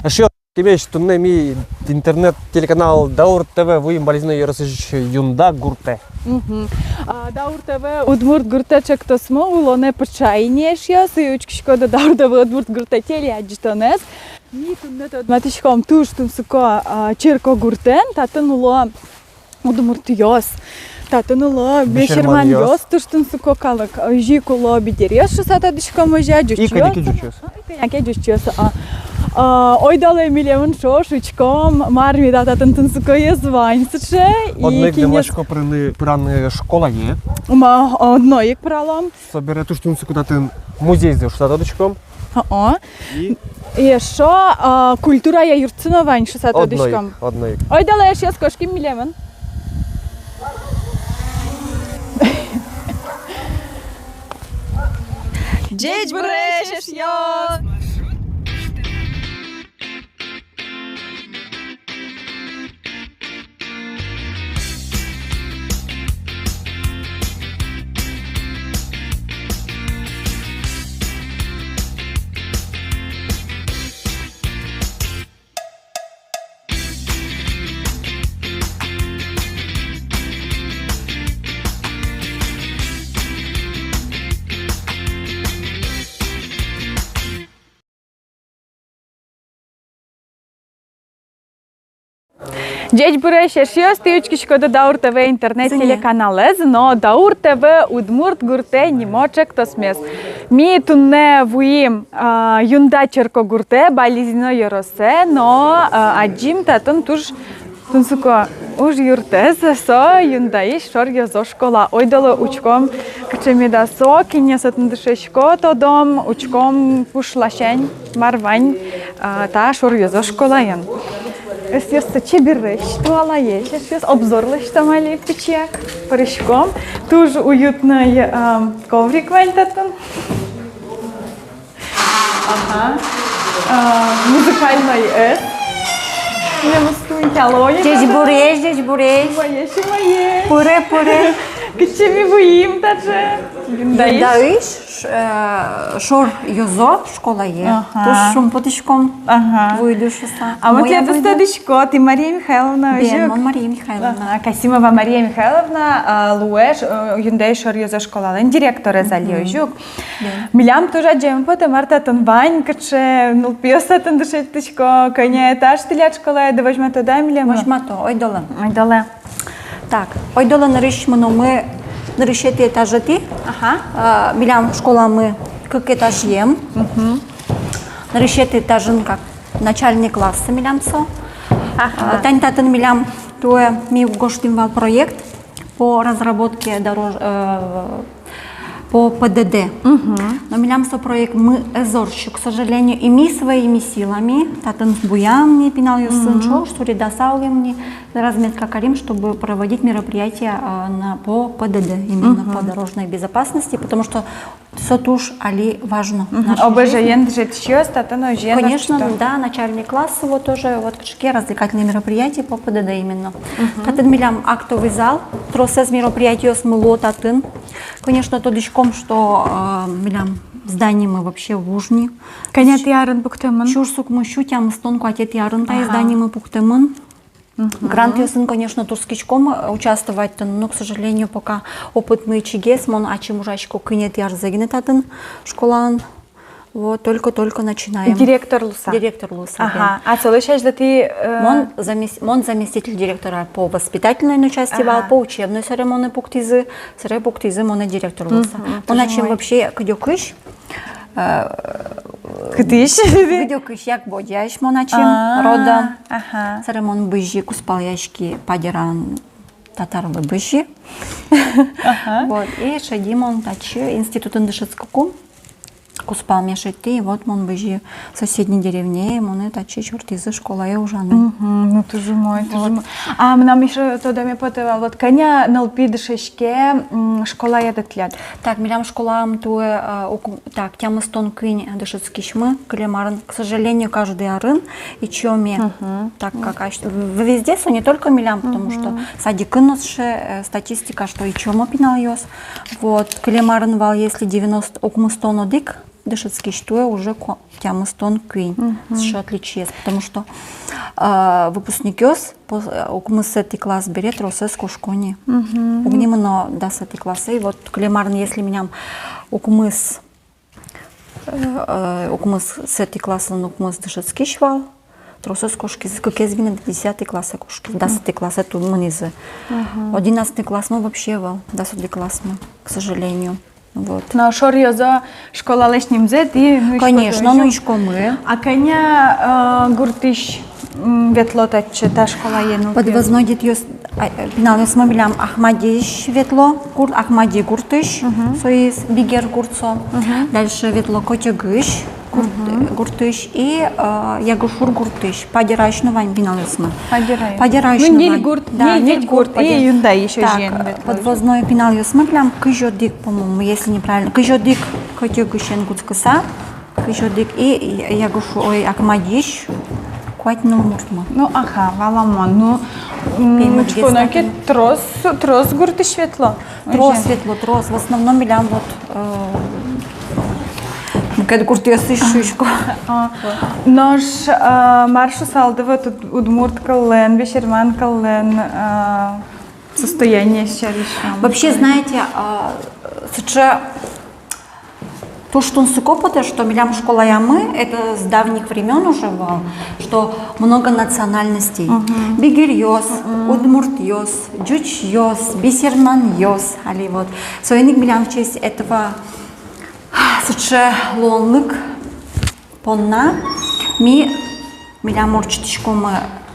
Ще тебе що не мій інтернет-телеканал Даур ТВ вуїм балізної яросич юнда гурте. Даур ТВ Удмурт гурте чекто смовило не почайніш я, сиючки шкода Даур ТВ Удмурт гурте телі аджитонес. Мі тут не то матичком туш тун суко чирко гуртен, та тонуло Удмурт йос. Та тонуло бешерман йос, туш тун суко калак жікуло бідерєс, що сата дишко може джучос. Іканіки джучос. Іканіки джучос. Ой дали мільйон шошечком, мармі дата тун суко є званьсиче. Одник демашко прани школа є. Одно як пралом. Собере туш тун суко дати музей з штатодочком. І що культура є юрцинувань, що сата дишком. Одно. Ой дали ще з кошким мільйон. Dzieć bрешеш йо! Dzieć bрешеш йо, стиючки шкода Даур ТВ інтернет-телеканалез, но Даур ТВ Удмурт гурте німочек то смес. Мі тунне вуїм юнда черко гурте, балізіно йоросе, но аджім та тун туж тун суко уж юрте со юнда іш шор йозо школа. Ойдало учком качемі да со, кіння сотн дешешко то дом, учком пушлашень, марвань та шор йозо школа ян. Естественно, чебирыш, туала есть, естественно, обзорлыш там али печек, парышком. Тоже уютный коврик вальтатон. Ага. Музыкальный эс. Не мустуй тялои. Здесь буреш. Моє. Пуре. Кичеми вуим даже. Даиш, шор йозо, школа є. Тож шум потичком вийдушуся. А вот я достаточно, ты Мария Михайловна. Бен, Мария Михайловна. Касимова Мария Михайловна, Луэш, Юндей шор йозо школа, директора залежук. Милям тоже джем потом Марта Тонвань, каче, ну пьеса тон душеточко, коня этаж тилят школа, да возьма то дай милям. Возьма то, ойдоле. Ойдоле. Так, ойдоле наришмано ми наришети етажати. Ага. Милям школа мы как этаж ем. Наришети этажен как начальный класс милямсо. Тань татан милям туе ми гоштимвал проект по разработке по ПДД. Но милямсо проект мы эзорщик, к сожалению, и мы своими силами, татан буямни пинал юсынчо, что редасаулемни разметка Карим, чтобы проводить мероприятия по ПДД, именно по дорожной безопасности, потому что все туж али важно. Обожаен жить татано жена. Конечно, да, начальный класс его тоже, вот какие развлекательные мероприятия по ПДД именно. Татан милям актовый зал, тросес мероприятия смыло татан. Конечно, то дичком, что милям здание мы вообще в Ужни. Конят ярын пуктемын. Чурсук мы щутям стонку атет ярын, та здание мы пуктемын. Грант юсын, конечно, турскичком участвовать, но, к сожалению, пока опытный чигес, мон ачим ужачко кынет яр загнетатын школан. Вот, только начинаем. Директор Луса. Директор Луса. Ага. А слышишь, да ты... Мон заместитель директора по воспитательной части, по учебной церемонии пуктизы, мон директор Луса. Он начал вообще кдёкыш. Кдыш? Кдёкыш як бодяш мон начал рода. Церемон быжи куспаляшки падиран татаровы быжи. Вот, и шадимон тачи институтын дышецкаку. Куспал мешети, вот мон быжи в соседней деревне, мон это черт из школы я уже ну ты же мой, А нам еще тогда мне потом вот коня на лпидышечке школа едет лет. Так, милям школам туе так тямы стон кынь дышецкий шмы клемарын, к сожалению, каждый арын и чоме так как везде не только милям, потому что садик носше статистика, что и чомо пинал йос. Вот клемарын вал если 90 окмустон одик. дышецкий, что уже тямыстон квин, что отличие, потому что выпускникёс окумыс сети класс берет росес кушкони. Угнимно да сети классы, вот клемарный, если меня окумыс сети класс, он окумыс дышецкий швал, росес кушки, как я звина 10 класса кушки, 10 класс, это манизы. 11 класс мы вообще вал, 10 класс мы, к сожалению. Вот. На шорье за школа лишним зет и конечно, ну и мы. А коня гуртыш ветло таче та школа ену. Подвозной дед ёс пинал с мобилям Ахмадиш ветло, Ахмади гуртыш, соис бигер гурцо. Дальше ветло котягыш гуртыш и ягушур гуртыш. Падирач ну вань пинал мы. Падирач ну вань. Гурт, да, нет гурт. И юнда еще жен. Подвозной пинал ёс мобилям кыжодик, по-моему, если неправильно. Кыжодик котягышен гуцкаса, кыжодик и ягушу ой Ахмадиш. Ну, ага, валамон. Ну, что, наки трос гурты светло. Трос светло, трос. В основном милям вот когда гурты я слышу. Наш маршу салдова тут удмурт кален, бешерман кален состояние сейчас решаем. Вообще, знаете, сейчас то, что он сукопоте, что милям школа ямы, это с давних времен уже было, что много национальностей. Бигирьёс, удмуртьёс, джучьёс, бисерманьёс, али вот. Соеник милям в честь этого суче лонлык понна, милям орчитишком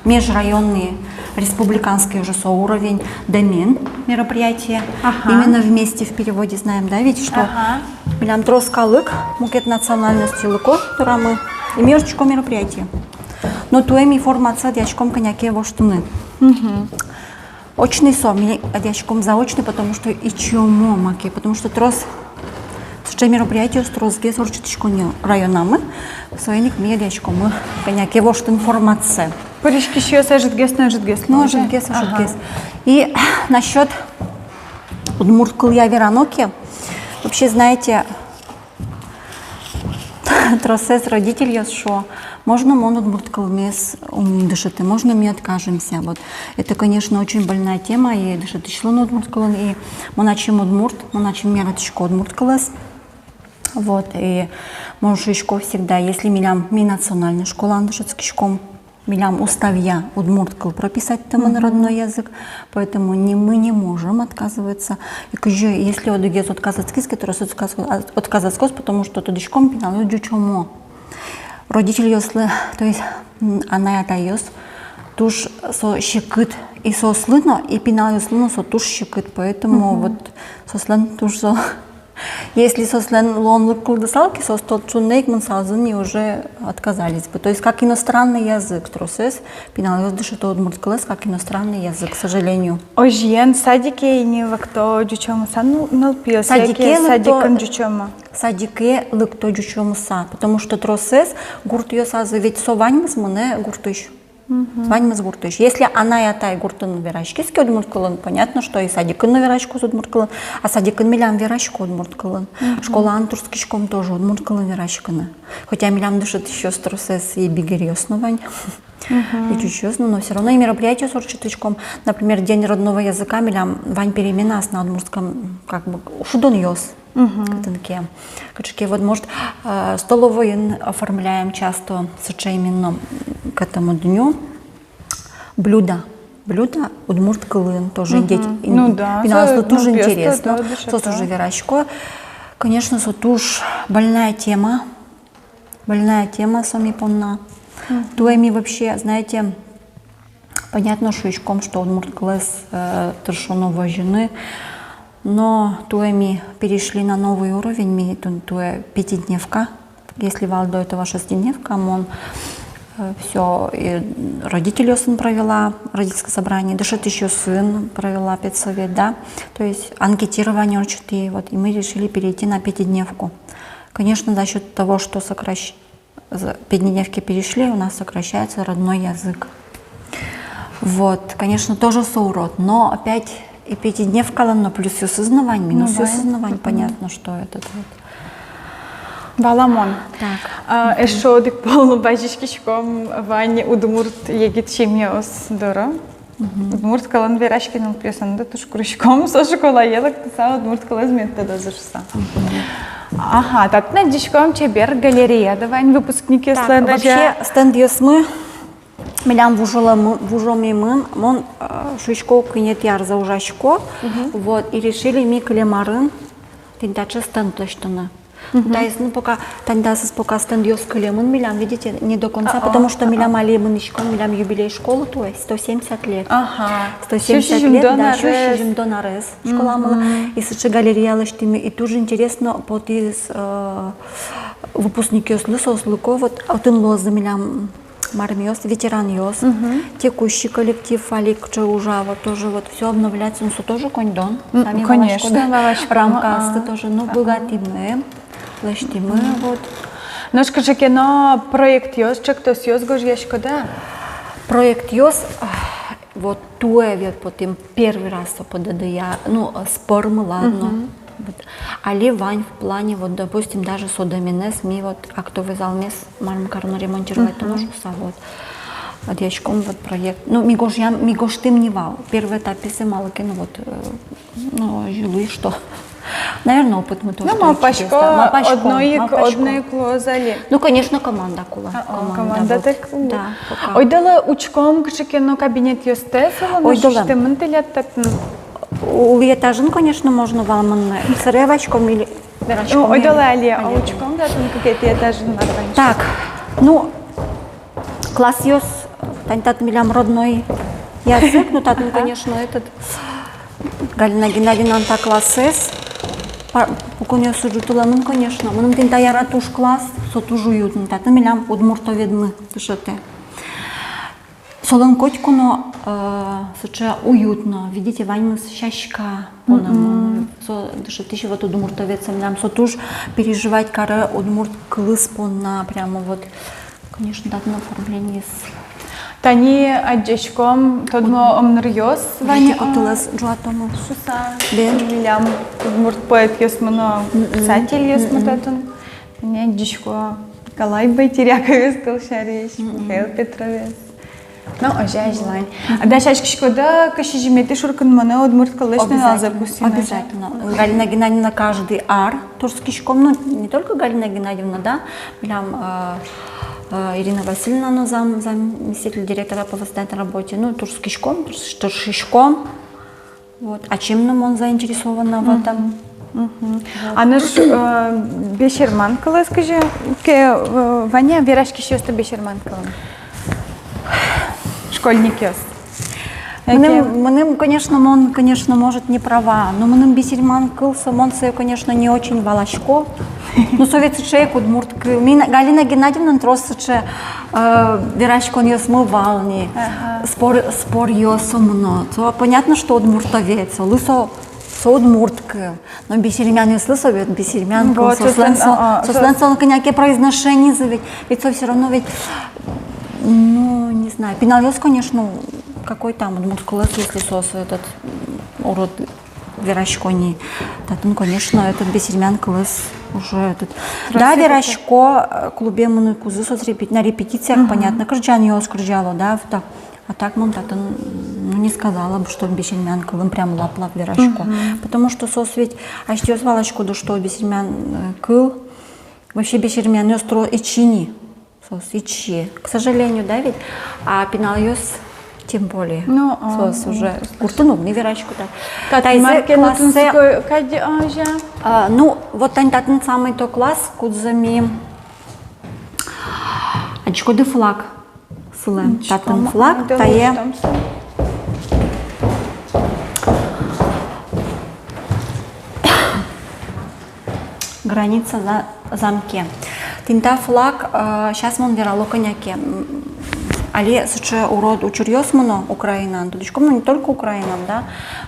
межрайонные республиканский уже уровень домен мероприятия. Именно вместе в переводе знаем, да, ведь что милям троскалык, мукет национальности лыко, которое мы имеем мероприятие. Но туэми информация дячком коняке воштуны. Очный сом, дячком заочный, потому что и чему маки, потому что трос что мероприятие строзге сорчитишкони районамы, соеник ми дячком мы коняке вошт информация. Парижки еще жидгес. Ну, жидгес. И насчет удмурткал я вераноки. Вообще, знаете, тросес родитель что можно мон удмурткал мес дышите, можно мы откажемся. Вот. Это, конечно, очень больная тема, и дышите шло на удмурткал, и мы начнем удмурт, мы начнем меротичко удмурткалас. Вот, и можешко всегда, если милям ми национальная школа дышецкишком, милям уставья удмурткал прописать там родной язык, поэтому мы не можем отказываться. И если одугез отказаться, который отказаться, потому что тудышком пинал дючомо. Родитель ёслы, то есть она это ёс, туш со щекыт и со слыно, и пинал ёслыно со туш щекыт, поэтому вот со слен туш со. Если сослен лонлык кулдысалки, со столчунейк мансалзыни уже отказались бы. То есть как иностранный язык, тросес, пинал ёздыши то удмурткалес, как иностранный язык, к сожалению. Ожьен садике не во кто дючому сану налпил, садикан дючому. Садике лыкто дючому са, потому что тросес гурт ёсазы, ведь со ваньмыз мыне гуртыш. Ваньмыз гуртыш. Если она и атай гуртын верашкиски удмурткалын, понятно, что и садикын верашку удмурткалын, а садикын милям верашку удмурткалын. Школа антурскишком тоже удмурткалын верашканы. Хотя милям дышит еще с тросес и бигерьёсно вань. И чуть-чуть, но все равно и мероприятие с орчитычком. Например, День родного языка милям вань перемена на удмуртском, как бы, шудон ёс. Качки, вот, может, столовой оформляем часто именно к этому дню блюда. Блюда удмурткалын тоже дети. Ну да, это тоже интересно. Да, тоже верачко. Конечно, сотуж больная тема сами понна. Туэми вообще, знаете, понятно, что удмурткалыс тыршоново жены. Но туэми перешли на новый уровень, туэ пятидневка. Если вал до этого шестидневка, он все, родители сын провела, родительское собрание, дышит еще сын провела педсовет, да, то есть анкетирование учеты, вот, и мы решили перейти на пятидневку. Конечно, за счет того, что пятидневки перешли, у нас сокращается родной язык. Вот, конечно, тоже соурод, но опять и пятидневка, но плюс осознавание, минус осознавание, понятно, что это. Валамон. Так. Еще дик полу бажишкишком вань удмурт егит чемиос дора. Удмурт калан верашкинул пресанда туш крышком со школа елак са удмурт калазметта дозырса. Ага, так на дишком чебер галерея. Давай выпускники слэндажа. Вообще стенд мы милям вужоми мы, мон шишко кинет яр за ужашко, вот, и решили ми клемарын, тинтача стенд точно. То есть, ну, пока стенд ёс клемын милям, видите, не до конца, потому что милям алимын ишком, милям юбилей школы, то есть 170 лет. Ага. 170 лет, да, шушим до нарез школа мала, и сыча галерея лаштими, и тоже интересно, вот из выпускники слыков, вот, атын лозы милям, Мармиос, ветеран Йос, текущий коллектив Алик Чаужава, тоже вот все обновляется, ну, тоже кондон. Конечно, рамкасты тоже, ну, богатые плащтимы, вот. Ну, скажи, кино проект Йос, чек-то Йос гожьяшко, да? Проект Йос, вот туе, вот потом первый раз подады я, ну, спорм, ладно. Вот. Али Вань в плане, вот, допустим, даже содаминес, ми вот актовый зал мес, марм карно ремонтировать, то нужно вот. Вот ящиком вот проект. Ну, мигош тым не вал. Первый этап писал ну вот, ну, жилы, что. Наверное, опыт мы тоже. Ну, мапашко, одной клозали. Ну, конечно, команда кула. Команда вот, так. Да. Ой, дала учком, кшикино кабинет Йостефила, ой, дала. Ты менталет так. У этажин, конечно, можно вам с ревочком или верочком. Ой, дала Алия, а учком, да, там какие-то этажин. Так, ну, класс Йос, тат милям родной язык, ну, так, ну, конечно, этот Галина Геннадьевна анта класс Пукуня суджутула, ну, конечно, мы тинта яратуш класс, сотужу уютно, тат милям удмуртоведны, слышите. Солон котку, но соча уютно. Видите, ваньмы щащка, что ты вот удмуртовецам нам сотуж переживать кара удмурт клыс на прямо вот, конечно, да, на оформлении с. Тани отдечком тодмо омнерьос ваня котулас джуатому. Шуса. Лям удмурт поэт ёсмано писатель ёсмататун. Не отдечко Калай Байтеряковец Колшаревич, Михаил Петровец. Ну, ожай желань. А да, шашки да, кашижимети шуркан мана удмурт калышный на запустим. Обязательно. Галина Геннадьевна каждый ар турский шком, ну не только Галина Геннадьевна, да, прям Ирина Васильевна, ну, заместитель директора по воспитательной работе, ну, турский шком, вот. А чем нам он заинтересован в этом? А наш бешерманкала, скажи, Ваня, верашки сейчас то бешерманкала? Школьник ёс. Мным, конечно, может не права, но мным бисельман кылся, он себе, конечно, не очень валашко. Ну, советский человек, удмурт, Галина Геннадьевна, тросоче, верашко он ее смывални, спор ее сомно. То понятно, что удмуртовец, лысо удмуртка, но бисельмян не слышал, ведь бисельмян кылся, сосленца он коняке произношение заведь, ведь все равно ведь, ну, не знаю, пеналёс, конечно, какой там удмуртсколос, если сос этот урод верашко не, ну, конечно, этот бисельмян кылыс уже этот. Да, верашко клубе мы кузы сос на репетициях, понятно, крыджан его скрыджало, да, так. А так мон так ну, не сказала бы, что бисельмян кылым прям лап верашко, потому что сос ведь, а что свалочку, да что бисельмян кыл, вообще бисельмян ёстро ичини, сос ичи, к сожалению, да, ведь, а пеналёс тем более, ну, сос уже куртунук, не верачку, да. Ну, вот тот самый то класс, кудзами, очкоды флаг, сылем, татын флаг, тае. Граница за замке. Тинта флаг, сейчас мы верало коняке. Але сыча урод учурьёс мыно Украина, тудычком, ну не только Украина, да,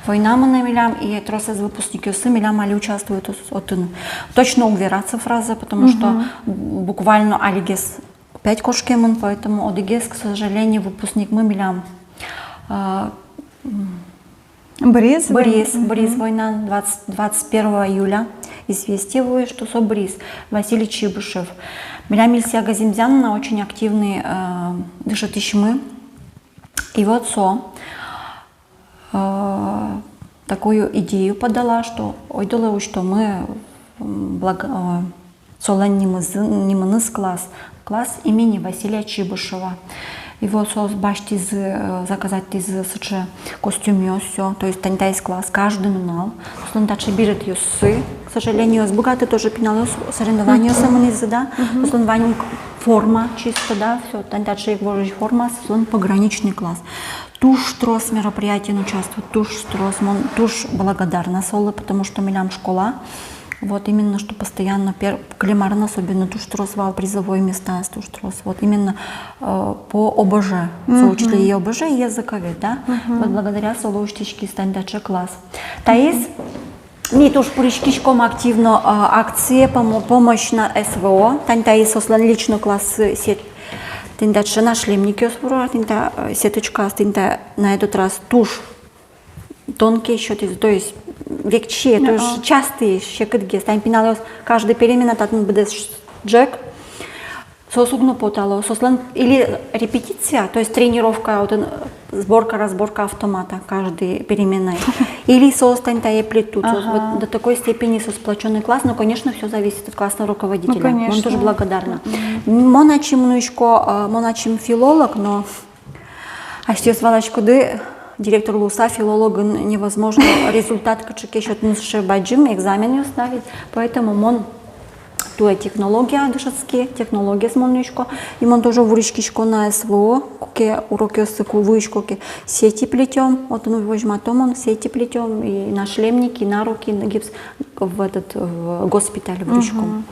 война мы милям, и троса выпускники сы милям али участвуют отын. Точно увераться фраза, потому что буквально алигес 5 кошкемын, поэтому одигес, к сожалению, выпускник мы милям. Борис война 21 июля. известиваю, что собрис Василий Чибышев. Милям Ильсяга Зимзяна очень активный дышит ишмы. И вот такую идею подала, что ойдолы, что мы солен немыныз класс имени Василия Чибышева. И вот башти заказать из СЧ костюм все, то есть тантайс класс каждый нунал. Он также берет юсы, к сожалению, с богатой тоже пинал соревнования самонизы, да. Он ванил форма чисто, да, все, тантайше его форма, он пограничный класс. Туш трос мероприятий участвует, туш благодарна соло, потому что меня школа. Вот именно, что постоянно, климарно особенно туш-трос вал призовые места, туш-трос, вот именно по ОБЖ, соучили и ОБЖ, и языковед, да, вот благодаря солоуштичке стандартный класс. Таис, ми туш пуричкичком активно акции, помощь на СВО, таис ослан лично класс сеть, тинда на шлемнике оспору, тинда сеточка, тинда на этот раз туш тонкий счет, то есть векче, то есть частые щекотки, стань пиналось каждая перемена, татн будет джек, сосугно потало, сослан или репетиция, то есть тренировка, вот сборка-разборка автомата каждой переменной, или состань тае плиту, вот до такой степени сосплоченный класс, но конечно все зависит от классного руководителя, он тоже благодарна. Моначим филолог, но а что свалочку ды директор ЛУСа, филолога невозможно результат качеки счет баджим экзамен ставить, поэтому он туя технология дышатские, технология смольничко, и он тоже вуричкичко на СВО, какие уроки осыку вышко, сети плетем, вот он возьматом, он сети плетем, и на шлемники, и на руки, на гипс в госпитале вуричком.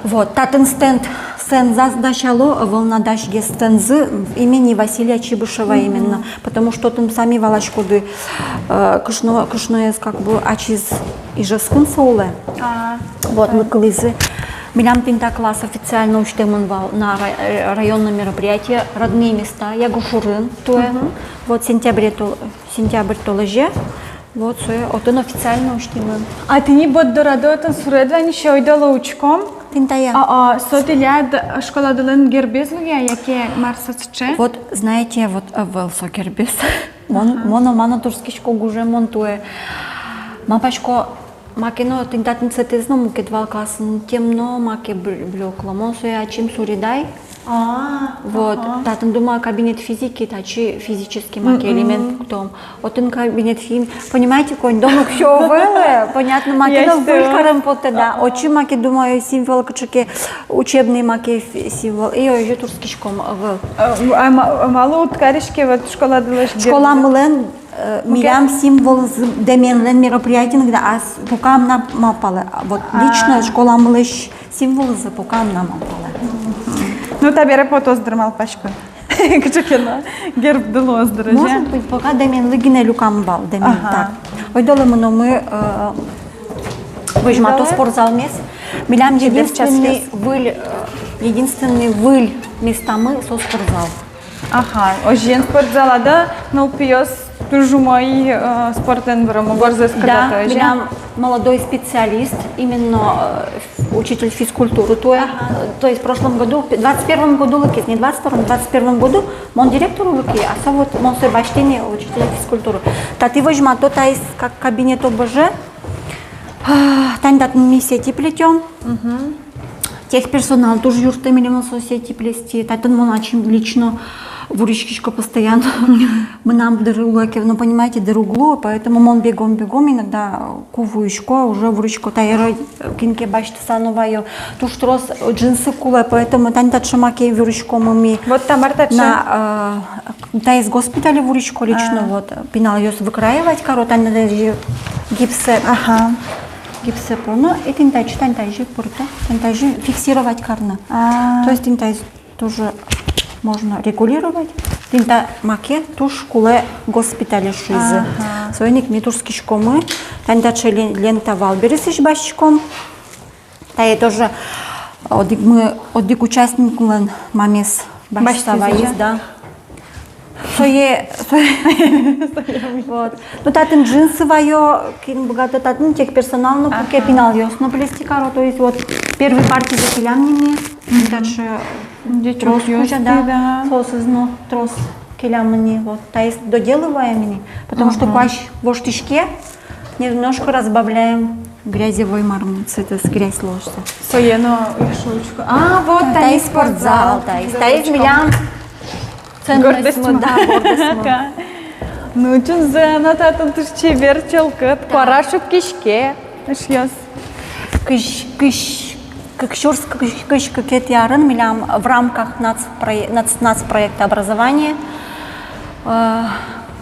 Вот, татен стенд задачало волнодашге стензы имени Василия Чибышева именно, потому что там сами валачкоды кышное как бы ачиз и же скунсоуле. Вот, мы клызы. Меня пинта класс официально учтем на районном мероприятии, родные места, я гушурын, вот сентябрь толеже, вот он официально учтем. А ты не будешь дорадовать суредвань еще ойдала учком? Пинтая. Сотиляд школа долен гербезлуги, яке марсацче? Вот знаете, вот велсо гербез, мана турскичко гуже монтуе, мапачко. Макино тинтатница тезно мукет валкасын темно маке блёкло монсуя чим суридай. Вот, татан думаю кабинет физики, тачи физический маке элемент том. Вот он кабинет хим, понимаете, конь дома все вылы, понятно макино вылькарем потеда. Очи маке думаю символ качеке учебный маке символ. И ой турскишком выл. Мало уткаришки вот школа дылаш. Школа мылен милям символ деменлен мероприятий, когда покам на мапале. Вот лично школа мылыш символ за покам на мапале. Ну табе репото здрамал пачку. Качекена герб дыло здраже. Может быть, пока деменлы гине люкам бал демен так. Ой долы мы выжмато спортзал мес. Милям единственный выль места мы со спортзал. Ага, ожен спортзала да, но пьёс тоже мой спортен брому горзы Да, милям молодой специалист, именно учитель физкультуры. То есть в прошлом году, в 21 году лыки, не 22, в 21 году он директор лыки, а вот он свой баштине учитель физкультуры. Тати возьма, то есть как кабинет ОБЖ, тань дат миссии плетем. Техперсонал тоже юрты милим сети плести, татан моначим лично вуричкичко постоянно мы нам дырулоки, ну понимаете, дыругло, поэтому он бегом иногда кувуечко уже вуричко тайрой кинке башти сановаю туш трос джинсы куле, поэтому тань тачамаки вуричко мы вот там артача на та из госпиталя вуричко лично вот пинал ее выкраивать корот, тань надо гипсе, гипсе порно и тинтайчи порто, тинтайчи фиксировать карна, то есть тинтай тоже можно регулировать. Тинта макет туш куле госпиталя шизы. Сойник митурскишко мы. Тинта лента валберисиш башчиком. Та тоже мы отдик участникам мамес башсава есть, да. Вот. Ну, татын джинсовое, богато татын тех персонал, ну, как я пинал ее, но пластикаро, то есть вот первый партии за келямними, дальше трос куча, да, сосызно, трос келямни, вот, то есть доделываем, потому что кваш в оштишке немножко разбавляем грязевой мармуц, это с грязь ложится. Соено шучку. А, вот та есть спортзал, та есть милям. Гордость, да, гордость. Ну, чунзена татын тушче верчелкат, парашук кишке. Шьёс. Кыш кокет ярын милям в рамках нацпроекта образования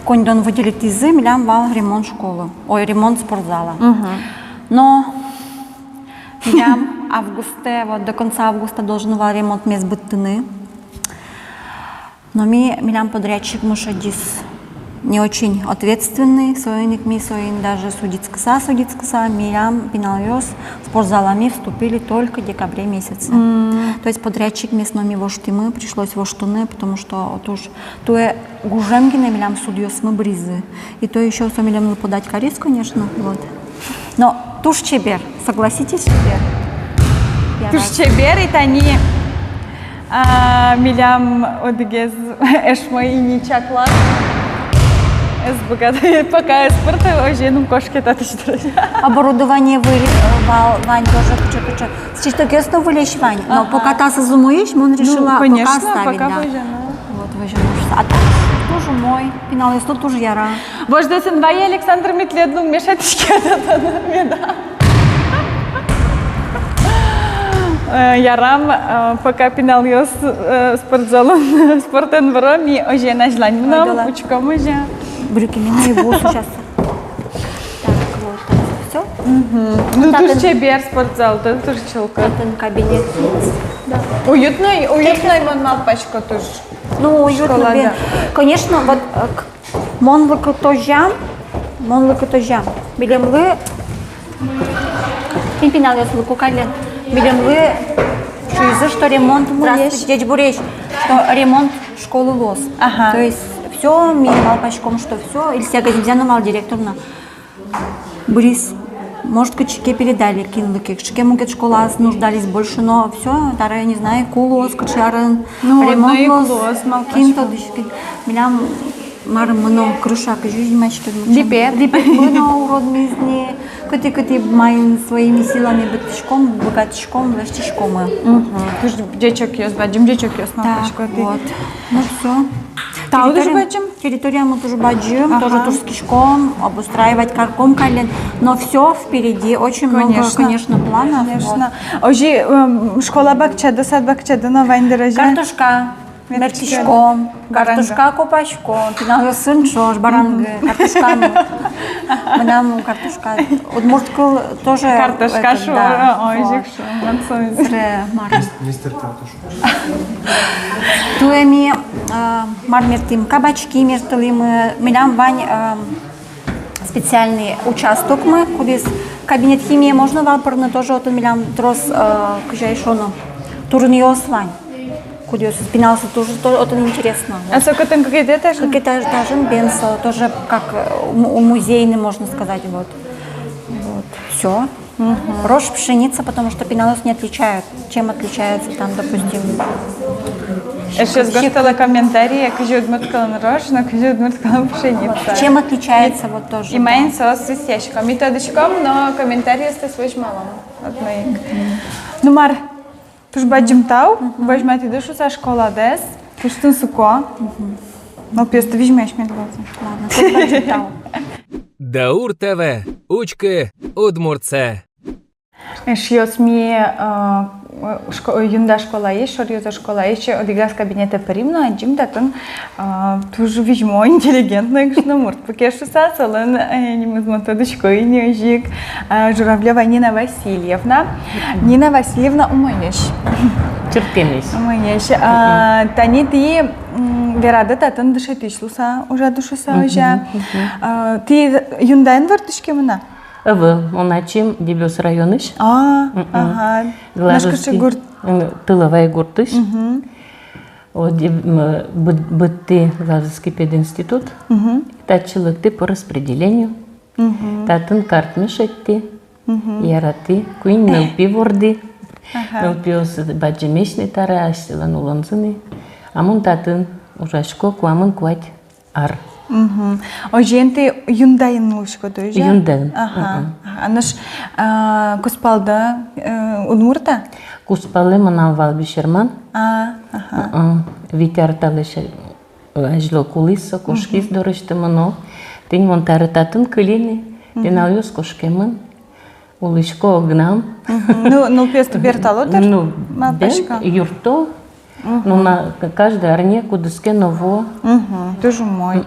кондон выделить изы милям вал ремонт школы, ремонт спортзала. Но милям августе, вот до конца августа должен был ремонт мест быттыны. Но милям подрядчик мушадис не очень ответственный, союзник ми союз даже судицкаса, милям пиналёс спортзалами вступили только в декабре месяце. То есть подрядчик местными воштимы пришлось воштуны, потому что туе гужемгины милям судьёс мы бризы. И то еще со милям подать карис, конечно, вот. Но туш чебер, согласитесь, чебер? Туш чебер и тани. Милям одгез эшмой не чаклад. Пока спорта уже ну кошки татышдыр. Оборудование вань тоже куча. Сейчас то кесно вылечь вань, но пока та созумуешь, он решила пока оставить, да. Вот выжимаешься. А тоже мой, пиналось тут тоже яра. Вождесен вай Александр Метледну мешатички да. Ярам пока пинал ее спортзалом, спортен вороми, уже нажлань нам, учком уже. Брюки меня его сейчас. Так, вот, все. Ну, тут чебер спортзал, тут тоже челка. Тут кабинет. Да. Уютный мапочка тоже. Ну, уютно. Конечно, вот монлык тожам. Билемлы. Пинал я слыку кален. Билемлы. Что ремонт. Здравствуйте, дядя Буреш. Что ремонт школы ЛОС. То есть все, минимал пачком, что все. Или себя газетяна директорна. Борис, может, качке передали, кинули качке, могут школа нуждались больше, но все, тара, не знаю, кулос, качарен, ремонт лос, кинто, милям, мармано, крышак, жизнь мачка. Липет мы на урод мизни, коти маем своими силами бытышком, богатышком, влаштышком. Ты дечок есть, бадим дечок есть на пачку. Вот, ну все. Территория мы тоже баджим, тоже турскишком, обустраивать карком кален, но все впереди, очень много, конечно, планов. Конечно. Ожи школа бакчада, сад бакчада, но вайндеража. Картошка, мертишком, картошка копачком, пинал сын шош, баранга, картошка. Мы нам картошка. Удмурткул тоже. Картошка шура, ой, Мистер Картошка. Туэми мармертим кабачки мертылим, милям вань специальный участок мы, куда кабинет химии можно валпорно тоже от милям трос кжайшоно турниос вань. Куда спинался тоже очень интересно. А сколько там какие-то этажи? Какие-то этажи бенсо, тоже как музейный можно сказать, вот. Все. Рожь, пшеница, потому что пиналос не отличают. Чем отличается там, допустим? Я сейчас готовила комментарии, как же удмурткалан рожь, но как же удмурткалан пшеница. Чем отличается вот тоже? И майн сос с ящиком, и тодочком, но комментарии с свой малом от моих. Ну, Мар, туж баджим тау, возьмете душу со школа дес, пуштун суко. Ну, просто візьмеш мені глаза. Ладно, туж баджим тау. Даур ТВ. Учки Удмуртце. Шьёс ми юнда школа есть, шорьёза школа есть, одигас кабинета перимно, аджим датун тоже вижмо интеллигентный кшномурт. Покешу сацален, не мы с мотодочкой, не ожиг, Журавлева Нина Васильевна. Нина Васильевна уманеш. Терпимись. Уманеш. Тани ты верада татун дышатышлуса, уже душуса уже. Ты юндайн вартышки мына? Он ачим Дебюс районыш. Ага. Глажевский. Тыловая гуртыш. Бытты Глазовский пединститут, тачылыкты по распределению, татын картмеш этти, яраты, куин нылпи ворды, нылпи осы баджемешный тары, аштылан уланзыны, амун татын ужашко куамын куать ар. Оженты юндайын лушко тоже? Юндайын. Аныш куспалда удмурта? Куспалы мынам валбишерман, витяр талыш ажло кулиса, кошкиз дорышты мыно, тень монтары татын кылини, тен кошкемын, улышко огнам. Ну, песту берталотер? Ну, юрто, ну, на каждой арне кудыске ново. Тоже мой.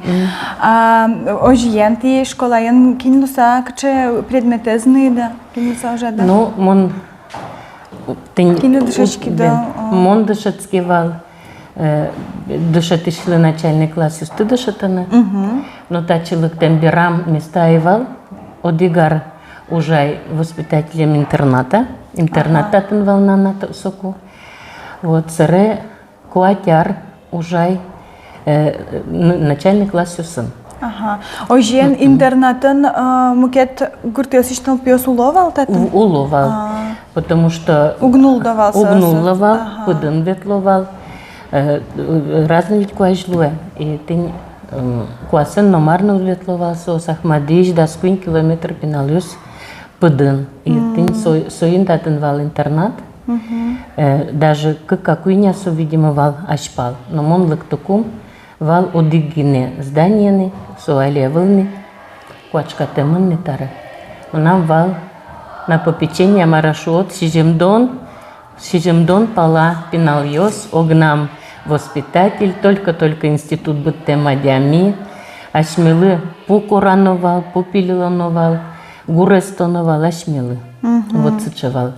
Оженты школаен кинулса, кче предметы знайда, кинулса уже, да? Ну, мон... Кинудышечки, да. Мон дышецкий вал. Дышат ишли начальный класс, юсты дышатаны. Но тачылык темберам места и вал. Одигар ужай воспитателем интерната. Интернататын волна на соку. Вот, сыре куатяр ужай начальный класс юсын. Ожен интернатын мукет гуртесичнал пес уловал татын? Уловал, потому что... Угнул давался? Угнул ловал, пыдын ветловал. Разный ведь куажлуэ. И ты куасын номарно ветловался, осахмадиш, даскуин километр пеналюс пыдын. И ты соин татын вал интернат. Даже какой нясу, видимо, вал ашпал. Но мон лыктукум вал одигине зданияны, суалевылны, куачка темынны тары. Нам вал на попечение марашот, сижемдон пала пенальос, огнам воспитатель, только институт быттемадями, ашмелы пукурановал, пупилилановал, гурестоновал, ашмелы. Вот сычевал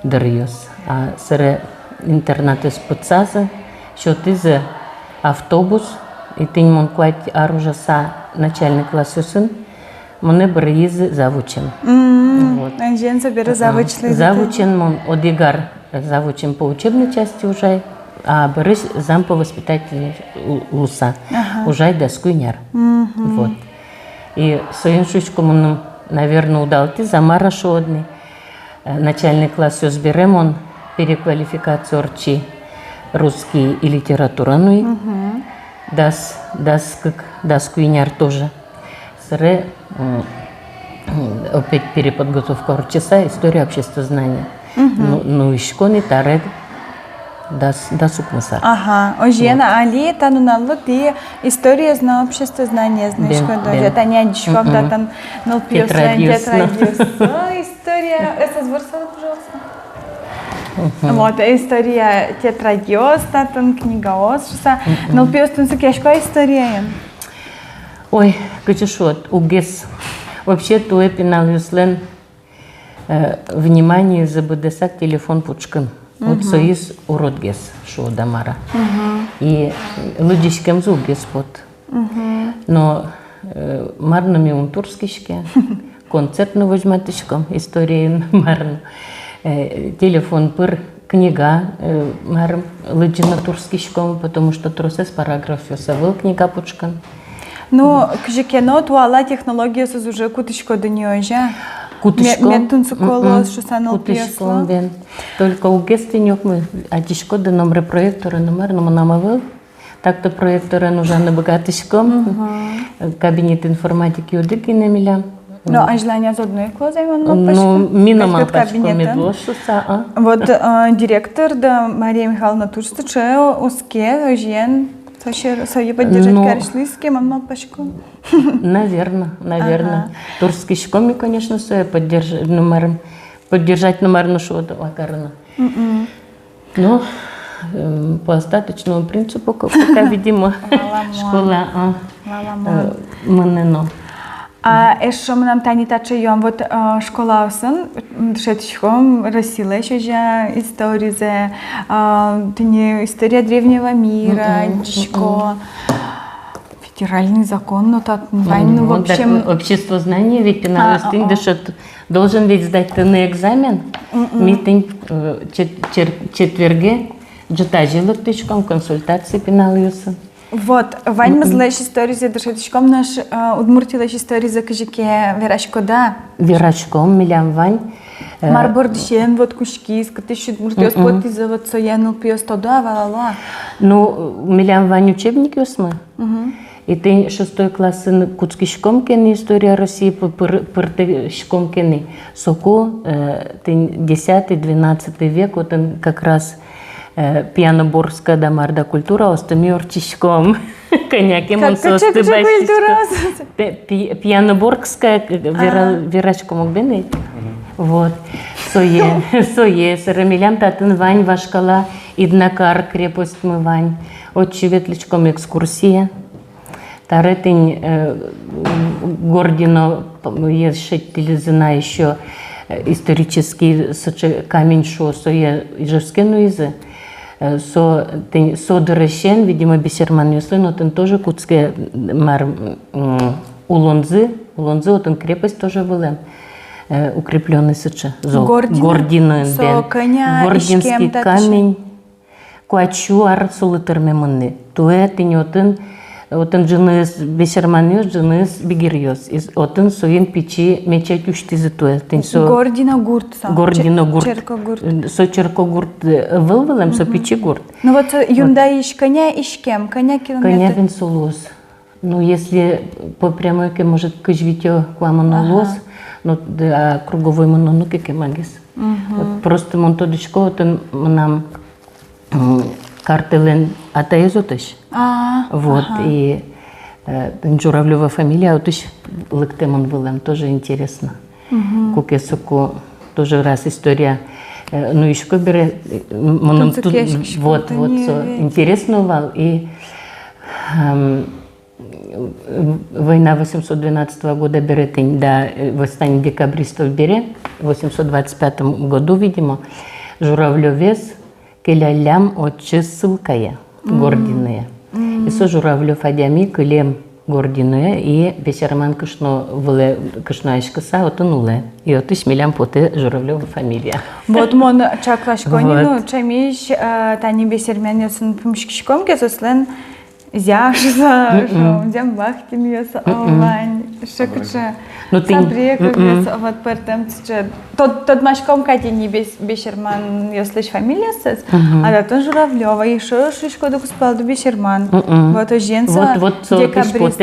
дырьёс. А сыре интернат из пыцаза, счёт автобус, и ты не мон куать оружаса начальный класс юсын, моне брызы завучен. Анжен заберу завучлы. Завучен мон одигар завучен по учебной части уже, а брыз зам по воспитателю луса. Уже доскуйняр. Вот. И своим шучком он, наверное, удал ты замара шодный. Начальный класс юзберем он переквалификацию орчи русский и литература, ну и дас куиняр тоже. Сре опять переподготовка орчеса, история обществознания. Ну и шконы таред дас укмаса. Ожена, али тануналлы ты история зна обществознания, знаешь, когда это не одичков, да, там налпьёс, тетрадиус. История, это сборсала, пожалуйста. Вот, история тетрадиос, там книгаос, что налпьёс, там сукешка история. Ой, качешот, угес. Вообще, то эпиналюслен внимание забудесак телефон пучкан. Вот союз уродгес, шо дамара. И лудишкем зугес вот. Но марнами он турскишке, концертно возьматышком, истории марн. Телефон пыр, книга марм, лыджина турскишком, потому что тросес параграф ёсавыл книга пучкан. Ну, кжекено туала технология сыз уже кутышко до неё же. Кутышко. Ментун суколос, что санал пьесла. Только у гестенёк мы, а тишко до номер проектора номер намавыл. Так-то проектора нужен на богатышком. Кабинет информатики удыки на миля. Ну, а желание за одной клозой он Ну, минома пачку медлошуса. Вот директор, да, Мария Михайловна Турстыче, уске, ожен. Союз поддержать каршлийский, мама пачку. Наверное. Турский шкоми, конечно, союз поддержать номер на шода лакарна. Но по остаточному принципу, как видимо, школа манено. А еще мы нам тани тачаем вот школа сын, шедшим Россия еще же история за история древнего мира, чко федеральный закон, ну так ну в общем. Общество знания ведь пеналистин дышит должен ведь сдать на экзамен, митинг четверге Джатажилык тычком, консультации пеналыюсы. Вот, Вань мазлеш историю за дышатичком наш удмуртилаш историю за кажике верашко да. Верачком, милям Вань. Марбор дишен вот кушки, скатыш удмуртиос поти за вот соянул пиос тода валала. Ну, милям Вань учебник ёсмы. И ты 6 классы куцкишком кени история России пыртышком кени. Соко, ты 10-12 век, вот он как раз пьяноборская дамарда культура остамиорчишком. Коняки он культура? Пьяноборская верачком огбенный. Вот. Сое, сарамилям татын Вань вашкала, иднакар крепость мы Вань. Отче ветличком экскурсия. Таретень Гордино, если ты знаешь еще исторический камень, что сое ижевскину изы. Со дыращен, видимо, бисерман юслы, но он тоже кутская мар улонзы, вот он крепость тоже была укрепленный сыча. Гордино, Гординский камень, куачуар сулытырмемынны. Туэ тынётын, отын жыныз бисерман юс, жыныз бигирьёс. Отын соин печи мечать уштизы туэ. Гордино гурт. Гордино гурт. Черко гурт. Со черко гурт вылвылым, со печи гурт. Ну вот юнда иш коня ишкем, коня километр. Коня вин солос. Ну если по прямойке может кыжвитё куамано лос, но а круговой монону кекемагис. Просто монтодичко отын нам картелен атаезотыш. Вот, и Журавлева фамилия, вот еще лыктемон вылем, тоже интересно. Кукесуку, тоже раз история. Ну, еще бере, вот, интересно вал. И война 812 года берет, да, восстание декабристов бере, в 825 году, видимо, Журавлевец, келялям отче ссылкая, гординая. И со Журавлев адями кылем гординая, и бесерман кышно выле кышнаешкаса отынуле. И от ишмилям поте Журавлева фамилия. Вот мон чаклашконину, чамиш тани бесермен ясын пымшкишком кезослен зяшса, жем бахтим яса овань, шакча. Ну ты вот пертем тот машком катини бесерман яслыш фамилия сез, а да тон Журавлева и шишко до куспал до бесерман. Вот оженца декабрист.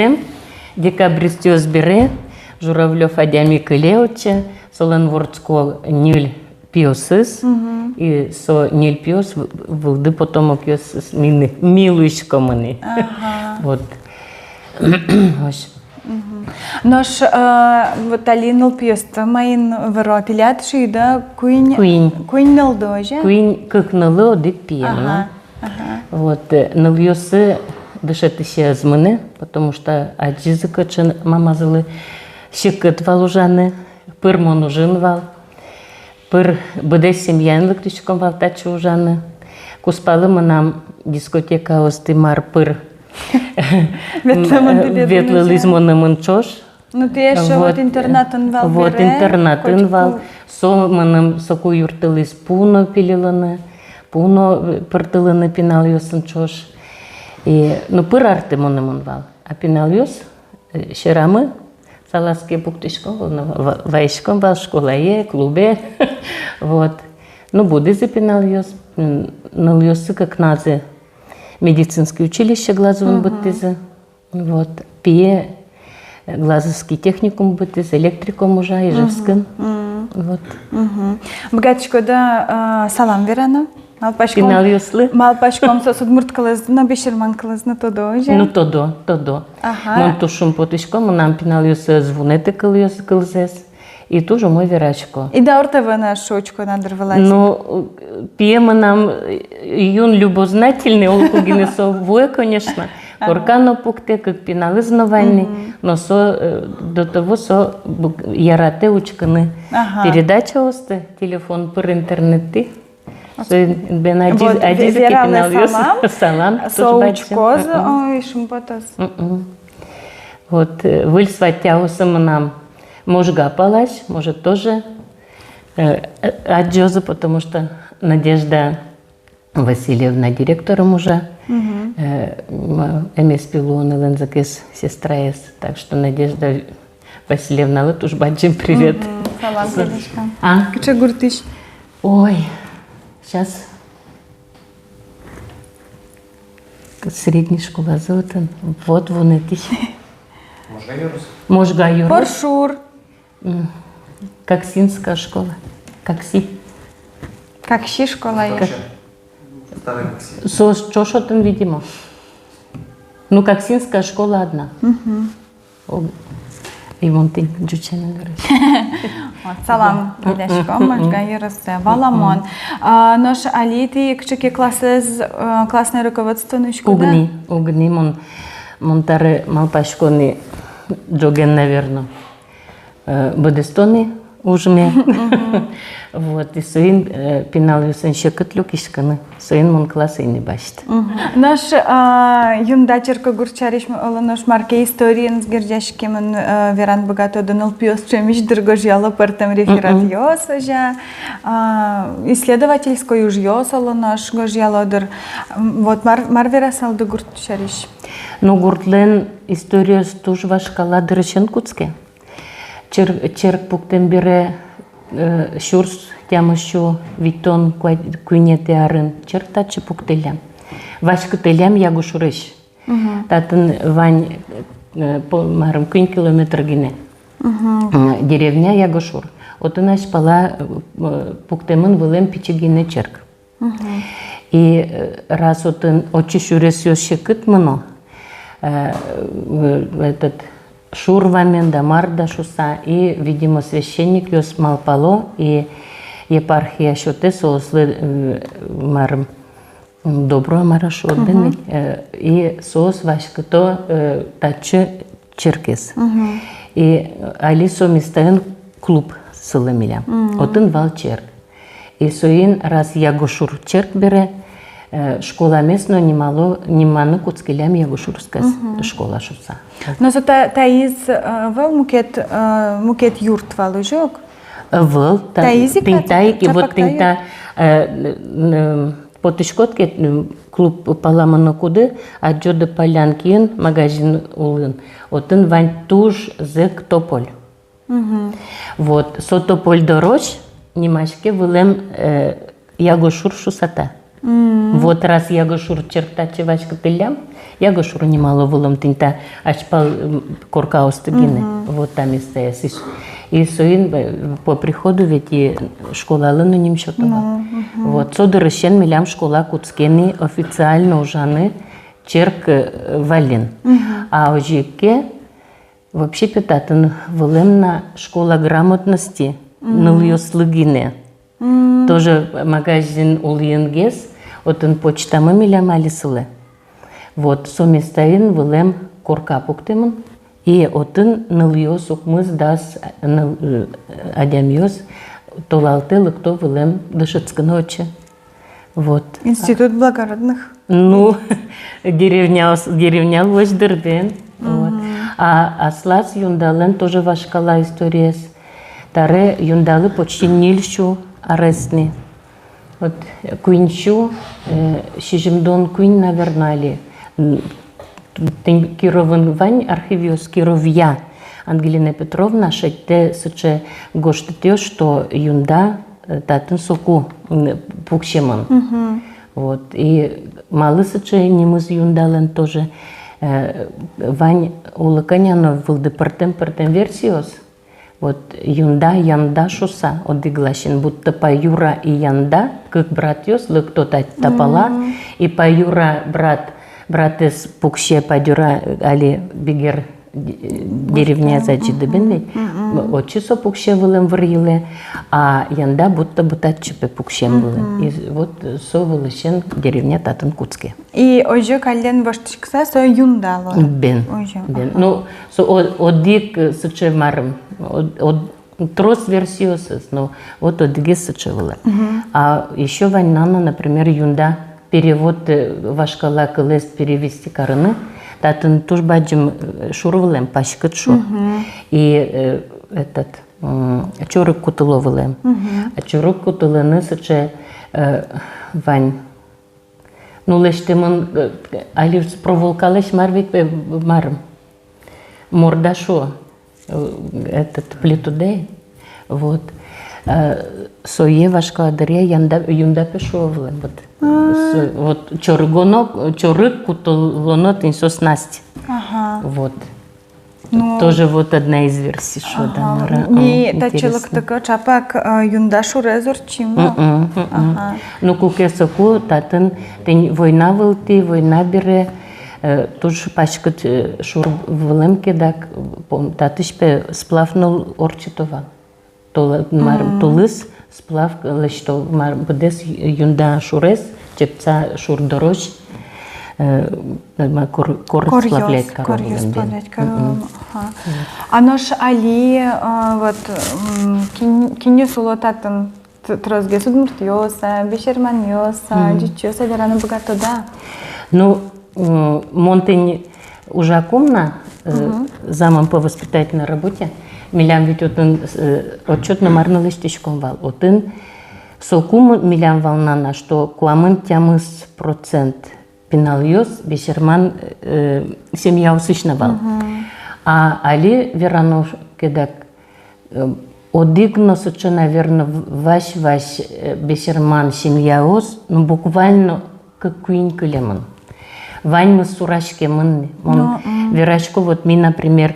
Декабрист бере, Журавлев адями кылеоче, Соленвордско нюль пиосыз, и со нюль пиос вылды потомок с милуишкомыны. Вот. Наш вот алинул пьеста моин воротилят шида куин нелдоже. Куин как нело дик пьяно. Вот нельёсы дышатыся змыны, потому что аджизы качан мамазылы щекет валужаны, пыр монужин вал, пыр быде семьянлык тычком вал тачы ужаны. Куспалы нам дискотека остымар пыр. Ветлы лизмонымын чош. Ну ты еще вот интернатын вал. Вот интернатын вал. Со мыным соку юртылыз пуно пилиланы, пуно пыртылыны пинал ёсын чош. И ну пыр арты мынымын вал. А пинал ёс шерамы салаские буктышком вайшком вал школае, клубе. Вот. Ну буды запинал ёс. Нал ёсы как назы. Медицинское училище глазовым бытызы, вот, пие глазовский техникум бытызы, электрикум уже, ижевскин, вот. Богатичко да салам верано. Пинал юслы. Малпашком со судмурт калызна, бешерман калызна тодо уже. Ну тодо. Мон тушум потышком, нам пинал юсы звонеты калызес. И тоже мой верачко. И да ортева на шочку надорвалась. Ну, пьема нам юн любознательный, олкугинесовое, конечно. Коркано пукте, как пиналы знавальный, но до того ярате учканы. Передача осты, телефон по интернеты. Бен адизы пинал юс. Салам. Соучко, ой, шумпатас. Вот, выль сватяуса нам. Можга палась, может тоже отжёза, потому что Надежда Васильевна директором уже. Эмес Пилон, Лензакес, сестра есть. Так что Надежда Васильевна, вот уж баджим, привет. Салам, Селечка. А? Кыча гуртыш? Ой, сейчас средняя школа золотан. Вот вон эти. Можга Юрус. Поршур. Коксинская школа. Кокси. Какши школа есть? Что-то видимо. Ну, Коксинская школа одна. И вон ты, Джучана, Салам, Селечка. Можга Юрус. Валамон. Наш алиты, кычаки классное руководство нучку, да? Угни, монтары малпашконы джоген, наверное. Бодестоны ужме. Вот, и соин пинал юсен шекатлюк ишканы. Соин мон классы не башт. Наш юндачерка гурчариш наш марке историен сгердяшки мен веран богато донал пьёс чемиш дорогожьяла партем реферат ёсажа. Исследовательской уж ёсало наш гожьялодер. Вот марвера салды гурчариш. Ну, гуртлен история тоже вашкала дырышен куцке. Черк пуктен бире шурс тямышу витон куйнете арын чертачы пуктелям. Вашкы телям ягу шурыш. Татын вань марым куйн километр гине. Деревня ягушур. Отын ашпала пуктемын вылем пичигине черк. И раз отын очи шурес ёшекыт мыно, этот шурвамен да марда шуса, и, видимо, священник ёс малпало, и епархия шоте сослы марым добро марашу отден, и сос вашкато тачы черкес. И алисо мистаен клуб сылымиля. Отын вал черк. И соин раз ягушур черк бере, школа местно неманы куцкелям ягушурская школа шуса. Но за таиз вал мукет юрт вал жок. Вал тинтайки вот тинта потышкотке клуб паламаны куды, а джода полянкин магазин улын. Отын вань туж зек тополь. Вот со тополь дорож немашке вылем ягушур шусата. Вот раз ягушур чертачи вашка телям, ягушур немало вылем тинта ашпал корка остыгины. Вот там и стоясишь. И соин по приходу ведь и школа алыну ним счетова. Вот содырыщен милям школа куцкени официально ужаны черк валин. А ожеке вообще питатын вылемна школа грамотности ныльёслыгине. Тоже магазин улыенгес, отын почтамы милям алисылы. Вот соместайын вылем корка пуктемын. И отын ныльёс укмыз дас адямьёс толалтылы кто вылем дышыцкыны очы. Вот. Институт благородных. Ну, деревня лоздырден. Вот. А аслас юндален тоже вашкала история. Таре юндалы почти нильшу арестны. Вот куинчу, шижимдон куин, наверное, ли. Кировын вань архивиос Кировья Ангелина Петровна шетте сыче гоштетё, что юнда татын соку пукшеман. Вот. И малы сыче немыз юндален тоже вань улыканяно вылды партем версиос. Вот юнда янда шуса одиглашен, будто по юра и янда, как брат ёс, кто-то тапала, и по юра брат из пукше падюра али бигер деревня зачидыбен, отчисо пукше вылем вриле, а янда будто чипе пукшем вылем. И вот со вылышен деревня татын куцке. И ожо кален баштыкса со юндало. Бен. Ну, со одик сыче марым, трос версиосыз, но вот одиге сыче вылем. А еще ваннана, например, юнда. Перевод вашкала кылес перевести карыны, татын туж баджим шурвылем пашкыт шу. И этот чорык кутыловылем. А чорык кутылыны сыче вань Ну, лештемон, али проволкалась марвик марм. Мордашо, этот плитудей, вот. Сое вашка адрия юнда пешовла, вот чорык кутолонот инсос Насти, вот. Тоже вот одна из версий, что да. И та человек такой чапак юндашу резор чим. Ну кукесаку татын война вылти, война бере. Тоже пачкат шур вылемке дак татышпе сплавнул орчитова. Тулыс сплав лештол мар бдес юнда шурес чепца шур дорож. Корь сплавлять корову. Оно ж али вот киню сулотатын трозге судмурт йоса, бешерман йоса, дичоса вераны богато да. Ну, Монтень уже окумна замом по воспитательной работе. Милям ведь отчетно марнулась тишком вал. Отын сокум милям волнана, что куамын тямыс процент пинал йос, бешерман семья усышна вал. А али верано кедак одигно сочо, наверное, ваш бешерман семья ос, ну буквально как куинь кулеман. Вань мы сурашке мын, верашко вот ми, например,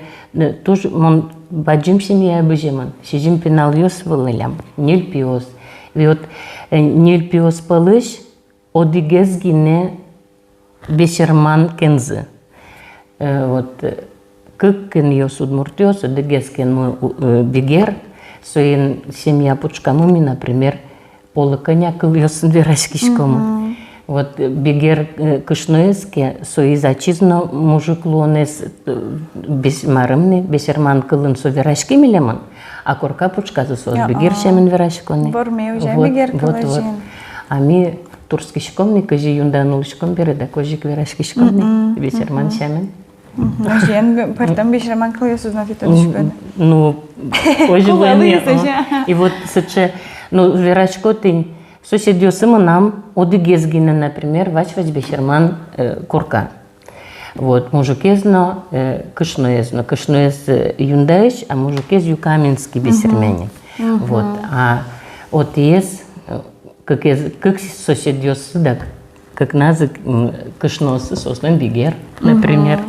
тоже мон баджим семья бежеман, сижим пинал йос вылылям, нил пиос. И вот нил пиос палыш, одигез гине бешерман кензы. Вот как кен йос удмуртиос, одигез кен мы бигер, соин семья пучкамуми, например, полыканя кыл йосын верашкишкому. Вот бигер кышноеске соиз ачизно мужик луонес бесмарымны, бесерман кылын со верашки милеман, а корка пучказы со бигер шемен верашконы. Борме уже бигер кылажин. А ми турскишкомни кажи юнданулышком береда кожик верашкишкомни, бесерман шемен. Жен, потом бешерман кылыйсыз на фитонышконы. Ну, кожи войны. И вот сыче, ну верашко тынь. Соседиосыма нам одыгезгина, например, вач бешерман корка. Вот, мужикезно кышноезно. Кышноез юндаиш, а мужикез юкаменский бесерменник. Вот, а от ез, как соседиосы, да, как назы кышносы, сослен бигер, например.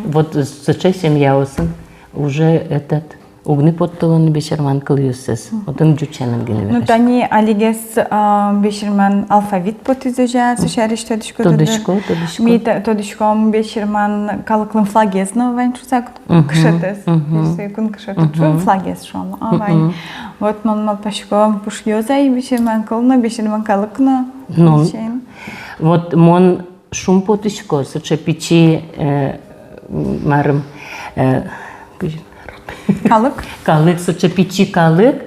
Вот соче семья осын уже этот... Угны подтылын бешерман кылыйсыз. Отын жучанын геневер. Ну тани алигес бешерман алфавит потизежа, сушариш тодышко. Тодышко. Ми тодышком бешерман калыклын флагез, но вань чусак кшетес. Если кун кшетес, флагез шом. А вань вот мон пашко пушьёза и бешерман кылна, бешерман калыкна. Ну, вот мон шум потышко, соче печи марым Калык, соча печи калык,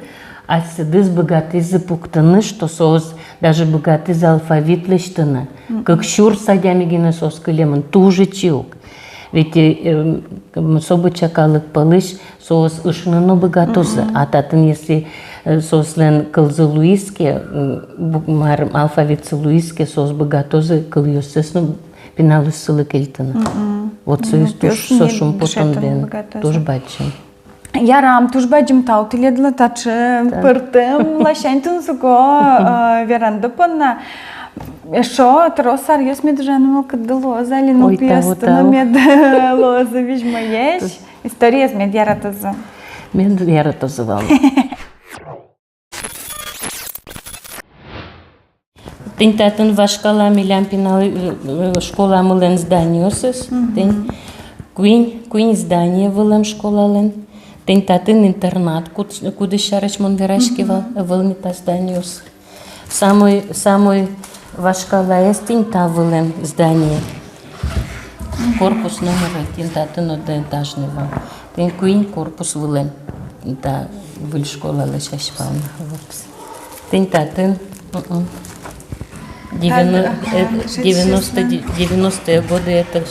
а сидыз богатый за пуктаны, что соус даже богатый за алфавит лыштаны. Как щур садями гина сос кылемын, туже чилк. Ведь собача калык палыш соус ышныны богатозы. А татын если сослен кылзы луиске, алфавит луиске соус богатозы кыльёсесны пиналы сылы кельтаны. Вот союз туш сошум потом бен, туш бачын. Ярам туш баджим таутиледла тачы пыртым лашантын суко веранда панна. Шо тросар ёс меджанымал кыдды лоза, лину пьестыны мед лоза вижма еш. История мед яратызы. Мед яратызы вал. Тень татын вашкала милям пинал школа мылен зданиосыз. Тень куин здание вылем школален. Тень татын интернат, куда шарыч мон верашкива вылмита зданиос. Самый вашкала есть тень та вылем здание. Корпус номер 1, татын одноэтажный вал. Тень куин корпус вылем. Да, выль школа лешашпална. Тень татын 90-е годы это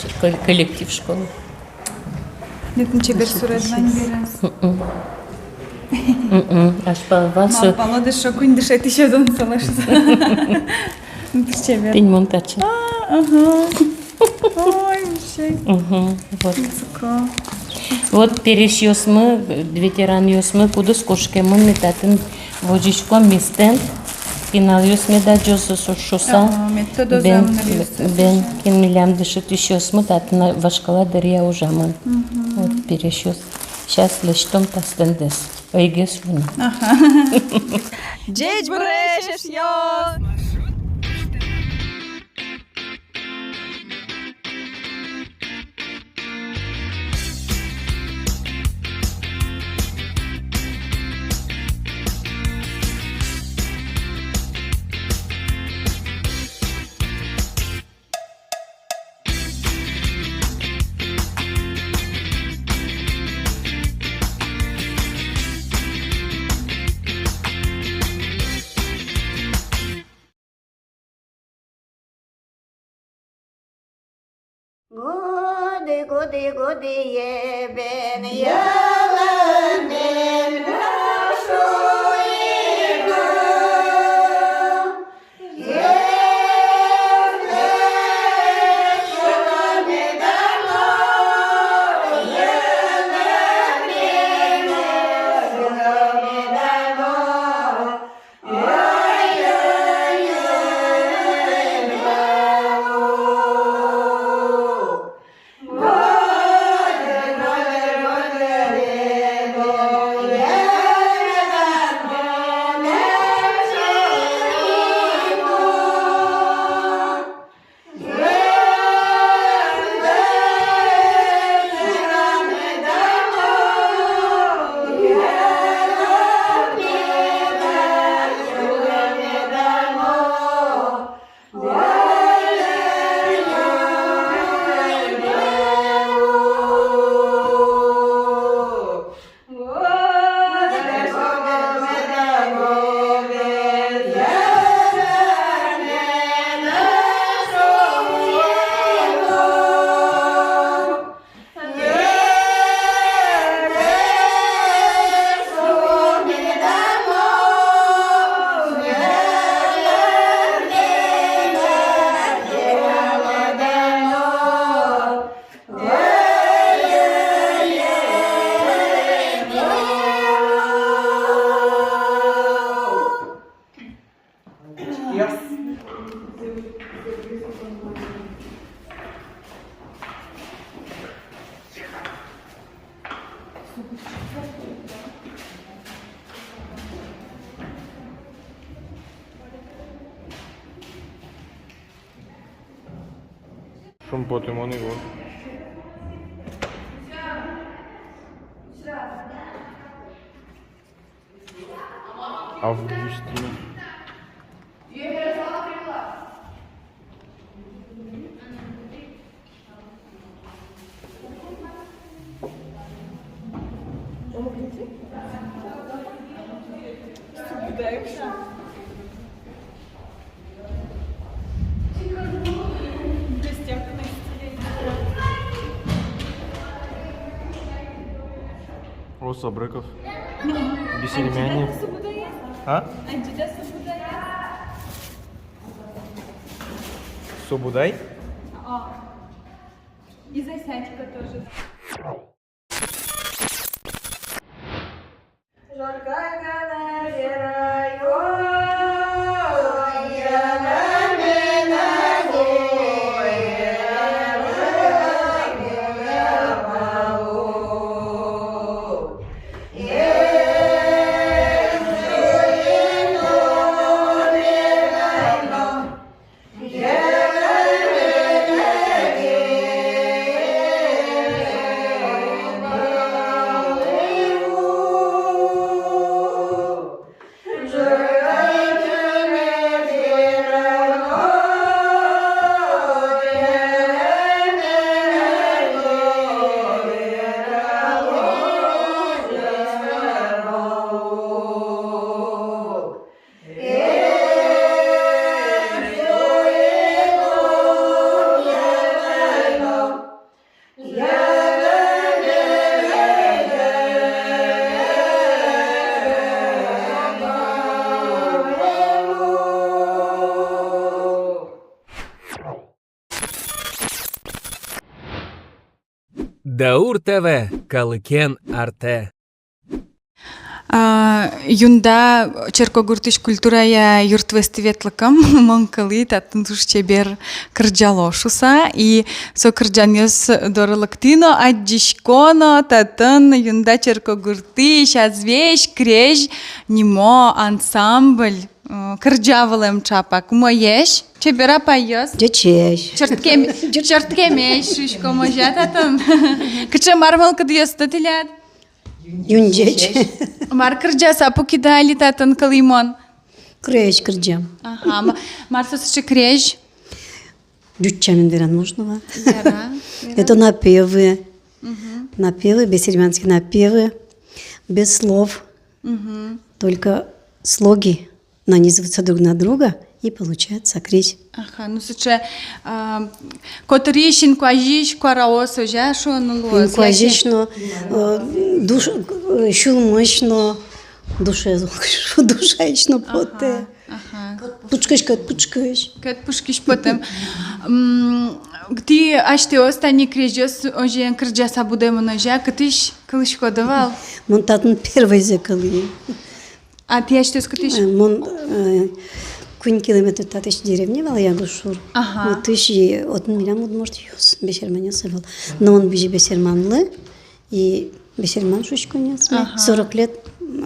коллектив школы. Нет, ничего без суразвань берем. Аж полвасу. Мало дышок, кунь дышать еще дон салашится. Тень монтача. Ой, вообще. Вот. Вот перешьёс мы, ветеран ёс мы, куда с кошкой мы метатен водичко мистен, кинал ёс мы да джосо шоса, бен кин милям дышит ещёс мы татна вашкала дарья ужаман. Вот перешьёс. Сейчас лишь том тастендес. Ойгес вуна. Dzieć bрешеш йос! Годи, годи, годи, єбен, яланен нашуїно. Євне, що не дано, євне, що не дано. Шум потимон его. Августина. О, Сабрыков. Бесельмяне. А? Собудай? И Засядька тоже. Yeah. Даур ТВ Калыкен арте. Юнда черкогуртыш культурая юртвестиветлыкам монкалы татын тушчебер кырджалошуса и со кырджаньос дорылыктино аджишконо татын юнда черкогуртыш азвеш креж нимо ансамбль кырджавылым чапа кумоеш чебера пайос Дечеш. черткемеш шишко можа татын кыча мармал кыдыёсты тилят Юнджеч. Мар кырджаса покидали татын калимон. Креч кырджам. Ага, Марсус еще креж. Дючами дыран нужно. Это напевы. Напевы, бессермянские напевы. Без слов. Только слоги нанизываются друг на друга и получается креч. Ага, ну суче котришин кважиш квараосо же шо нуло. Инкуазично, душ, шулмышно, душечно поте. Ага. Пучкаш. Кет пушкиш потом. Ти аште остани крежос ожен кырджаса будем ножа, кытыш кылышко давал. Мон татын первый закалы. А ти аште скытыш? Мон Кун километр татыш деревня вал я душур. Ага. Вот тысячи от милям вот может юс бешерманя сывал. Но он бежи бешерманлы и бешерман шучконец. 40 лет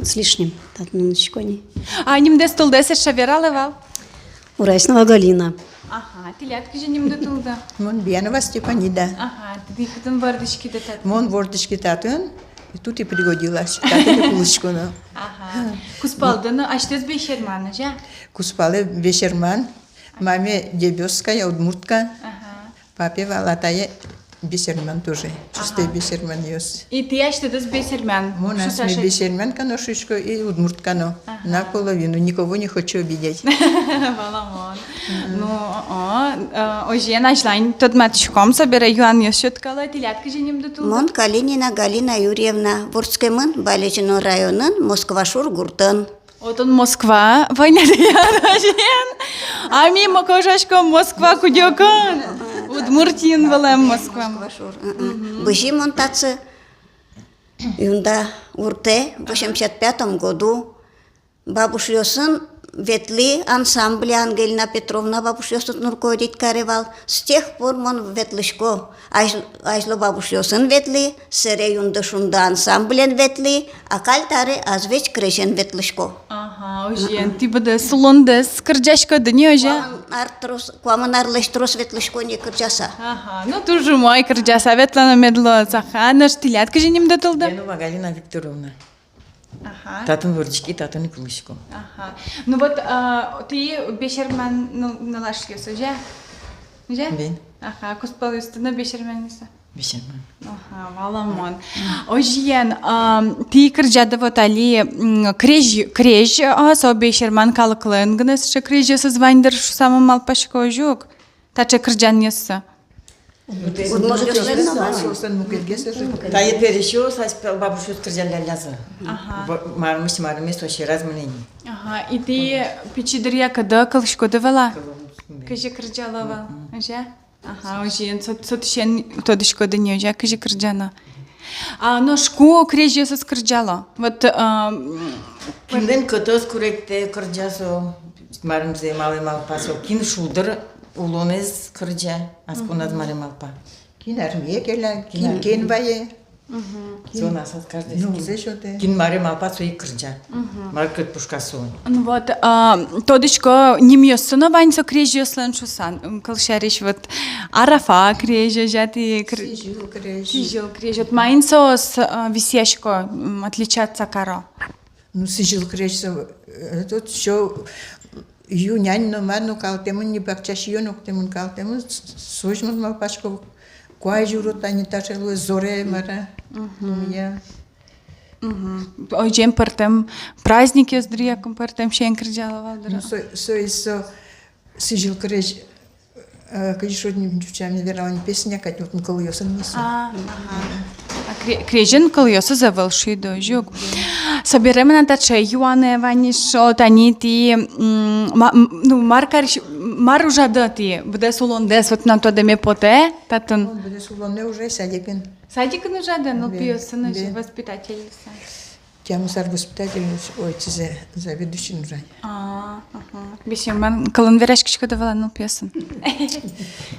с лишним татну шучкони. А нимде столдесе шавералывал? Урайсного Галина. Ага, ти лятки же нимде тулда. Мон Биянова Степанида. Ага, ти кытын бардышки да тат. Мон вордышки татын, и тут и пригодилась. Татын кулышкона. Ага. Куспалдыны аштез бешерманы же? Куспалы Бешерман, маме Дебёская, Удмуртка, папе Валатая Бешерман тоже. Чистый Бешерман ёс. И ти аштез бешерман. Мон асме Бешерман каношишко и Удмурткано. Наполовину. Никого не хочу обидеть. Валамон. Ну, ожен ашлайн тот матушком собере юан ёсчеткала, ти лятки же нимде тулда? Мон Калинина Галина Юрьевна, Ворскемын, Балечино районын, Москва-Шур гуртын. Отон Москва, войнады ожен. А мимо кошашко Москва кудёкон. Удмуртин валам Москва. Москва-Шур. Быжи монтацы. Юнда урте в 85 году бабушёсын ветли ансамбль Ангелина Петровна бабушёсын руководить каревал. С тех пор мон ветлышко. Айзло бабушёсын ветли, сере юнда шунда ансамблен ветли, а кальтаре азвеч крешен ветлышко. Ага, ожен, ти бъде солондес, кърджашко да ни ожа. Куаман арлештрос ветлышко не кырджаса. Ага, ну тоже мой кърджаса ветлана медло цаха, наш ти лятка же ним да тълда? Биянова Галина Викторовна. Ага. Татын вордышки, татын кулышко. Ага. Ну вот ти бешерман налашки ожа? Же? Бен. Ага, куспал юстына бешерман юса. Бешерман. Ага, валамон. Ожен, ти кырджада вот али креж, со бешерман калыклын гыныс, ше креж юса звандыр шу самым малпашко ожук. Таче кырджан юса. Тая перешел, бабушка сказала ляза. Мармис вообще размнение. Ага, и ты печидырья когда калышко давала? Кажи кырджалова, ожа? Ага, ожен, сотшен тодышко да не ожа, кажи кырджана. Но шко креж юса скырджала? Вот... Кинден котос коректе кырджасо, мармзе малый малпасо, кин шудыр, улонез кырджа, аскуназ малый малпа. Кин армия келя, кин бае. Зона сад каждый. Ну, зачёте. Кин малый малпасо и кырджа. Маркет пушкасо. Ну вот, тодышко ним ёсына ваньсо креж ёслан шусан, калшариш вот арафа креж, жати Сижил креш. сижил креж, вот майнсо с висяшко отличаться каро. Ну, сижил креш, тут всё юнянь, но ману калтемын, не бакчаш юнок темын калтемын, сожмын малпашко. Куай журут, они ташелу, зоре мара. Я. Ожен партем праздник ёздрия, партем шен кырджалова. Ну, со сижил креш, конечно, девчами верала песня, как вот Николай Йосан несу. Крежен калйоса завалши дожук. Соберем на таче юане ванишо тани ти ну маркар мар ужада ти, буде солон дес, вот нам то деме поте, татын. Он буде сулоне уже садикин. Садикын ужада, но пьесына же Бе. воспитательница. Тему сар воспитатель, ой, за заведующий уже. Бешерман кылын верешкичко давала, ну пьесын.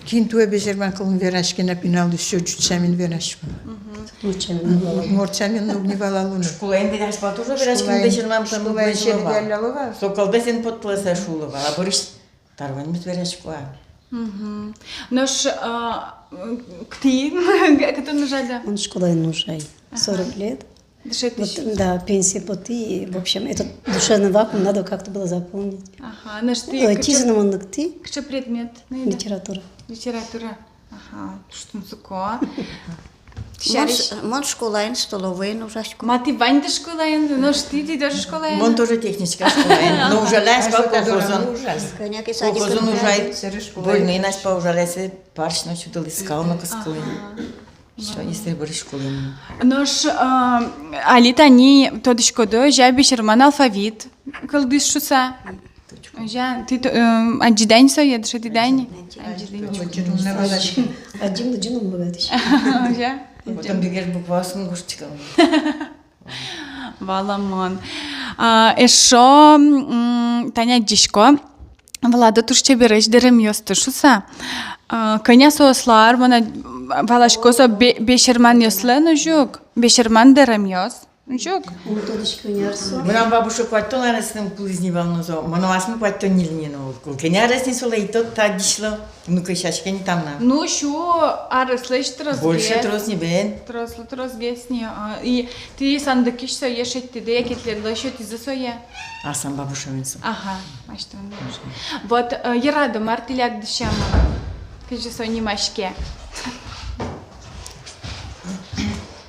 Кин туе бежерман кылын верашки на пиналды все чучамин верашку. Морчамин огневала луна. Школаен дедаш тоже верашкин бешерман там Школаен бешерман. шергалялова. Соколда сен подпласа шулова, а бориш тарван мит верашку. Нож, кти, кто нужда? Он школа нужай. 40 лет. Вот, да, пенсия поты. И, в общем, этот душевный вакуум надо как-то было заполнить. Ага, нож ты. Тизаном он ты. Что предмет? Литература. Литература. Ага, что такое? Мон школаен столовой нужашку. Мати Вань школаен, нож ты тоже школаен. Мон тоже техническая школаен. Но уже лес по колхозон. Коняки садик. Колхозон уже войны нас по уже лесе паршно чудо искал на каскуле. Что если бориш школаен? Нож, алита ни тодишко до, жа бешерман алфавит. Калдис шуса. Жа, ты аджидань соед, что ты дань? Один джином богатый. Жа. Потом бегешь буквально гуштиком. Валамон. Ешо Таня Дишко. Влада туще береш дерем йостышуса. Коня сослар, мана валашкосо бешерман йослено жук. Бешерман дерем йос. Жук. Мына бабуша кватто нарасным кулизнивал нозо. Мануасны кватто нилнино. Кулкеня расни сола и тот та дишло. Ну-ка шашкени там на. Ну шо, арыслыш трозге. Больше трос не бен. Трозгесни. И ты сандыкиш со ешет ты де кетлерло шо ты засоя. А сам бабуша винсо. Ага, а что он должен? Вот я рада, мартиляк дышама. Кажи со немашке.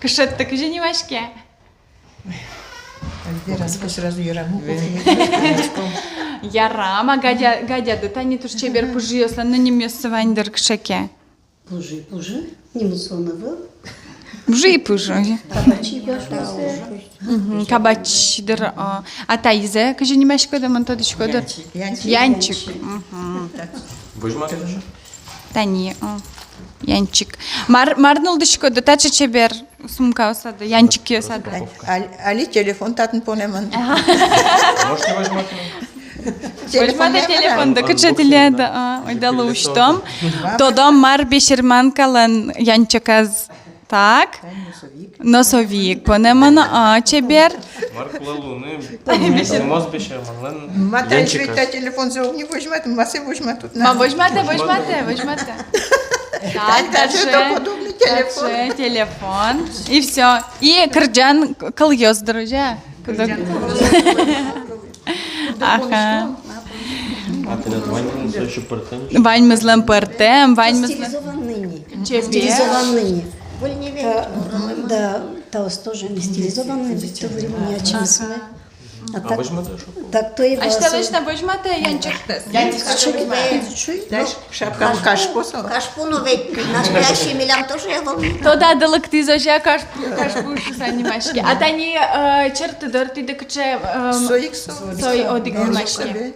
Кашет так же немашке. Альбера, сразу яраму. Ярама, гадя, да та не туш чебер пужиосла, но не место вандер кшеке. Пужи. Не мусорно был. Пужи. Кабачи башусы. Кабачдер. А та изе, кажи немашке да монтодичко да. Янчик. Та не. Янчик. Марнулдышко да тача чебер сумка осада. Янчик осада. Али телефон татын понеман. Возьмате телефон, да качателя да. Ой, да луштом. Тодом мар бешерман калан янчиказ. Так. Носовик. Понеман чебер. Маркула Луни. Мос бешерман. Матай света телефон за не возьмет, массе возьмет тут. Ма возьмате. Так, даже телефон. И все. И кырджан кыльёс, друзья. Ага. Вань мызлым пыртем, вань мызлым. Стилизован ныне. Чебер. Ныне. Да, Таус тоже не стилизованный, в то время ни о чем смы. А так то и А что вы что возьмате янчик? Шапкам кашпу. Кашпу, но ведь настоящий милям тоже я волну. То да, далак ты зажа кашпу шусанимашки. А та не черты дорти декче сой одигмашки.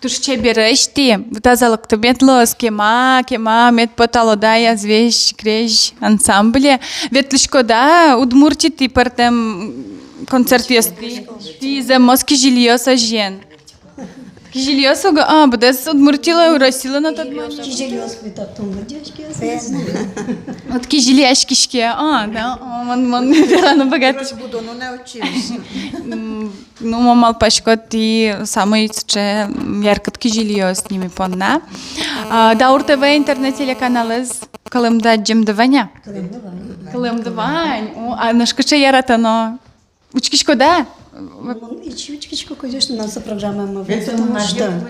Туш чебереш ти, втазалак то метлос кема мет потало да я звеш креш ансамбле. Ветлишко да, удмурти ти партем концерт есть ти за моски жильёса жен. Жильёса го, буде удмуртила уросила на тот момент. Жильёс вы так там водячки. Вот ки жильяшкишки, да, мон верано богатый. Буду, но научился. Ну, мамал пашко ти самый че яркотки жильё с ними понна. Даур ТВ интернет телеканалы с Калымда Джемдаваня. Калымдавань. А нашка че яратано. Учкишко да? И чучкичку, конечно, нас за программой мы Это наш ждем.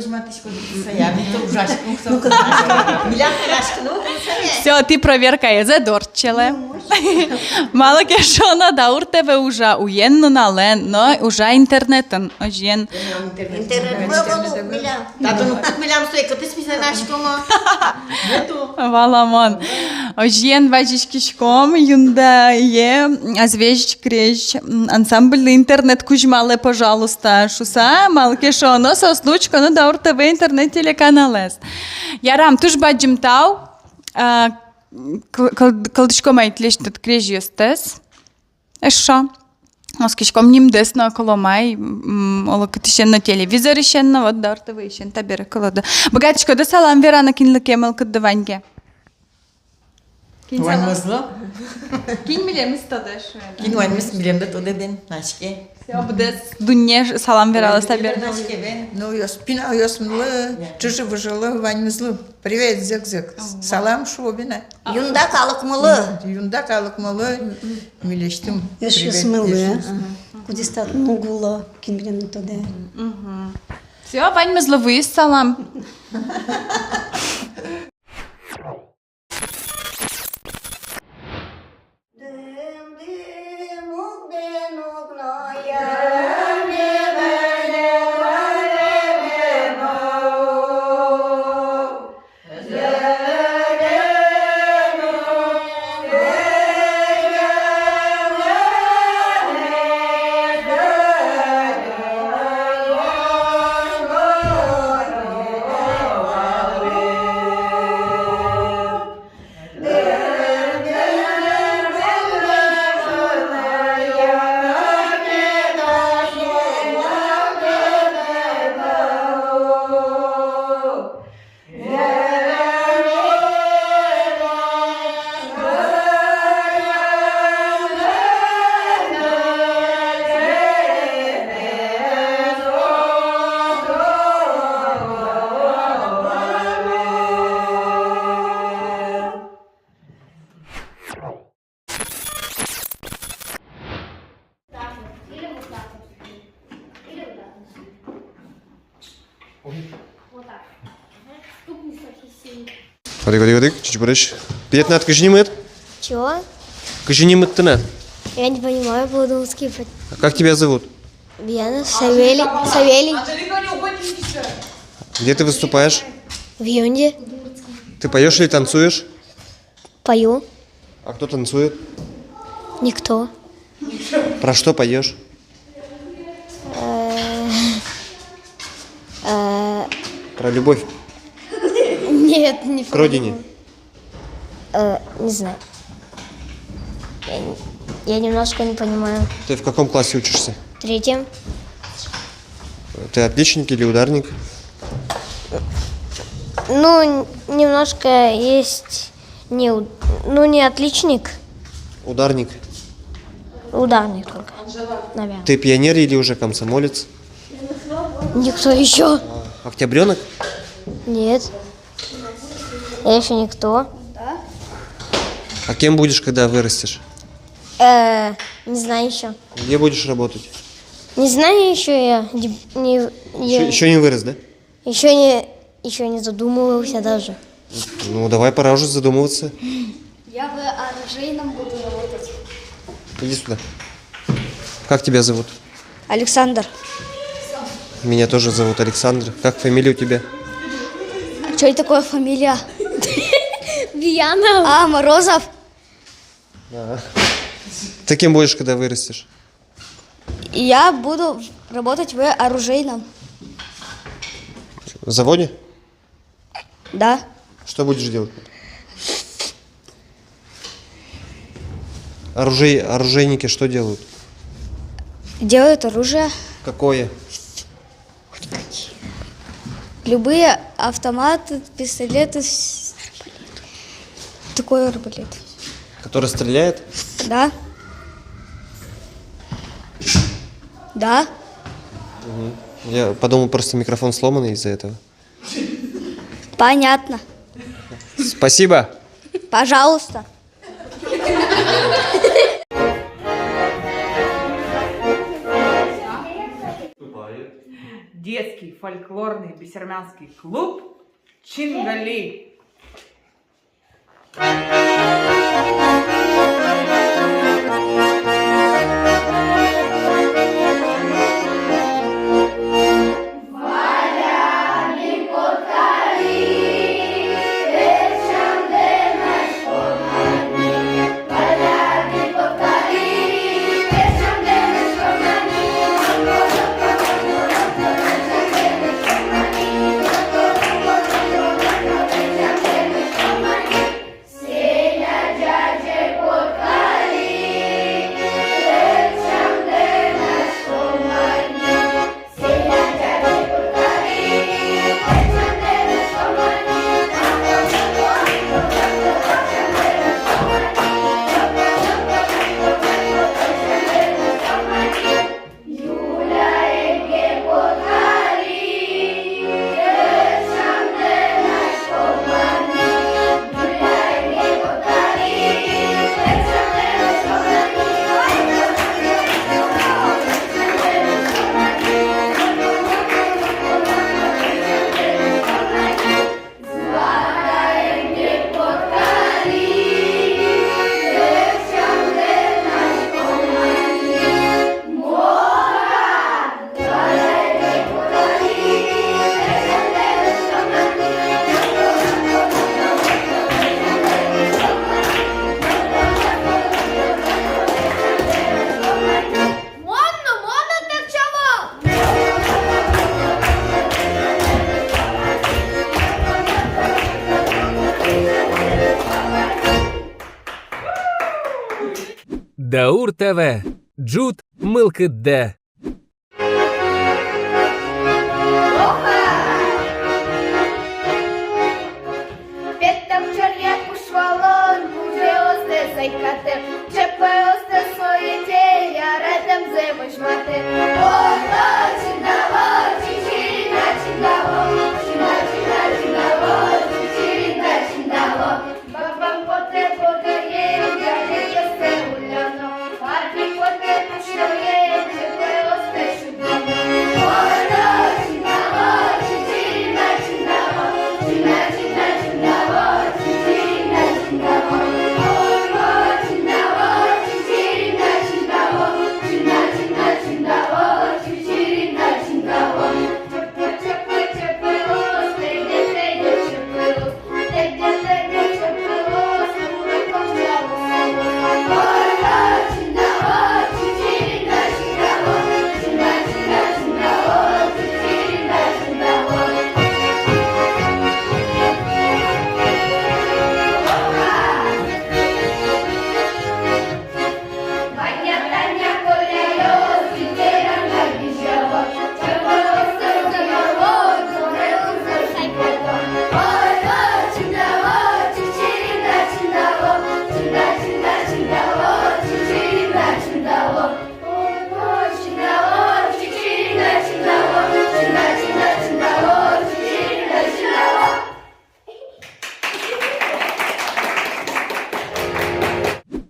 Все, ты проверка я задорчила. Мало кешона Даур ТВ уже уенно на лен, но уже интернетен. Ожен. Интернет было милям. Тато, ну как милям стоит, ты списай наш кома. Валамон. Ожен вазишкишком юнда е азвеж креш ансамбль интернет кужмалы, пожалуйста. Шуса малкешоно соснучка на Даур ТВ интернет телеканалес. Ярам туш баджим тау. Калдышком айтлеш тат креш юстес. Эшо. Оскишком ним десно коломай, олокатишен на телевизор ишен, вот Даур ТВ ишен табера колода. Богатичко да салам верана кинлыкемел каддаваньге. Ваньмызлы? Кин билеміз тодаш. Кин ваньмыз билемді тоды бен, начке. Обдес дүнне салам верала табер. Начке бен. Ну, пина ёсмлы, чужы выжилы, ваньмызлы. Привет, зек-зек. Салам шубина. Юнда калыкмылы. Юнда калыкмалы, милештим. Еще смылы. Куди стат нугуло, кин билем на тоде. Все, вань мызловый салам. Вадик, чуть борщ. Пятнат кожанимыт? Чего? Кожанимыт ты. Я не понимаю по-русски. А как тебя зовут? Бьяна, Савелий. Где ты выступаешь? В Юнде. Ты поешь или танцуешь? Пою. А кто танцует? Никто. Про что поешь? Про любовь Нет, не к родине. Не знаю. Я немножко не понимаю. Ты в каком классе учишься? В 3. Ты отличник или ударник? Ну, немножко есть не отличник, Ударник. ударник только, наверное. Ты пионер или уже комсомолец? Никто еще? Октябренок? Нет. Я еще никто. А кем будешь, когда вырастешь? Не знаю еще. Где будешь работать? Не знаю еще я. Еще не вырос, да? Еще не задумывался даже. Ну, давай, пора уже задумываться. Я в оружейном буду работать. Иди сюда. Как тебя зовут? Александр. Меня тоже зовут Александр. Как фамилия у тебя? Что это такое фамилия? Бьянов. А, Морозов. Ты кем будешь, когда вырастешь? Я буду работать в оружейном. В заводе? Да. Что будешь делать? Оружейники что делают? Делают оружие. Какое? Любые автоматы, пистолеты. Такой арбалет. Который стреляет? Да. Да. Я подумал, просто микрофон сломанный из-за этого. Понятно. Спасибо. Пожалуйста. Детский фольклорный бесермянский клуб Чингали. Даур ТВ. Джут Милкидде. Петам чар'я пушвалон, буде осте зайкати, чепе осте своє дєя, редем зимоч мати. Ото чинаво, чичина чинаво, чинаво, чичина чинаво. Бабам поте подає, дяде єсте уляно, парні поте пушває, чепе осте шубано. Ото чинаво, чичина чинаво, чинаво,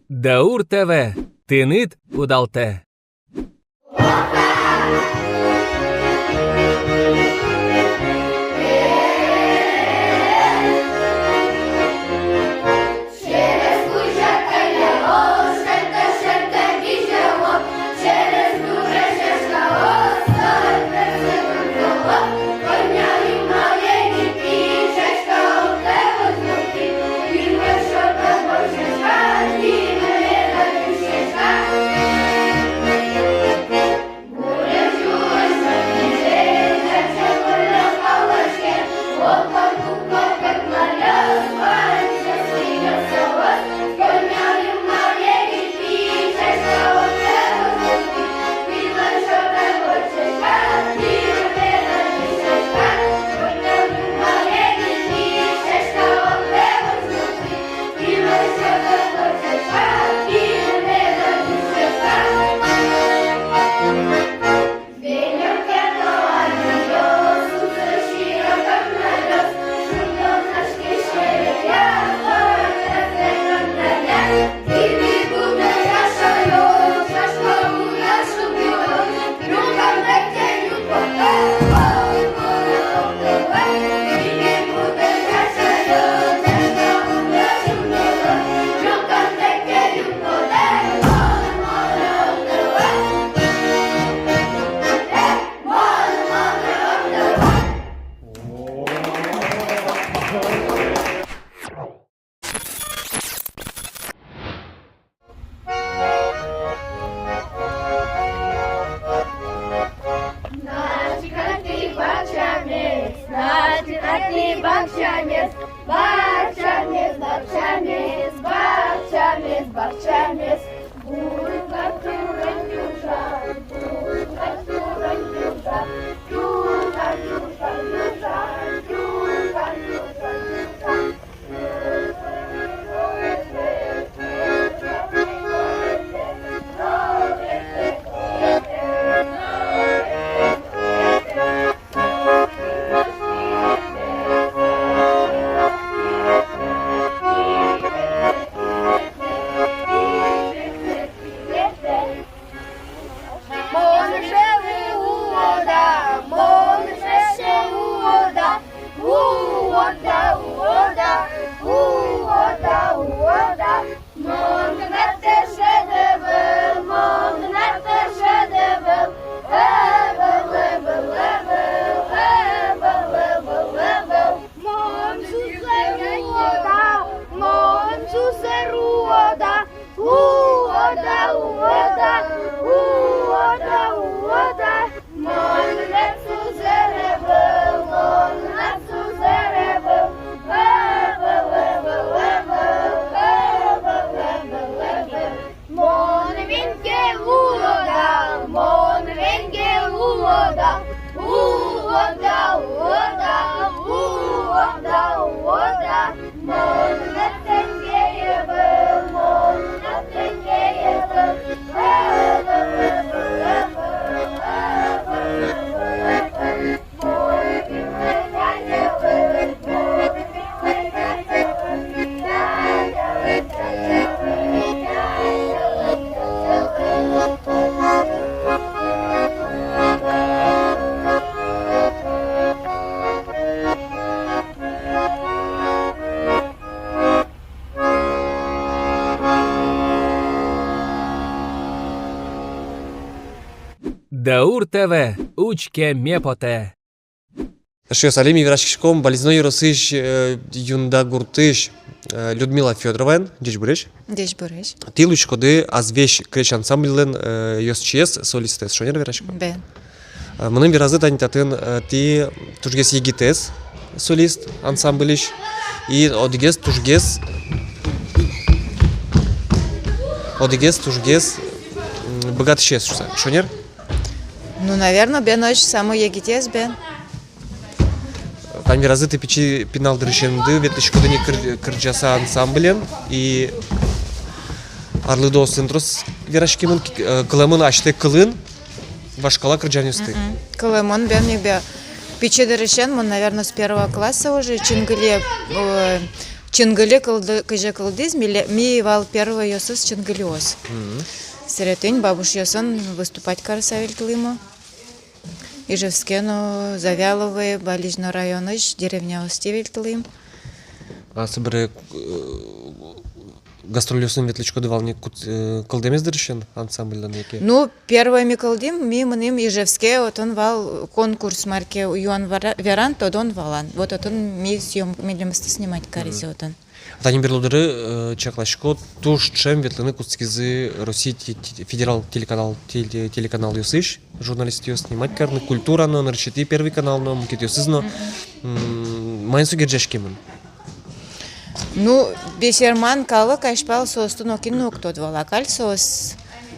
Даур ТВ. Тинит удалте. Mon Даур ТВ. Учке мепоте. Шиос алими врачком болезной росыш юнда гуртыш Людмила Федоровен, дичь буреш. Дичь буреш. Ти лучкоды азвеш крещ ансамблен йосчес солистес, шонер врачком. Бен. Мынын биразы танитатын ти тужгес егитес солист ансамблиш и одигес тужгес богатшес, шонер? Ну, наверное, бен очень самый егитес бен. Там биразы ты печи пинал дрышенды, ветличкоды не кырджаса ансамблен и арлыдо синтрос верашкимын кылымын ашты кылын башкала кырджанюсты. Кылымын бен небе печи дырышен, мы, наверное, с 1 класса уже Чингали кыжа кылдыз, ми вал первый йосыз чингалиоз. Сретень бабуш йосын выступать карасавель тылыма. Ижевскено, Завяловые, Болижно районыш, деревня Остивель тылым. А собere гастролюсын ветличко давал не кылдемез дырышен ансамбльдан яке? Ну, первый ми кылдым, ми мыным Ижевске, вот он вал конкурс марке Юан Веран, то он валан. Вот он ми съем милимости снимать каризе вот он. Тани берлодыры чаклашко туш чем ветлыны куцкизы Россия федерал телеканал юсыш, журналист юс снимать карны культура но нарчити первый канал но мукет юсызно майнсу герджешкимен. Ну, бесерман кала кайшпал состу нокину кто двала кальсос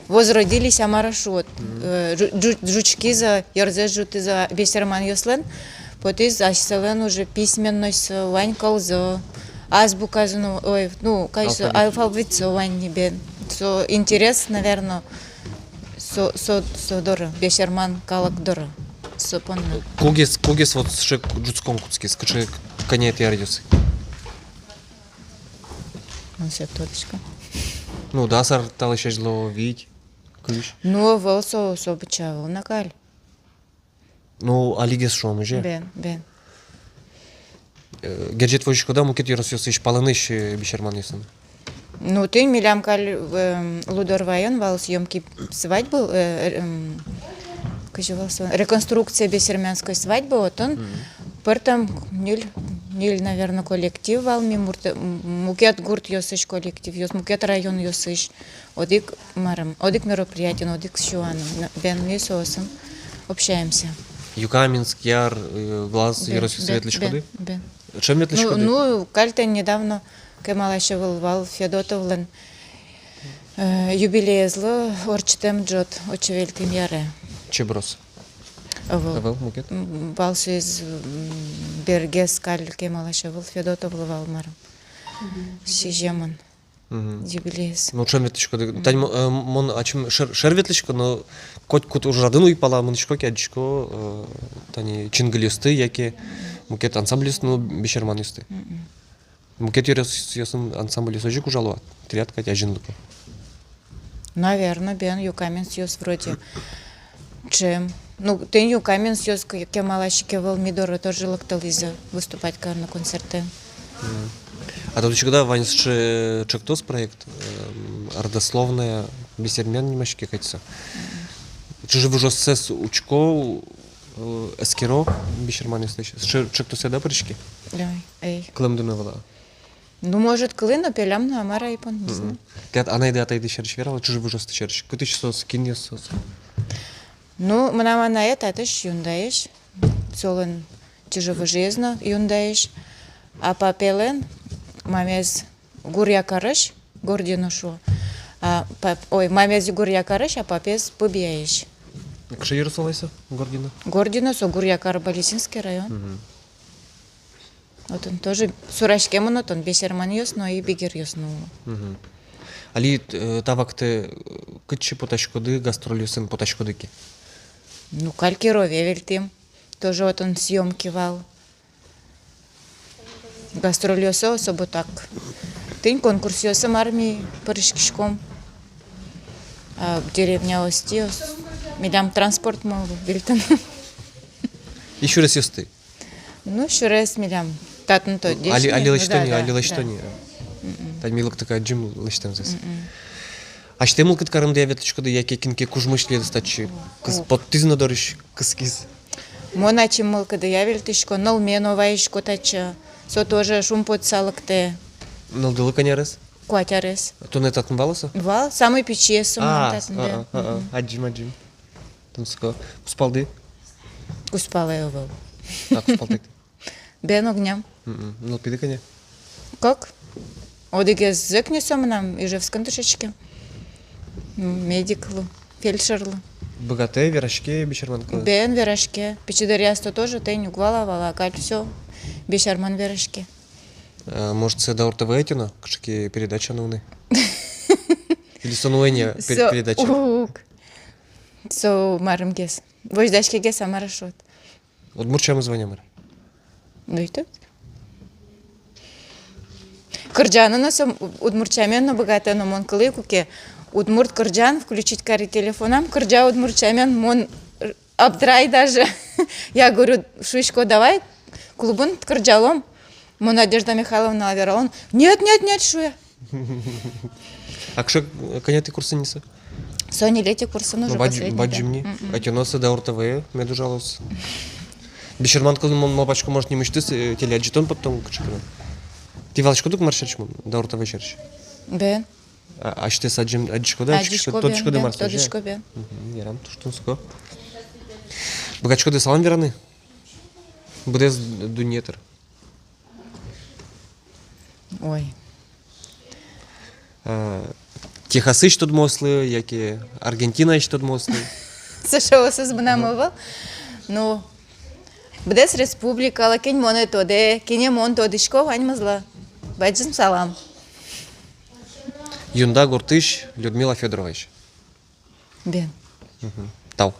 возродились амарашот. Жучки за ярзе жуты за бесерман юслен, потис ашселен уже письменность ванькал за азбука, ой, ну, конечно, алфавит вань небен. Со интерес, наверное, со дора, бесерман калак дора. Со понно. Когес вот шек джуцком куцки, скажи коня этой радиусы. Ну, все точка. Ну, да, сар талыш жло видеть, ключ. Ну, волсо собачавал накаль. Ну, алигес шом уже. Бен. Герджет вожишко да мукет юросюсыш палыныш бешерман юсын. Ну, ты милям каль Лудор район вал съемки свадьбы, реконструкция бесермянской свадьбы, вот он, потом ниль, наверное, коллектив вал мукет гурт юсыш коллектив, мукет район юсыш, одик мероприятие, одик с Шуаном, бен ми сосом общаемся. Юкаминск, Яр, Глаз, Юросюс ветличкоды? Бен. Чем ветличкоды? Ну, кальте недавно Кемалашевал вал Федотовлен юбилеезлы орчтем джот очевелтим яре. Чеброс. Вал мукет. Вал из Бергес каль Кемалашевал Федотовлы вал марам. Сижеман. Юбилеез. Ну, чем ветличкоды? Тань мон ачим шер ветличко, но кот уже радыну и пала мынышко кядичко тани чингалюсты, яке мукет ансамблюс, ну бешерман юсты. Мукет юросюсын ансамблюс ожик ужалуа, трядка тяжинлыко. Наверное, бен Юкаменс юс вроде чем. Ну, ты Юкаменс юс Кемалашике вал Мидора тоже лактализа выступать на концерте. А тут еще когда Ванис чектос проект родословная бесермян немашки хотится. Чужи уже сес учко эскеро бешерман если чектос да прыжки. Эй. Клем думала. Ну, может, клин опелям на амара и пон. Кят она идет отойди черчверала, чужи уже стечерч. Куда еще сос кинес сос. Ну, мама на это ж юндаешь. Солен чужого жизна юндаешь. А папелен мамез гурья карыш, гордину шо. Ой, мамез гурья карыш, а папез побьяешь. Кши Ярусалайса, Гордина? Гордина, со гурья Карабалисинский район. Вот он тоже сурашкемон, он бесерман юсно и бигер юсно. Али тавакте кычы поташкоды гастролюсын поташкодыки? Ну, калькирове вельтим. Тоже вот он съемки вал. Гастролюсо особо так. Тынь конкурс юсом армии парышкишком. А в деревне Остиос. Милям транспорт мол вельтим. Еще раз юсты? Ну, еще раз милям. Татн то али лачтони, али лачтони. Тань милок такая джим лачтон здесь. Аштемыл кыткарымды яветличкоды яке кинке кужмышле достачи. Кыз подтизно дориш кыз. Моначим мылкыды явельтышко, нолмен овайшко тачы. Со тоже шум подсалыкты. Нылдылы канярыз? Куатярыз. Тон этатын баласы? Вал, самый печесу монтатын. Аджим. Тонско. Куспалды? Куспалай овал. Куспалды. Бен огням. Ну, пиды коня. Как? Одыге зөкнесем нам, Ижевском тышечке. Медиклу, фельдшерлу. Богатые, верашки, бешерманка. Бен верашке. Печедарясто тоже тень угвала, каль все. Бешерман верашке. Может, це да УРТВ этюна? Кшики передача науны? Или сонуэня передача? Со марым гес. Вождачке гес амарашот. Удмурчам звоня мэр. Ну и тут. Кырджаны носом удмурчамен, но богатый, но мон кылыкуке. Удмурт Кырджан, включить кари телефонам, Кырджа удмурчамен, мон обдрай даже. Я говорю, Шуйшко, давай клубун Кырджалом. Мон Надежда Михайловна Аверон. Нет, Шуя. А кшак коня ты курсы неса? Соня лети курсы нужно последний. Баджимни. А тяносы да УРТВ, мне жалуюсь. Бешерманка, мабачку, может, не мечты, телеаджитон потом кшакана. Ти валочку дук маршач мон, да УРТВ черч. Бен. А что с аджичко да? Аджичко бен, тодичко бен. Ярам, то что Богачко де салам вераны? Буде дунетер. Ой. Техасы что мосли, яки Аргентина что мосли. Це що ось збнамував? Ну, Бдес республіка, але кінь моне тоде, кінє мон тодичко, гань мазла. Баджим салам. Юнда Гуртыш, Людмила Федорович. Бен. Тау.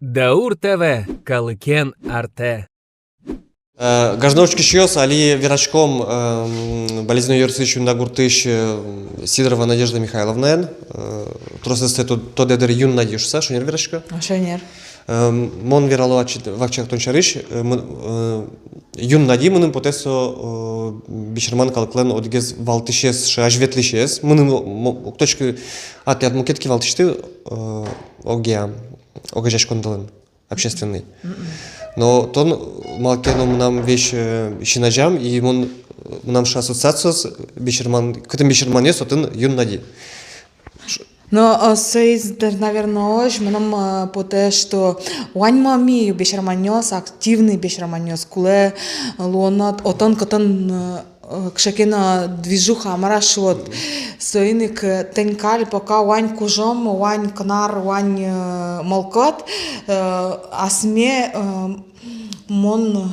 Даур ТВ, Калыкен Арте. Гажновочки шьёс, али верачком болезненный юрсыч Юнда Гуртыш Сидорова Надежда Михайловна. Тросесте то дедер юн надежса, шонер верачка? Шонер. Мон верало вакчак тончарыш, юн надимыным потесо бишерман калклен одгез валтышес, шажветлишес. Мыным точка от мукетки валтышты огежаш кондалын общественный. Но тон малкеном нам вещь щенаджам и мон нам ша ассоциацию с бишерман, кытым бишерман есть, отын юн нади. Но наверное, ож, нам поте, что уаньма ми бешерманьос, активный бешерманьос, куле лонат, отон котон кшекена движуха марашот, соиник тенкаль пока уань кужом, уань канар, уань молкот, асме мон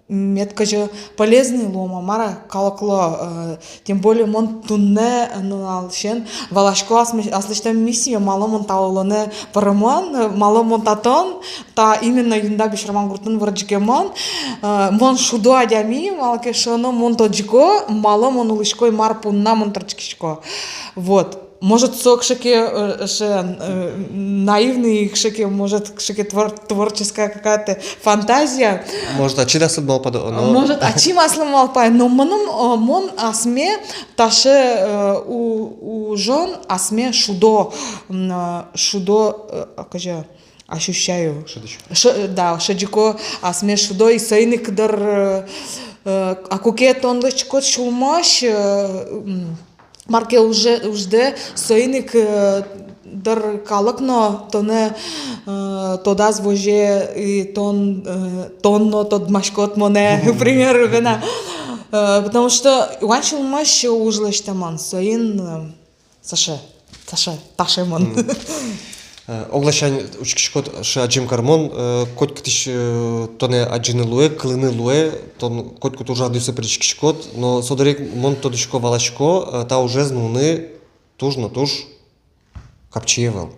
меткаже полезный лома мара калакло, тем более мон тунне налшен валашко аслыштан миссия маломон таулоне парамон маломон татон та именно юнда бишраман гуртун варджикемон мон шудо адями малке шоно мон тоджико маломон улышкой мар пунна мон торчкишко вот. Может, сок наивный, может, творческая какая-то фантазия. Может, ачи да слымал падо. Может, ачи маслымал падо. Но мон асме таше у жен асме шудо, кажа, ощущаю. Да, шадико асме шудо и сайник дар акукет он лечко шумаш. Марке уже соиник дар калыкно тоне тода звоже и тонно тод машкот моне пример вена потому что уанчил маш ужлеш таман соин таше мон Оглашань учкишкот ша аджим кармон кот кытыш тоне аджины луэ, клыны луэ, тон кот кут ужа дюсы причкишкот, но содорек мон тодышко валашко, та уже знуны туж капчевал.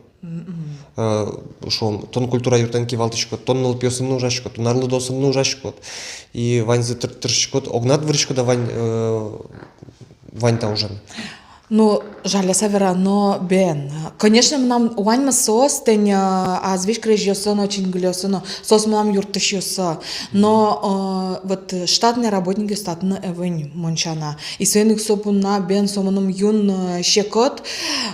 Шом тон культура юртенки валтышкот, тон ныл пёсын нужашкот, тон арлы досын нужашкот, и вань за тыршкот, огнат выршкот да вань та уже. Ну, жаля савера, но бен. Конечно, нам уаньма сос, тень азвиш крежьёсон, очень глёсоно, сос нам юртышёса. Но вот штатные работники штатны эвень мончана. И свойных сопуна бен соманом юн щекот,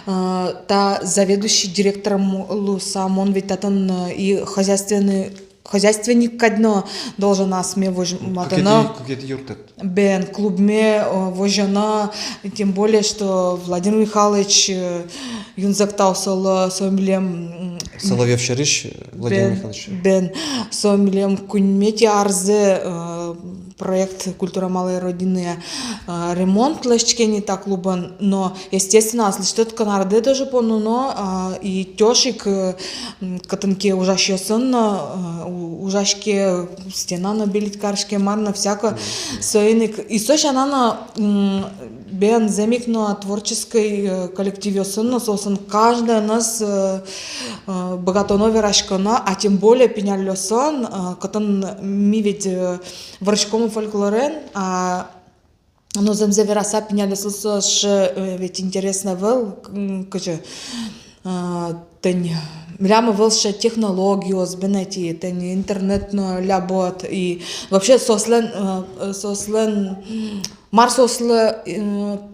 та заведующий директором Луса, он ведь татан и хозяйственник кадно должен нас мне вожматана. Какие-то юрты. Бен клуб мне вожена, тем более, что Владимир Михайлович юнзактаусал сомилем Соловьев Шариш, Владимир Михайлович. Бен сомилем кунмети арзе проект «Культура малой родины», ремонт лещкени так клубан, но естественно, если что-то канарде тоже понуно и тёшик катанки ужащёсын, ужашке стена на билеткаршке марна всяко соиник и сошанана бен земикно творческой коллективе сын сосын каждая нас богатонове рашкана, а тем более пенялёсон катан ми ведь врачком фольклорен, но замзевераса пенялёсос ведь интересно был каже тень Мляма вълша технологию, сбенети, тень интернетно лябот и вообще сослен Марсосле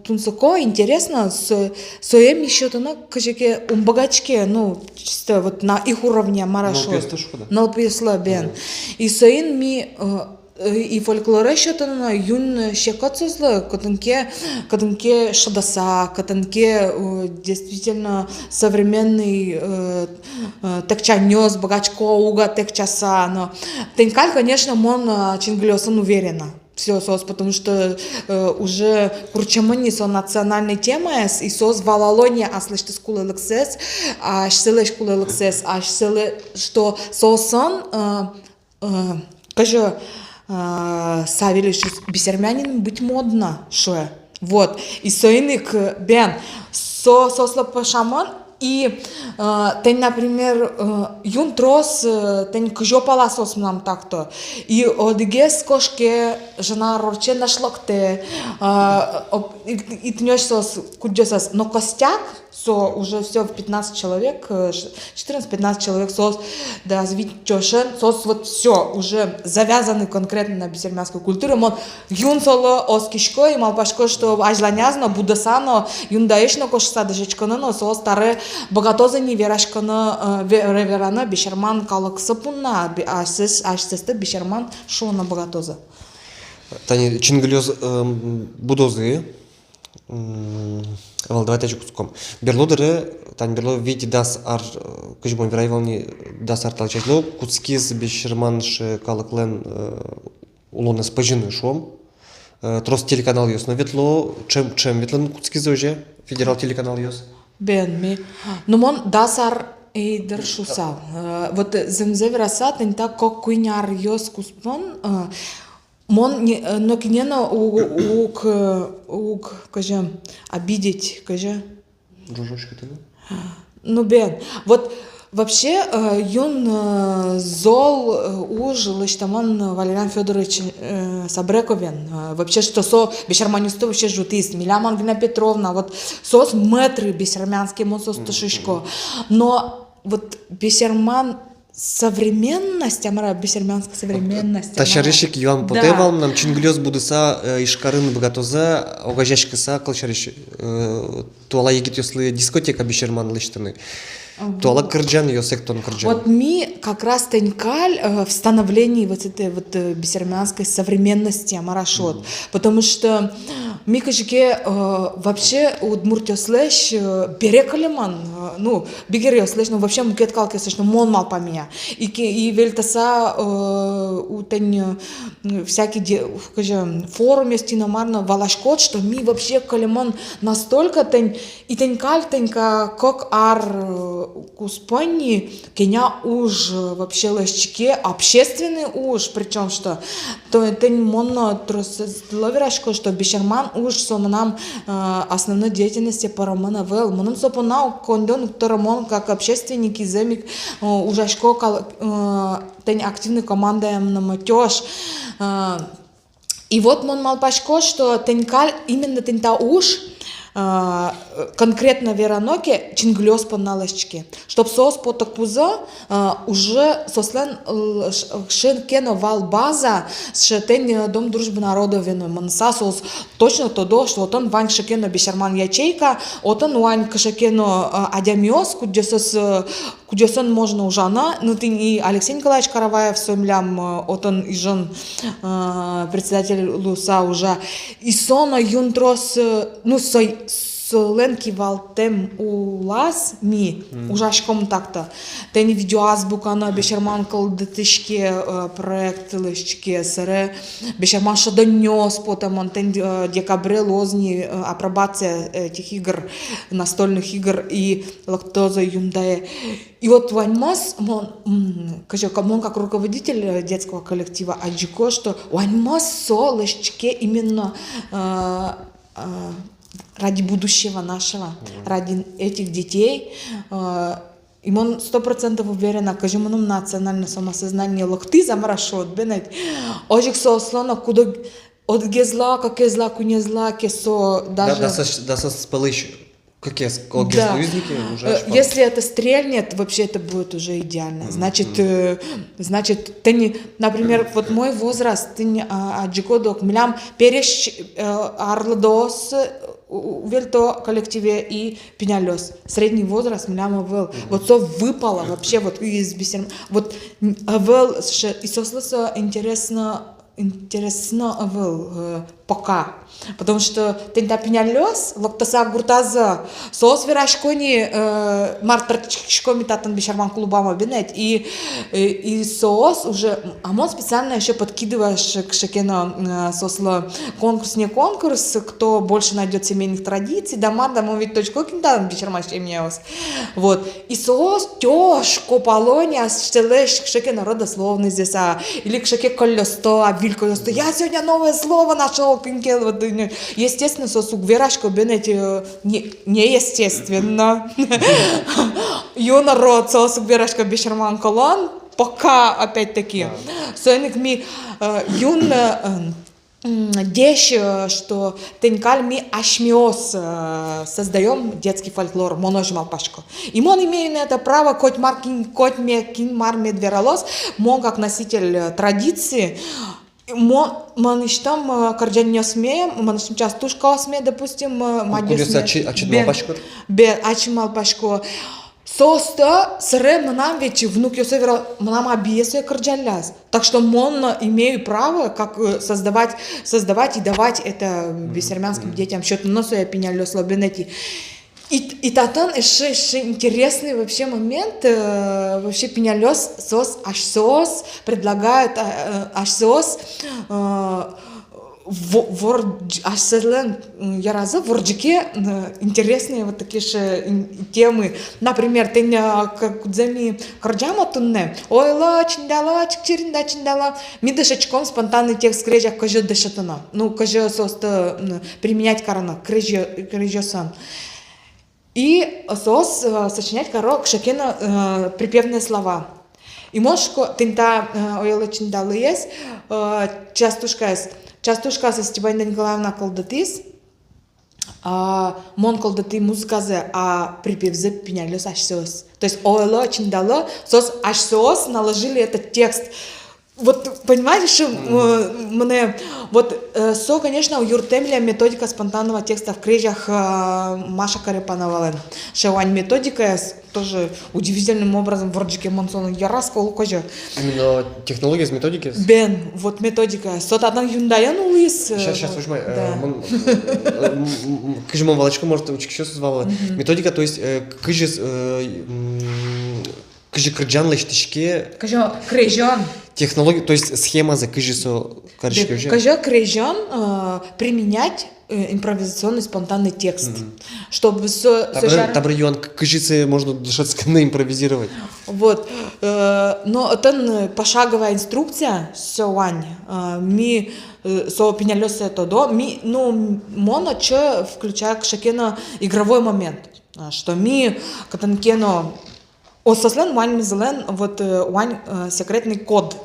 тунсоко интересно соем еще то на кажеке умбагачке, ну чисто вот на их уровне марашот. На пьесла бен. И соин ми и фольклоре что-то на юн щекотсозле, катанке шадаса, катанке действительно современный текчанёс, богачко, уга текчаса, но тенкаль, конечно, мон чинглёсан уверенно. Все, сос, потому что уже курчамани со национальной темой и сос валалония, а слышь ты скулы лексес, а шселе шкулы лексес, а шселе что сосон, кажу, савили, что бисермянин быть модно, что вот, и соиник бен, сосла пашаман, и тень, например, юн трос, тень кжопала сос нам так-то. И одигес кошке жена рорче нашлокте, и тнёш сос кудёсас, но костяк, со уже все в 15 человек, 14-15 человек сос, да, звичошен, сос вот все уже завязаны конкретно на бисермянской культуре. Мон юн соло оскишко и малпашко, что ажланязно, будасано, юн даешно кошса дежечкано, но сос старе богатоза не верашкано, реверана бишерман калак сапуна, а сесте бишерман шона богатоза. Тани чинглёз будозы. Давайте чукуском. Берлодеры, тань берло види дас ар, кujбон верайвални дас ар талчачло, куцкиз бишерманш калаклен улонес пажины шом. Трос телеканал ёс, но ветло чем ветлен куцкиз уже федерал телеканал ёс. Бен ми, но мон дас ар и дършусал. Вот земзевераса тань так как куйняр ёс куспон. Мон но кинена ук каже обидеть каже. Дружочка ты? Ну бен. Вот вообще юн зол уж лыштаман Валериан Федорович Сабрековен. Вообще что со бешерманисто вообще жутист. Миляма Ангелина Петровна. Вот сос мэтры бесермянский мон-сос тушишко. Но вот бесерман современность, амара бисермянская современность. Ташаришик Иван Потевал нам чинглёз будуса ишкарын богатоза огажашкаса калшариш туала егит ёслы дискотека бишерман лыштаны. Туала кырджан ё сектон кырджан. Вот ми как раз тенькаль в становлении вот этой вот бисермянской современности амарашот, потому что ми кажеке вообще удмуртё слэш берекалеман, ну бигер ёслэш, ну вообще мукет калке слэш, ну мон мал памия. И вельтаса у тень всякие каже форум есть намарно валашкот, что ми вообще калеман настолько тень и тенькаль тенька как ар куспани кеня уж вообще лещике общественный уж, причем что то тень монно тросдловерашко, что бишерман уж сомнам основной деятельности парамона вел монон сопонау кондон торамон как общественники земик ужашко тень активной командой на матёж. И вот мон малпашко, что тенькаль именно тента уж конкретно вераноке чинглёс по налочке. Чтоб сос по такпуза уже сослен шенкено вал база шетен дом дружбы народов вино. Манса сос точно то до, что вот он вань шекено бешерман ячейка, вот он вань кашекено адямиос, кудесон можно ужана, но ты и Алексей Николаевич Караваев сомлям, вот он и жен председатель Луса уже, и сона юнтрос, ну соленки валтем улас ми, ужашком так-то. Тени видеоазбука на бешерман колдетышке проект лышчике сыре, бешерман шадонёс, потом он тен декабре лозни апробация этих игр, настольных игр и лактоза юндае. И вот Ваньмос, он как руководитель детского коллектива Аджико, что Ваньмос солышчике именно ради будущего нашего, ради этих детей. И он 100% уверен, что он национальное самосознание лохты замарашот, бенет. Ожик со слона, куда от гезла, как гезла, кунезла, кесо даже. Да, со спалыш. Какие гезлуизники уже? Если это стрельнет, вообще это будет уже идеально. Значит, ты не, например, вот мой возраст, ты не аджикодок, милям переш арлдос увельто коллективе и пенялёс. Средний возраст милям был. Вот то выпало вообще вот из бисер. Вот был и сослался интересно был пока. Потому что тента пенялёс, локтаса гуртаза, соос верашкони мартарчкоми татан бешарман клубама бинет. И соос уже, а он специально еще подкидываешь к шекена сосло конкурс, не конкурс, кто больше найдет семейных традиций, дамар, ведь точку кинтан бешарман шемнеос. Вот. И соос тёшко полония, штелеш к шекена родословный здесь, или к шеке колёсто, вилько. Я сегодня новое слово нашел. Естественно, сосук верашко бенете неестественно. Юна род сосук верашко бешерман колон. Пока опять-таки. Соник ми юн дещ, что тенкаль ми ашмиос создаем детский фольклор, моножмал пашко. И он имеет на это право, хоть мекин мар медверолос, мон как носитель традиции. Мы там кардяння смеем, мы сейчас тушка смеем, допустим, мадьёс ачимал пашко. Соста сре нам ведь внук Йосевера нам объясняет кардяляс. Так что он имеет право как создавать и давать это бессермянским детям счет на носу я пенял слабенети. И татан еще интересный вообще момент, вообще пенялёс сос, аж сос предлагают, аж сос аж селен я раза в Орджике интересные вот такие же темы. Например, ты как дземи карджама тунне, ойла чиндала чикчиринда чиндала, мидешечком спонтанный текст крежа кожа дешатана. Ну кожа соста применять карана крежосан. И сос сочинять корок шакена припевные слова. И можешь тента ойла чиндалы есть частушка со Степанина Николаевна колдатис, мон колдаты музыказы, а припевзы пенялёс аж сос. То есть ойла чиндалы сос аж сос наложили этот текст. Вот понимаете, что мне вот конечно, у Юртемля методика спонтанного текста в крежах Маша Карепанова. Шевань методика тоже удивительным образом в Орджике Монсона Яраска Лукожа. Именно технология с методики? Бен, вот методика. Сотадан Юндаян Улис. Сейчас ужмай. Кыжмон волочку может учить еще созвала. Методика, то есть кыжы крыджан лештишке. Кыжы крыжан. Технология, то есть схема за кыжисо короче. Кыжы крыжан применять импровизационный спонтанный текст, чтобы Табрьон кыжицы можно дышаться импровизировать. Вот, но это пошаговая инструкция, сёвань, ми со пенялёсе то до, ми, ну, моно че включая к шакена игровой момент, что ми катанкено осослен вань мизелен вот вань секретный код.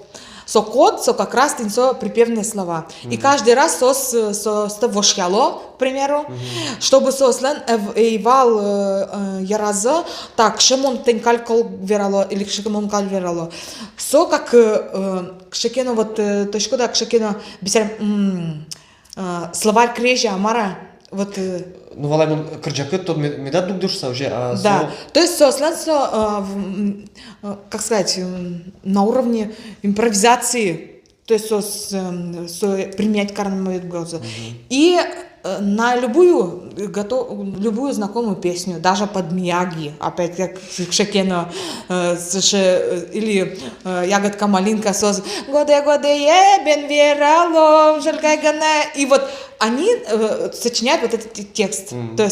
Со код, со как раз тинцо припевные слова. И каждый раз со вошьяло, к примеру, чтобы сослен эйвал яраза, так, шемон тенкаль кол верало, или шемон каль верало. Со как шекено вот, точку да, шекено бисер словарь крежа, амара, вот. Ну, валай, кырджакы, то медат дук душса уже, а Да, то есть сослен, как сказать, на уровне импровизации, то есть применять карнамовит глаза. И на любую знакомую песню, даже под Мияги, опять как Шекено, или Ягодка Малинка, годе ебен вералом, жалкайгана, и вот они сочиняют вот этот текст, то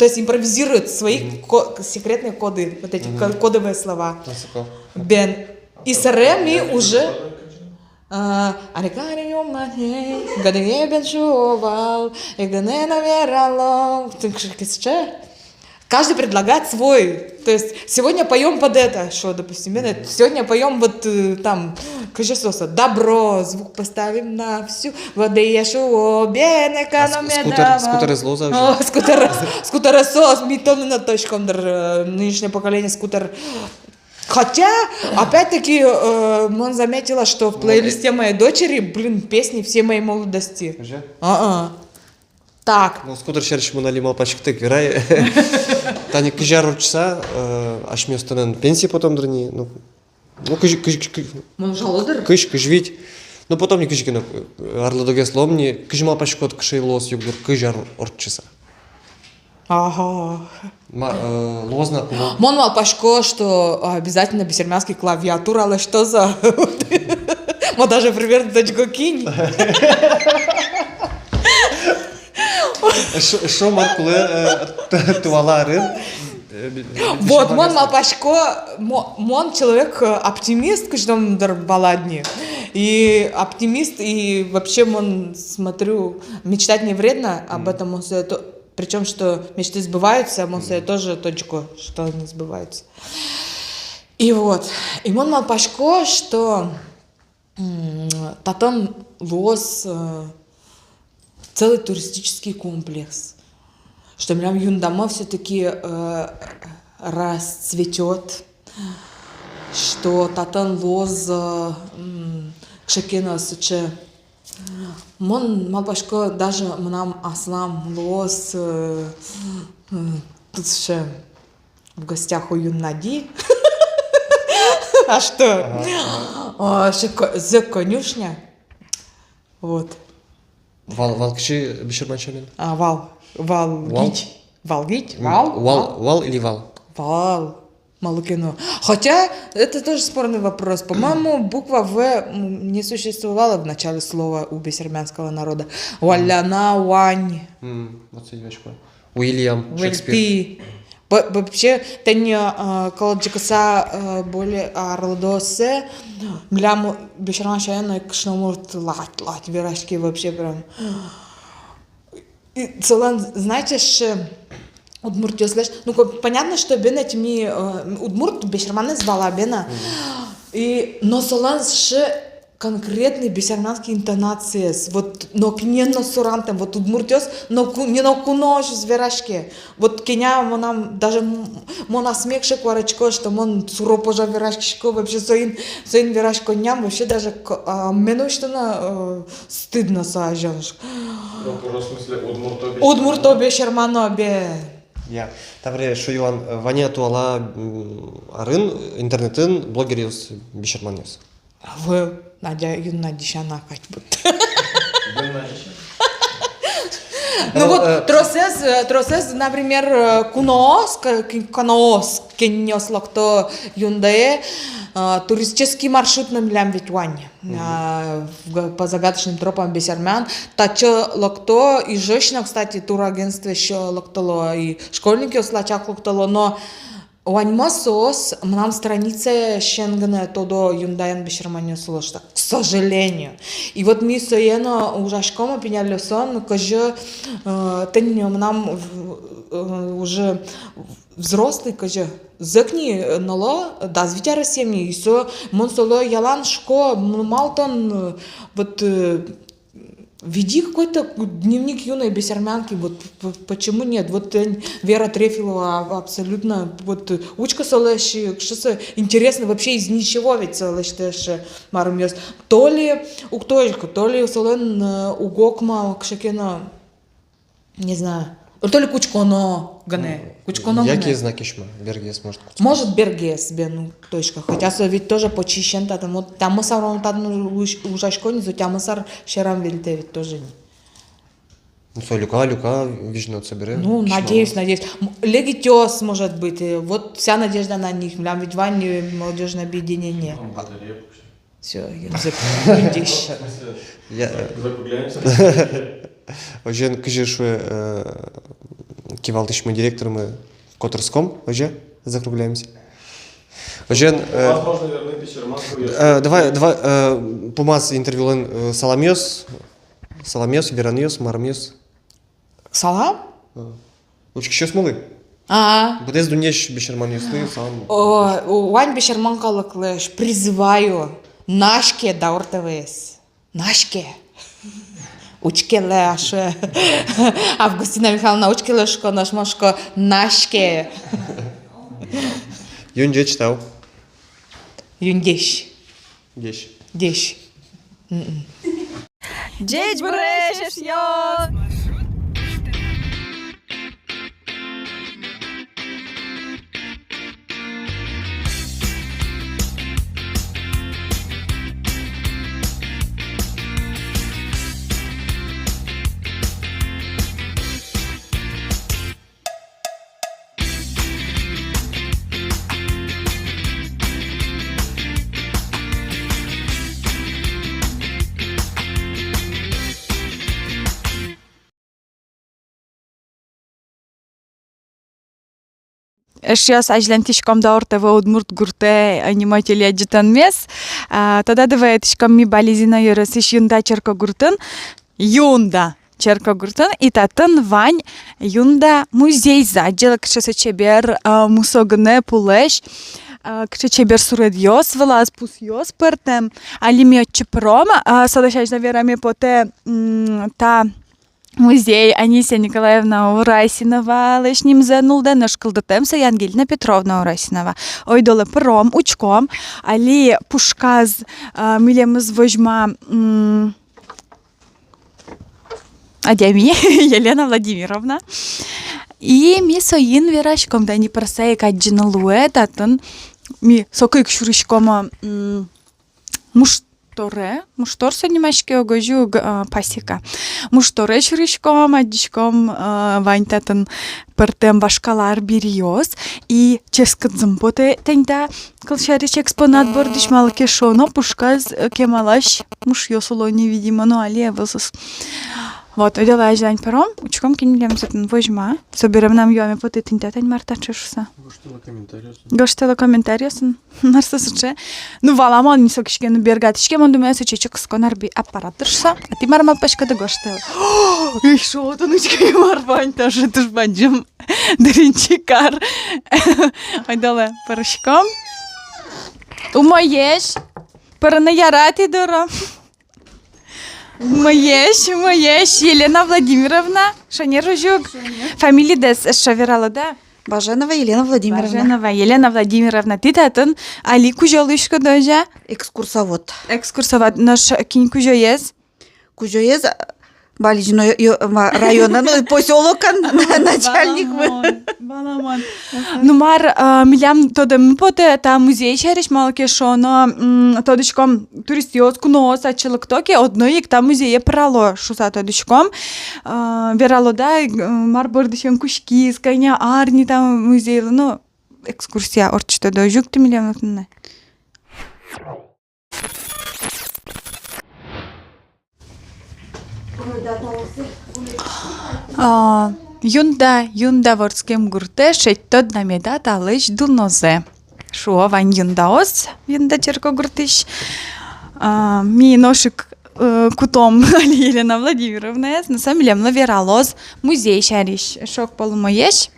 есть импровизируют свои секретные коды, вот эти кодовые слова. Бен. И сареми уже каждый предлагает свой. То есть сегодня поем под это, что, допустим, сегодня поем вот там, кажется, добро, звук поставим на всю, воды бен экономия. Скутер из лоза уже. Скутер сос, митом на точком, нынешнее поколение скутер. Хотя, опять-таки, он заметила, что в плейлисте моей дочери, песни все моей молодости. Так. Ну, скутер шерчему налимал пачкты, грай. Тани кыжар урчса, аш местонен пенсии потом драни. Ну, кыжвить. Ну, потом не кыжкино, арлодоге сломни, кыжмал пачкот кышейлос югдур кыжар урчса. Ага. Лозна. Мон мал пашко, что обязательно бисермянский клавиатура, але что за... Мы даже примерно точку кинь. Шо маркуле туалары? Вот, мон мал пашко, мон человек оптимист, кыждом дар баладни. И оптимист, и вообще мон, смотрю, мечтать не вредно, об этом он причем, что мечты сбываются, а тоже точку, что они сбываются. И вот. И мон мал пашко, что татон лос целый туристический комплекс. Что прям Юндама все-таки расцветет. Что татон лос шекена суче. Мон малпашко даже нам аслам лос тут еще в гостях у Юнади. А что? За конюшня. Вот. Валкши бишермачамин. Валгить. Валгить? Вал или вал? Вал. Малукино. Хотя это тоже спорный вопрос. По-моему, буква В не существовала в начале слова у бисермянского народа. Валяна, Вань. Вот седьмечко. Уильям, Шекспир. Ты. Вообще, тень колоджикаса более арлдосе. Млям бисерманчаяна кшномурт лать вирашки вообще прям. И целан, знаете, что Удмуртия слышь, ну понятно, что бен этими Удмурт бешерманы звала бена, но солан ше конкретные бешерманские интонации, вот но кненно сурантем, вот Удмуртиос, но не на кунош зверашки, вот кеня нам даже мона смекше кварочко, что мон суропожа верашкишко вообще соин верашко ням вообще даже мену что на стыдно сажешь. Ну, в смысле Удмурто бешермано бе. Я. Тавре шуюан ваня туала арын интернетын блогериус бишерманес. Вы Надя Юнадищана хоть-бы. Ну вот тросес, например, куноос, кеннес локто юндае, туристический маршрут на милям Витвань по загадочным тропам бисермян. Тачо локто и женщина, кстати, турагентство еще локтало и школьники ослачак локтало, но Уаньмасос нам страница Шенгена тодо юндаян бешерманию сложно, к сожалению. И вот мы соено ужашком опеняли сон, каже, нам уже взрослый, каже, зыкни нало, да, звитя рассемни, и со, мон соло ялан шко, малтон, вот, веди какой-то дневник юной бессермянки, вот почему нет? Вот Вера Трефилова абсолютно, вот учка солэши, что-то интересно вообще из ничего ведь солэштэши мармёс. То ли уктоечка, то ли солэн угокма кшекена, не знаю, то ли кучконо гане. Кучконо Які гане. знаки шма? Бергес может. Может Бергес, ну, точка. Хотя ведь тоже почищен, там мы саром там ужашко не там сар шерам вильте ведь тоже не. Ну, со люка, вижно соберем. Ну, надеюсь. Легитёс может быть. Вот вся надежда на них. Млям ведь Ване молодежное объединение. Все, язык. Видишь. Ожен кыжешwe кивалтышмы директорымы Которском, оже закругляемся. Ожен давай помаз интервьюлен Саламёс, Веранёс, Мармёс. Салам? Учки еще смолы. Будешь дунеш бешерман юсты сам. Вань бешерман калыклыш. Призываю нашке дауртавес. Нашке. Учкеле аше. Августина Михайловна учкелешко нашмашко нашке. Юнде читал. Юндеш. Деш. Деш. Dzieć bрешеш, йо! Сейчас ажлантишком да ортева удмурт гурте аниматели аджитан мес. Тогда давайтишком ми бализина йоросиш юнда черко гуртын. Юнда черко гуртын. И татын вань юнда музей заджел, кшеса чебер мусогне пулеш. Кше чебер суред йос, вылаз пус йос пертем. Алимет чепром. Садашаш наверами поте та музей Анисия Николаевна Урайсинова лишнім зенулде ношкылдытемся Янгелина Петровна Урайсинова. Ойдолы пром, учком, али пушказ милемыз вожма Адеми Елена Владимировна. И ми соин верашком, да не просей каджина луэт, атын ми сокык шурышкома Муштор сөнімәшке огожу пасека. Мушторе шурышком, адишком ваньтатын пыртем башкалар бириоз. И ческадзым поте тенда кылшарыч экспонат бордыш малыке шоно пушказ кемалаш муш йосуло невидимо, но алия вылсыз. Вот, одела ажлань пером, учком кинем затын вожма. Соберем нам йоме поте тенда тень марта чешуса. Гоштела комментариясын. Нарса суче. Ну валамон не сокишкен бергатишке, он думает, что чечек сконарби аппарат дышса. А ты марма пешка да гоштела. И шо, то нучка и марбань тоже туж банджим. Дринчикар. Одела порошком. Умоешь. Паранаярати дора. Моєш, Елена Владимировна, Шанерожук. Фамилия дес шаверала, да? Баженова Елена Владимировна. Баженова Елена Владимировна. Ты татын али кужолышко дожа? Экскурсовод. Экскурсовод. Наш кинь кужоез? Кужоез Баличного района, ну, поселок начальник. Баламон. Ну, мар, милям тодем поте, та музей шериш малке шоно, тодочком туристиозку нос, ачылык токе, одной та музее прало, шуса тодочком, верало, да, мар бордышен кушки, скайня арни там музей, ну, экскурсия, орчито дожук, ты милям, не. Юнда ворскем гурте шеттод намеда талыш дунозе. Шо вань юндаос, юнда черко гуртыш. Ми ношик кутом Елена Владимировна, на самом деле, вералоз музей шариш. Шок полумоеш?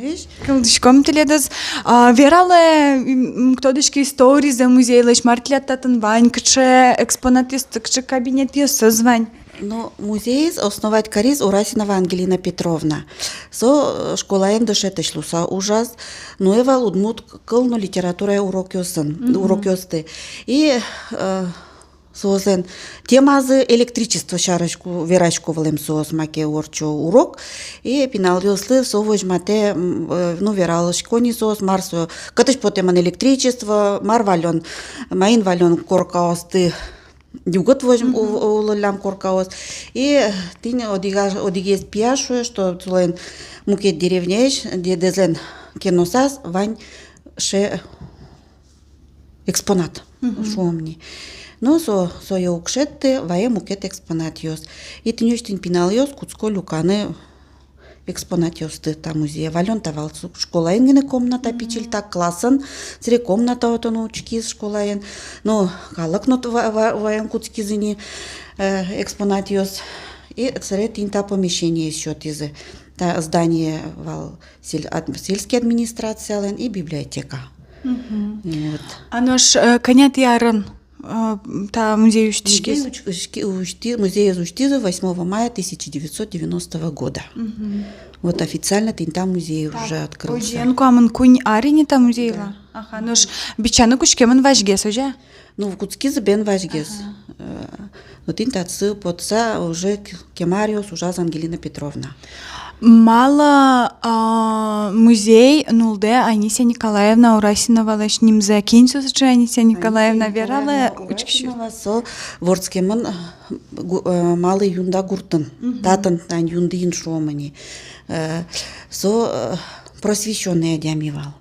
вещь. Кылдышком теледаз. Верале ктодышки истории за музейлыш мартлятатын вань, кче экспонат есть, кче кабинет есть созвань. Но музей основать Кариз Урасинова Ангелина Петровна. Со школаен дышетыш луса ужас, но эвал удмут кылну литература урок ёсты. И соозен темазы электричество шарочку верачку валем соос маке орчо урок и пинал ёслы совожмате вералочко не соос марсо катыш потеман электричество марвален маин вален коркаосты Югот возьм улам коркаос. И ты одигес пьяшуе, что тулен мукет деревнеешь, дедезен кеносас, вань ше экспонат. Шумни. Но со яукшетте вае мукет экспонат ёс. И ты нёштин пинал ёс, куцко люканы экспонат ёсты там музея. Вален тавал школа ингене комната пичил так классан, цре комната отон учки из школа ин. Но калак нот ваем куцкизини экспонат ёс. И цре тинта помещение еще тизы. Та здание вал сельской администрации и библиотека. Вот. Оно ж конят ярын. Та музей Музей Уштиза 8 мая 1990 года. Вот официально там музей уже открылся. Ожен камын кунь арине там музейла. Ага, ну ж бичаны кучкемын важгес уже. Ну в Куцкизы бен важгес. Но тинтацы подса уже кемариус ужас Ангелина Петровна. Мало музей нулде Анисия Николаевна Урасинова лишь нимзе кинсус же Анисия Николаевна верала Урасинова со вордскемын малый юнда гуртын татын тан юндин шомани со просвещенный одямивал.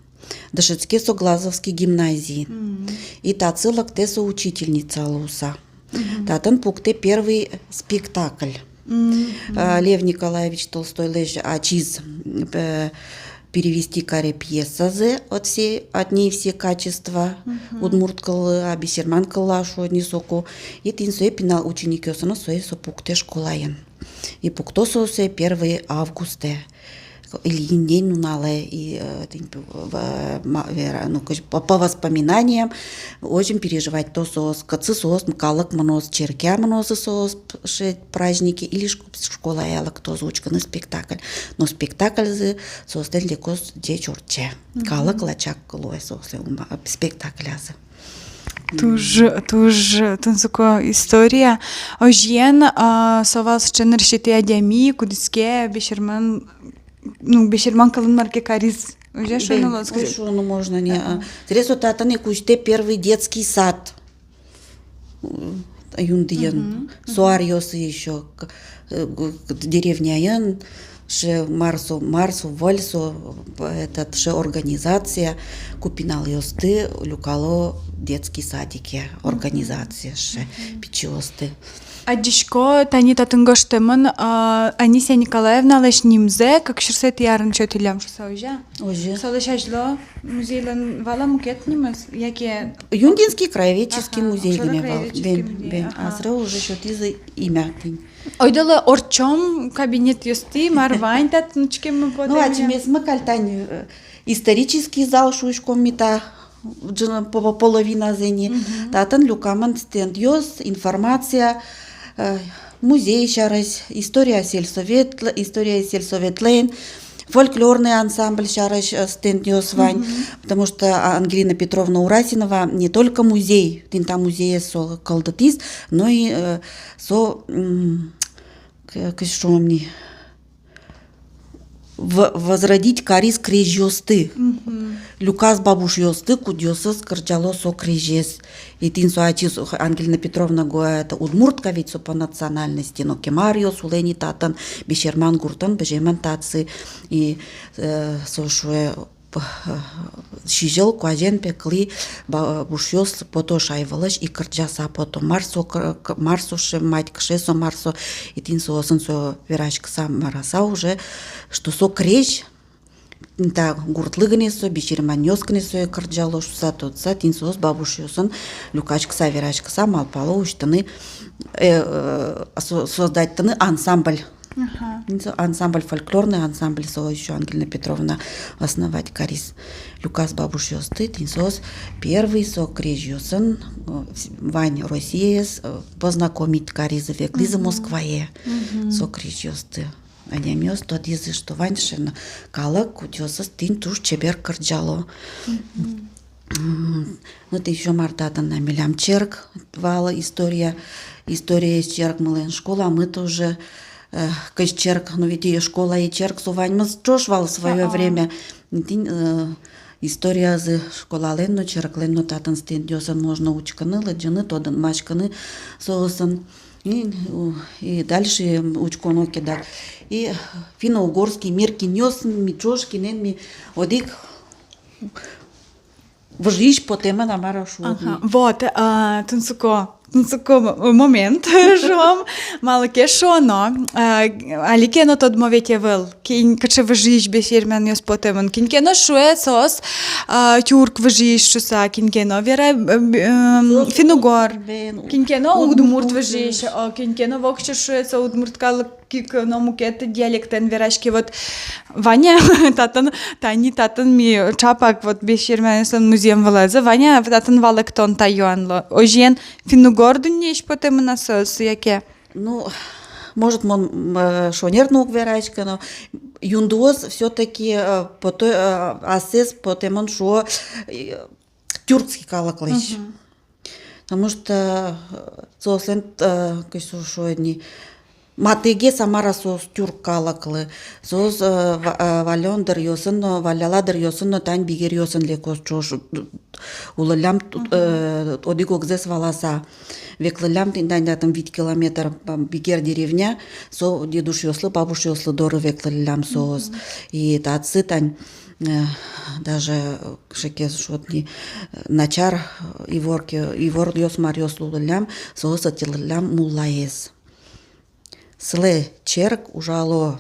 Дашецке со Глазовской гимназии. И та целок те со учительница Луса. Татын пукте первый спектакль. Лев Николаевич Толстой лежа ачиз перевести каре пьеса от ней все качества удмурткалы абисерман калашу нисоку и тинсуе пинал ученики осано суе сопукте школаен и пукто се 1 августе или день нунале и по воспоминаниям очень переживать то соос кацы соос мкалык монос черкя монозы соос праздники или школа ялак то озвучка на спектакль но спектакль соос ден лекос де чорче калык лачак лой соос спектакль Туж тунсуко история. Ожен совал счен решити адями кудиске бешерман бешерман калын марке Кариз. Уже что ну сказать? Что ну можно не. Средство татаны кучте первый детский сад. Юндиен. Суариосы еще деревня Ян. Ше Марсу Вольсу этот ше организация купинал ёсты люкало детские садики организация ше печёсты. Адишко тани татынгоштемын Анисия Николаевна леш нимзе как шерсет ярын чөтилям шуса уже. Уже. Солышажло музейлен вала мукет нимес яке Юндинский краеведческий музей гневал. Бен азра уже шотизы имя. Ойдалы орчом кабинет ёсты марвань татнучкем подем. Ну а чемес макальтань исторический зал шуйшком мета половина зени. Татын люкаман стенд ёс информация музей шарась, история сельсовет лейн, фольклорный ансамбль шарась стенд ёс вань, потому что Ангелина Петровна Урасинова не только музей, там музей со колдатис, но и со кашомни возродить Кариз криж ёсты. Люкас бабуш ёсты, кудёсыз кырджало со крижес. И тин суачис Ангелина Петровна гоэта удмуртка ведь со по национальности, но кемарио сулени татан, бешерман гуртан, бежеман татсы. И со шуэ шижел куажен пекли бабуш ёс пото шайвалыш и кырджаса пото марсо ше мать кшесо марсо. И тин сосын со верачка сам мараса уже, что со криж та гуртлыгнесо, бичерманёскнесо кырджало шуса тотса, тин соос бабуш ёсын люкачкса верачкса малпало уштаны создать таны ансамбль Ансамбль фольклорный, ансамбль со еще Ангелина Петровна основать Карис Люкас бабуш ёсты, тинсос первый со крежьёсын Вань Россия познакомить Кариза веклиза Москвае со крежьёсты. Анемиос тот язык, что Вань шен калак кутёсас тин туш чебер кырджало. Ну ты еще мартата на милям черк вала история из черк мылен школа, а мы тоже кайс черк, ну ведь и школа и черк сувань мы чошвал в свое время. История з школа ленно черк ленно татан стен дёсан можно учканы ладжаны тодан мачканы соусан и дальше учконо кидак. И финно-угорский мир кинёс мичошки нен ми одик вжиш по тема на марашут. Вот, тунцуко момент, жом, малке шоно, али кено тод мовете вел, каче вжиш бесермен ёс по теман, кено шуэцос, тюрк вжиш шуса, кено вера финугор, кено удмурт вжиш, кено вокче шуэца удмурт кал но мукет диалектен верашки вот Ваня татан ми чапак вот бешерменен музеем валаза Ваня татан валектон тайонло ожен финугорду неш потом на сос яке. Ну может мон шонернук верашка, но юндоз все-таки по той асес потом шо тюркский колокольч. Потому что сослен кайсу шо одни матеге самара сос тюрк калаклы, сос валендер йосын, валяладер йосын, тань бигер йосын лекос чош улылям одигогзес валаса. Веклылям тинданятым 5 километр бигер деревня, со дедуш йослы, бабуш йослы доры веклылям сос. И татсы тань даже шеке шотни начар ивор йос мар йослулылям, сос атилылям муллаес. Сле черк ужало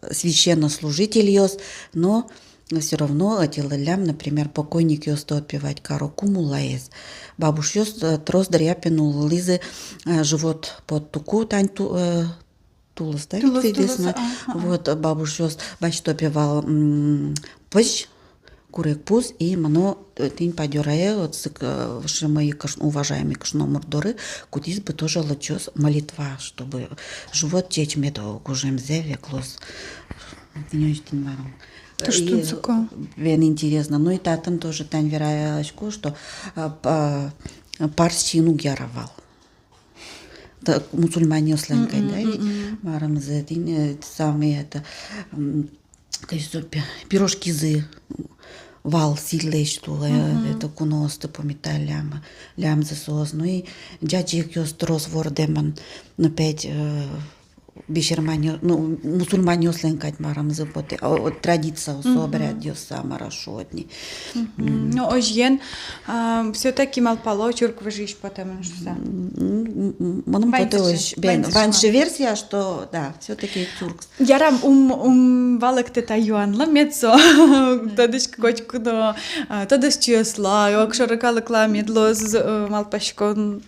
священнослужитель йос, но все равно отелылям, например, покойник йос то отпевать кароку мулаес. Бабуш йос трос дряпину лизы живот под туку тань тулас, да, известно. Вот бабуш йос бач то певал пыщ, курек пуз и мано тень подёрая вот мои уважаемые кашномордоры кудис бы тоже лачос молитва, чтобы живот течь медо кужем зеве клос. Вен интересно. Ну и татан тоже тань верая очко, что парсину гяровал. Мусульмане сленкой, да, и марамзе, самые это пирожки зы. Вал силеш тула, это куносты по металлям, лямзы сос, ну и дяджик ёс трос вордеман, но 5 бешермане, ну мусульмане сленкать марамзы поте, традиция обряд ёс самара шотни. Ну ожен все-таки малпало чурк выжишь потом что. Мон потош ваньше версия, что да, все-таки тюрк. Ярам валек те тайон ламецо, тодыш кочку до тодыш чесла, окшоракалыкла медлоз малпашкон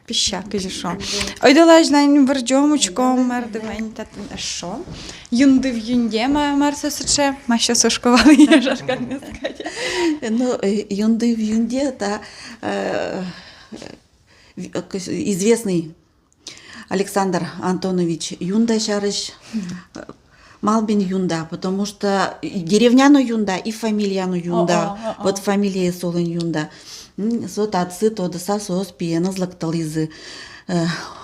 пища кижешо. Ойдалаж найн варджомучком мардевень татен эшо. Юнды в юнде марса сыче, маша сошковала я жаркан не сказать. Ну юнды в юнде это известный Александр Антонович Юнда Шарыш, Малбин Юнда, потому что деревняно Юнда и фамилияно Юнда, вот фамилия Солын Юнда. Сот отцы тода са сос пиена злактализы.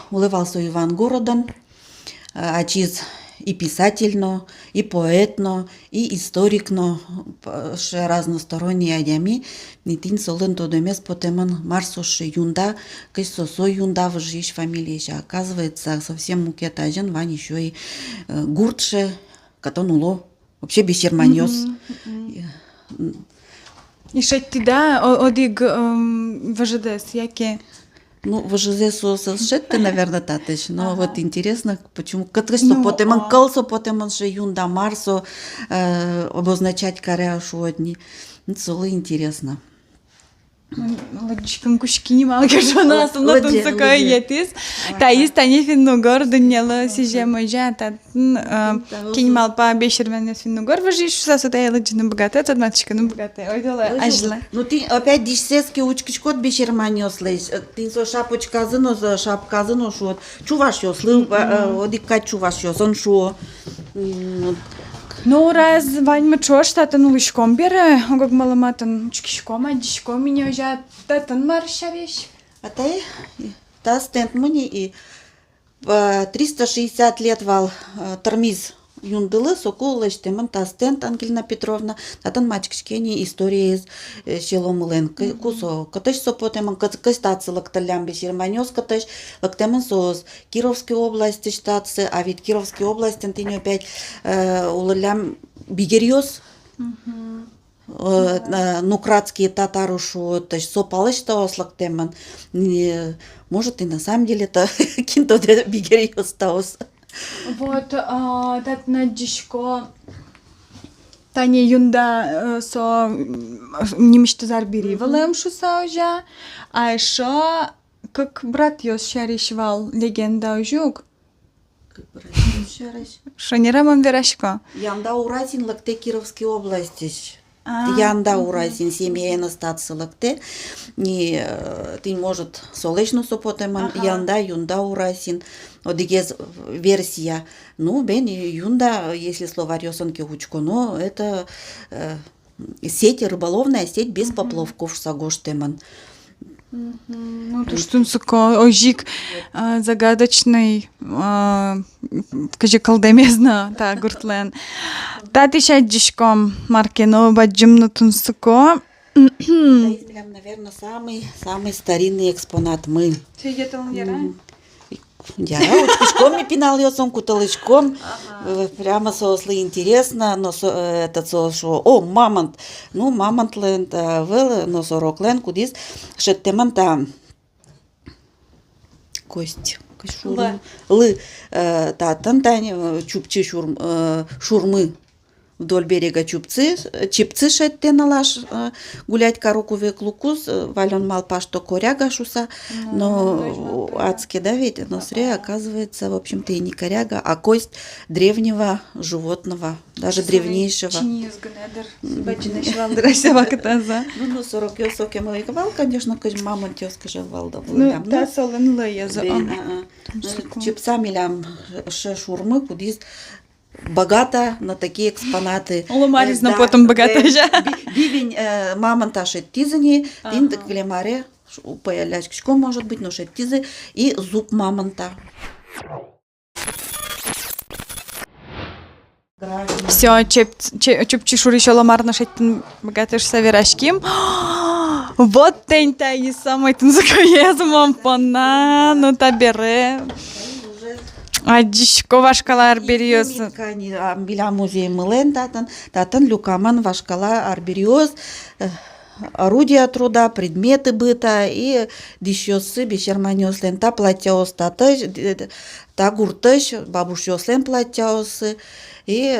Улывался Иван Городон, отец и писательно, и поэтно, и историкно, разносторонние адями. И тин солын тодо мес потеман марсоши Юнда, кайсосо Юнда в жиж фамилии. Оказывается, совсем мукетажен, вань еще и гуртше, катонуло, вообще бешерманьос. И шать ты да, одиг ВЖДС, яке? Ну, ВЖДС сошетты, наверное, татыш, но вот интересно, почему, катрысо потеман калсо, потеман же Юнда Марсо обозначать каряшу одни. Это интересно. Логичкам кушкини малки жона сына тунсакай етис. Таис тани финнугор дуньяла сиже мойжа та кинималпа бешервенес финнугор важиш саса таяла джина богатая, тадматчикану богатая. Ой дала ажла. Ну ты опять дишсески учкичкот бешерманиослейс. Ты со шапочказыно, со шапказыно шот. Чуваш ёслы, одикать чуваш ёсон шо. Ну, раз ваньма чош, татын улышком бере, огог маламатын учкишком, адишком меня уже татын маршавеш. А та стенд мыни и 360 лет вал тормиз юндылы сокулыш темын та стенд Ангелина Петровна, татын мачкишкени история из селомылен. Кусо катыш сопотемын кыстатсы лакталям бешерманёс катыш, лактемын сос Кировской области штатсы, а ведь Кировской области ты опять улылям бигерьёс. Нукратские татары шо, то есть сопалыш таослак темын. Может и на самом деле это кинто бигерьёс таос. Вот, так надишко Таня юнда со немишто зарбиривалым шуса уже, а еще как брат ёс шаришвал легенда ужук. Как брат ёс шариш? Шанерамам верашко. Янда Уразин лакте Кировской области. Янда Уразин семейно статсы лакте. Не ты может солечну сопотеман Янда Юнда Уразин. Одигез версия. Ну, бен Юнда, если словарь ёсонки учко, но это сеть, рыболовная сеть без поплавков сагоштеман. Ну, то что он такой ожик загадочный, скажи, колдемезна, та гуртлен. Та тища дишком маркено баджимну тунсуко. Это, наверное, самый старинный экспонат мы. Я учкишком ми пинал ёсом куталычком, прямо сослы интересно, но это шо, о, мамонт, ну, мамонт лен, та вел, но сорок лен, кудис, шеттеман та кость, лы, та тантань, чупчи шурмы, вдоль берега чипцы шеттен алаш гулять карукове клукус, вален мал пашто коряга шуса, но адски, да, ведь, но сре оказывается, в общем-то, и не коряга, а кость древнего животного, даже древнейшего. Ну, 40 ёсок я конечно, мамонт ёска жевал, да, ну, да, солен лыя за чипца милям шурмы, кудис богато на такие экспонаты. Ломарис на потом богато же. Бивень мамонта шеттизани, тин глемаре, упаялячкичко может быть, но шеттизы и зуб мамонта. Все, чупчи шурища ломар на шеттин богатыш саверашким. Вот тень-то и самой тунзакоезмом пона, ну табере. Адишко вашкала арбериоз. Биля музей мылен татын люкаман вашкала арбериоз, орудия труда, предметы быта и дишёсы бешерманёслен та платяос та гуртыш бабушёслен платяосы и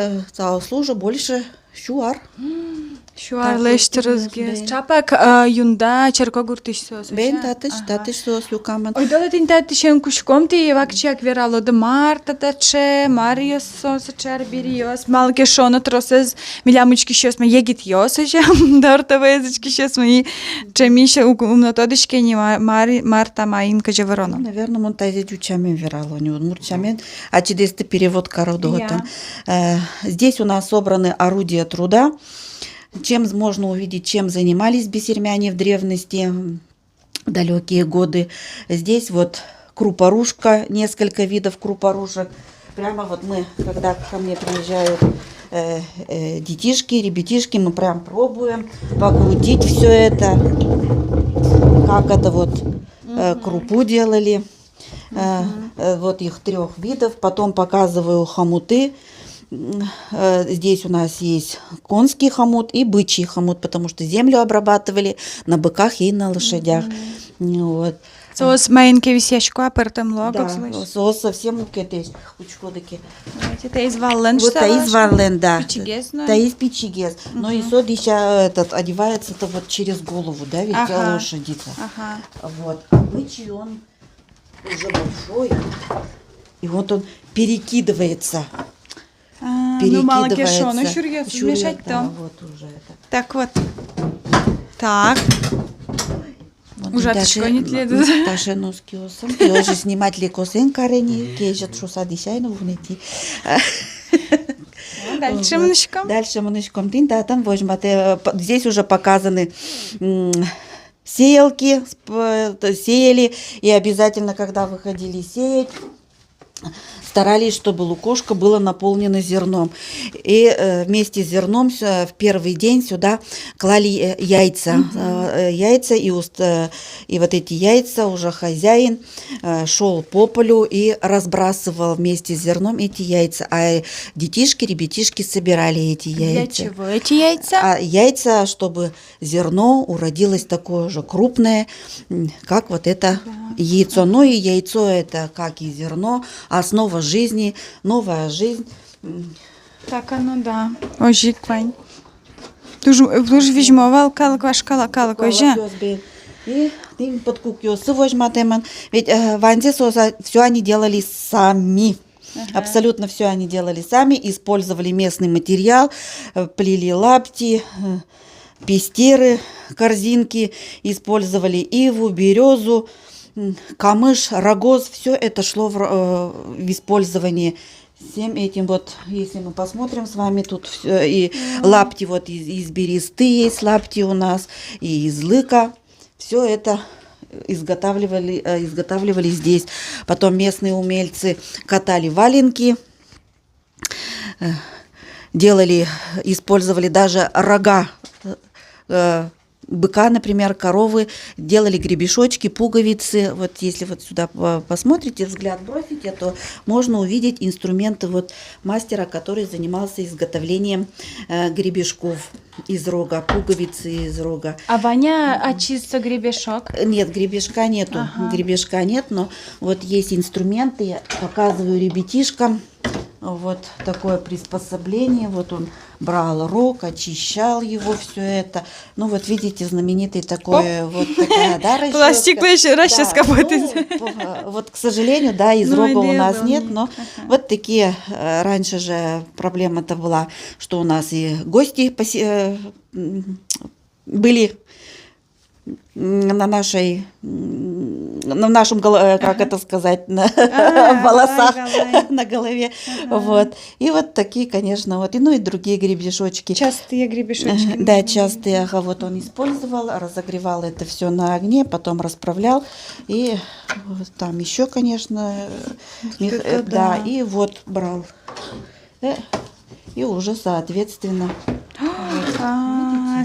служа больше шуар. Шуар лештерызге. Чапак юнда черко гуртыш сос. Бен татыш сос люкаман. Ой, дала тин татышем кушком ти вакчак верало да марта таче, мариос сос чарбириос, малке шоно тросез милямучки шосма егит ёсаже, дартава язычки шосма и чемише умнотодышке не марта маинка жевероно. Наверное, монтазе дючамен верало, не удмурчамен, а чидесты перевод кородотан. Здесь у нас собраны орудия труда. Чем можно увидеть, чем занимались бисермяне в древности, в далекие годы. Здесь вот крупорушка, несколько видов крупорушек. Прямо вот мы, когда ко мне приезжают детишки, ребятишки, мы прям пробуем покрутить все это, как это вот крупу делали. Вот их 3 видов. Потом показываю хомуты. Здесь у нас есть конский хомут и бычий хомут, потому что землю обрабатывали на быках и на лошадях. Вот. Соус маленький висяшку, а пертем логов, Да, слышь. соус совсем укетеш, учкодыки. Это из Валлен, Вот таис варлен, да. Пичигес, ну. Таис пичигес. Но и сод еще этот одевается-то вот через голову, да, ведь лошади-то. Ага. Вот. А бычий он уже большой. И вот он перекидывается. Ну, мало кешо, ну, шурьёс, мешать да, там. вот уже это. Так вот. Так. Вот Уже даже- отшконит леду. Даже носки осом. И уже снимать ли косен карени, кежат шуса дишайну внети. Дальше мнышком. Дальше мнышком. Да, там возьмете. Здесь уже показаны сеялки, сеяли, и обязательно, когда выходили сеять, старались, чтобы лукошко было наполнено зерном. И вместе с зерном в первый день сюда клали яйца. Яйца, и вот эти яйца уже хозяин шел по полю и разбрасывал вместе с зерном эти яйца. А детишки, ребятишки собирали эти яйца. Для чего эти яйца? А яйца, чтобы зерно уродилось такое же крупное, как вот это яйцо. Ну и яйцо это, как и зерно, основа жизни, новая жизнь. Так, ну да. Ожик, Вань. Ты же вижмовал калак ваш калак, оже? И ты под кукёсы возьматеман. Ведь ванзе соса все они делали сами. Абсолютно все они делали сами, использовали местный материал, плели лапти, пестеры, корзинки, использовали иву, березу, камыш, рогоз, все это шло в использование. Всем этим вот, если мы посмотрим с вами, тут и лапти вот из бересты есть лапти у нас, и из лыка. Все это изготавливали здесь. Потом местные умельцы катали валенки, использовали даже рога быка, например, коровы, делали гребешочки, пуговицы. Вот если вот сюда посмотрите, взгляд бросите, то можно увидеть инструменты вот мастера, который занимался изготовлением гребешков из рога, пуговицы из рога. А Ваня, чисто гребешок? Нет, гребешка нету. Гребешка нет, но вот есть инструменты, я показываю ребятишкам. Вот такое приспособление. Вот он брал рог, очищал его, все это. Ну вот видите, знаменитый такой, вот такая, да, расческа. Пластиковая расческа будет. Ну, вот, к сожалению, да, из рога у нас нет, но вот такие, раньше же проблема-то была, что у нас и гости были на нашем, как это сказать, на волосах, на голове. Вот. И вот такие, конечно, вот, и, ну и другие гребешочки. Частые гребешочки. Да, частые. Вот он использовал, разогревал это все на огне, потом расправлял. И вот там еще, конечно, да, и вот брал. И уже, соответственно...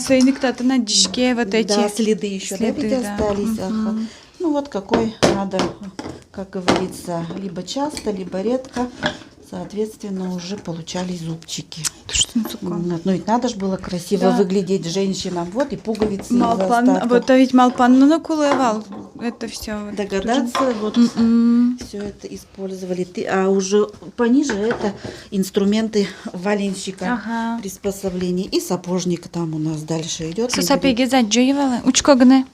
Свои кто-то на дишке вот эти. Да, следы еще остались. Ага. Ну вот какой надо, как говорится, либо часто, либо редко. Соответственно, уже получались зубчики. Что такое? Ну ведь надо же было красиво выглядеть женщинам. Вот и пуговицы. Вот ведь малпан накулывал. Это все. Догадаться, вот все это использовали. А уже пониже это инструменты валенщика, приспособления. И сапожник там у нас дальше идет. Сапеги задживала. Учкогне.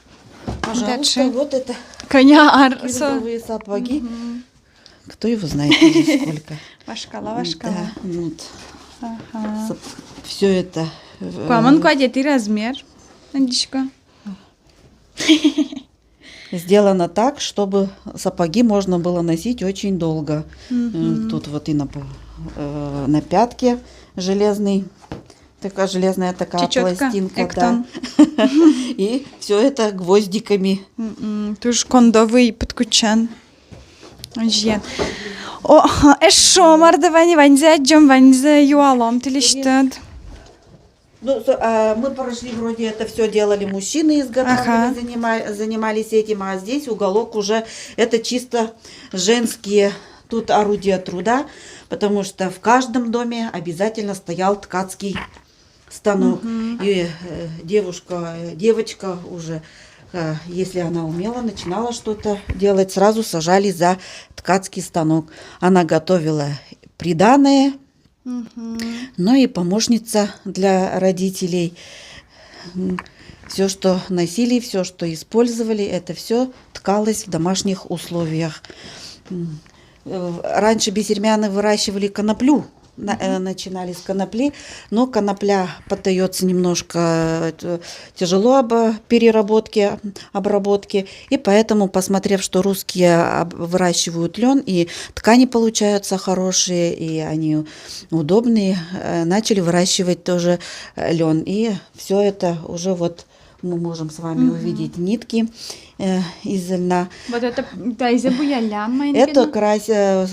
Пожалуйста, вот это. Коня кирзовые сапоги. Кто его знает, сколько. Вашкала. Да, вот. Все это. Камон кладет и размер. Надишка. Сделано так, чтобы сапоги можно было носить очень долго. Тут вот и на пятке железная такая пластинка, да. И все это гвоздиками. Туж кондовый подкучан. О, эшо мардавани ванзе джом ванзе юалом тилиштад. Ну, мы прошли, вроде это все делали мужчины, изготавливали, занимались этим, а здесь уголок уже это чисто женские тут орудия труда, потому что в каждом доме обязательно стоял ткацкий станок. И девочка уже если она умела, начинала что-то делать, сразу сажали за ткацкий станок. Она готовила приданое, но и помощница для родителей. Все, что носили, все, что использовали, это все ткалось в домашних условиях. Раньше бисермяны выращивали коноплю, начинали с конопли, но конопля поддается немножко тяжело переработке, обработке, и поэтому, посмотрев, что русские выращивают лен, и ткани получаются хорошие, и они удобные, начали выращивать тоже лен. И все это уже вот мы можем с вами увидеть нитки из льна. Вот это буялян, Это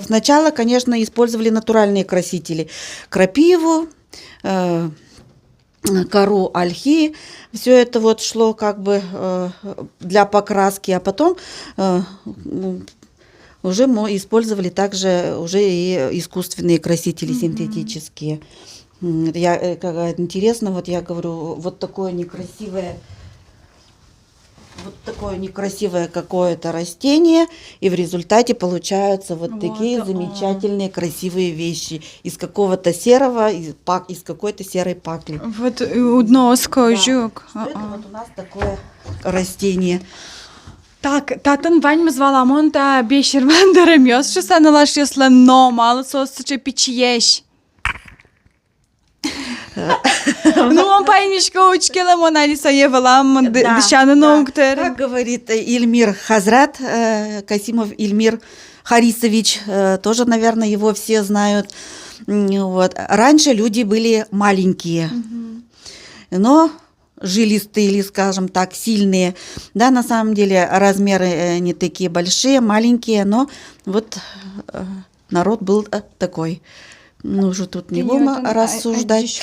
сначала, конечно, использовали натуральные красители. Крапиву, кору ольхи. Все это вот шло как бы для покраски, а потом уже мы использовали также уже и искусственные красители синтетические. Интересно, вот я говорю, вот такое некрасивое какое-то растение, и в результате получаются вот такие замечательные красивые вещи из какого-то серого, из какой-то серой пакли. Вот удноска жук. Это вот у нас такое растение. Так, татын вань звала монта бешерман даремёс, что саналаш, если но мало сосче печьеш. Ну, он поймешка учкела Моналиса Евалам, дышану как говорит Ильмир Хазрат, Касимов Ильмир Харисович, тоже, наверное, его все знают. Вот. Раньше люди были маленькие, но жилистые, или, скажем так, сильные. Да, на самом деле размеры не такие большие, маленькие, но вот народ был такой. Ну, уже тут не будем рассуждать.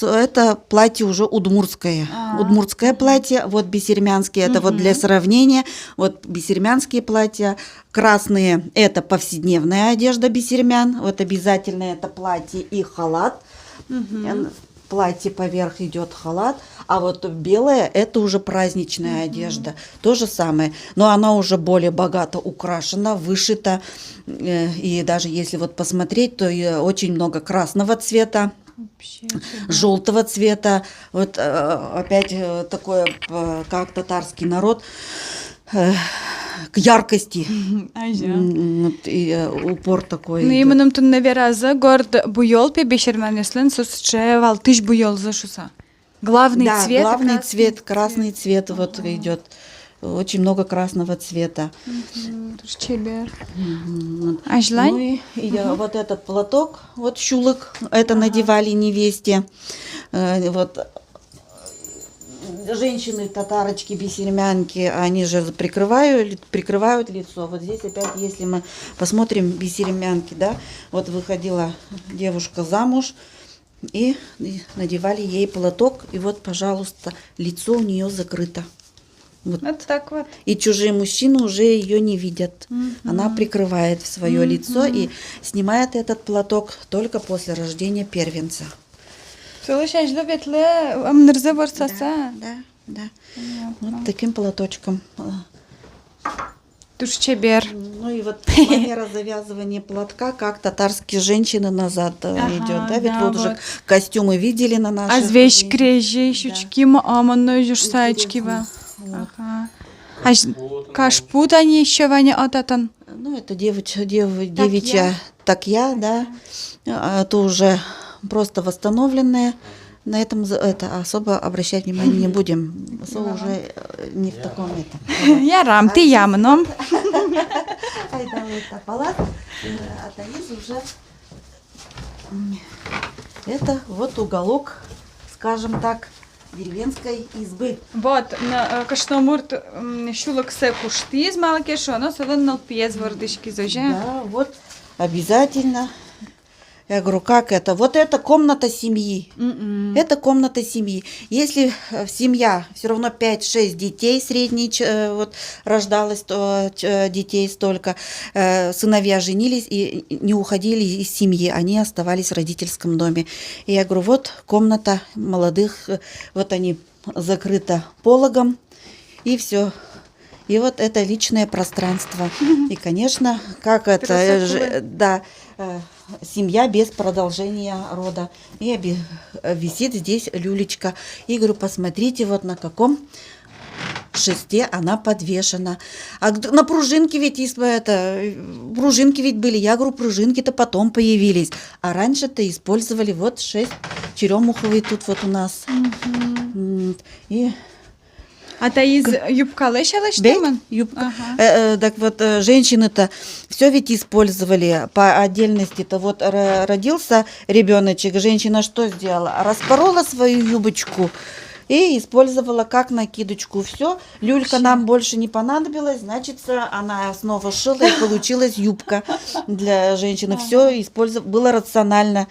Это платье уже удмуртское. Удмуртское платье, вот бисермянские, это вот для сравнения. Вот бисермянские платья, красные, это повседневная одежда бисермян. Вот обязательно это платье и халат. Платье поверх идет халат, а вот белое это уже праздничная одежда. То же самое, но она уже более богато украшена, вышита. И даже если вот посмотреть, то очень много красного цвета, желтого цвета. Вот опять такое, как татарский народ, к яркости. И упор такой. Ну, именно тут, наверное, город буйолпе бешерман яслен сосчевал тысяч буйол за шуса. Главный цвет. Главный цвет, красный цвет вот идет. Очень много красного цвета. Ну и вот этот платок, вот шулык, это надевали невесте. Вот женщины, татарочки, бисермянки, они же прикрывают лицо. Вот здесь опять, если мы посмотрим бисермянки, да, вот выходила девушка замуж, и надевали ей платок, и вот, пожалуйста, лицо у нее закрыто. Вот так вот. И чужие мужчины уже ее не видят. Она прикрывает свое лицо и снимает этот платок только после рождения первенца. Да. Вот таким платочком. Тушчебер. Ну и вот манера завязывания платка, как татарские женщины назад идет. Да, ведь вот уже костюмы видели на наших. А звесь крежи, щучки, аманной журсаечки. А кашпут они еще ваня ататан. Ну это девичья такья, да. Это уже просто восстановленные. На этом это особо обращать внимание не будем. Уже не в таком этом. Я рам, ты ямном. Это вот уголок, скажем так, деревенской избы. Вот, на кашномурт шулок се кушти из малки шоно, селен нал пьез вордышки заже. Да, вот обязательно Я говорю, как это? Вот это комната семьи. Это комната семьи. Если семья, все равно 5-6 детей средний вот, рождалось, то детей столько, сыновья женились и не уходили из семьи, они оставались в родительском доме. И я говорю, вот комната молодых, вот они закрыты пологом, и все. И вот это личное пространство. И, конечно, как это, да, семья без продолжения рода. И висит здесь люлечка. И говорю, посмотрите, вот на каком шесте она подвешена. А на пружинке ведь пружинки ведь были. Я говорю, пружинки-то потом появились. А раньше-то использовали вот 6 черемуховые тут вот у нас. И А та из юбкалы шалаштымын? Юбка. Так вот, женщины-то все ведь использовали по отдельности-то. Вот родился ребеночек, женщина что сделала? Распорола свою юбочку и использовала как накидочку. Все, люлька нам больше не понадобилась, значит, она снова шила, и получилась юбка для женщины. Все использовала, было рационально.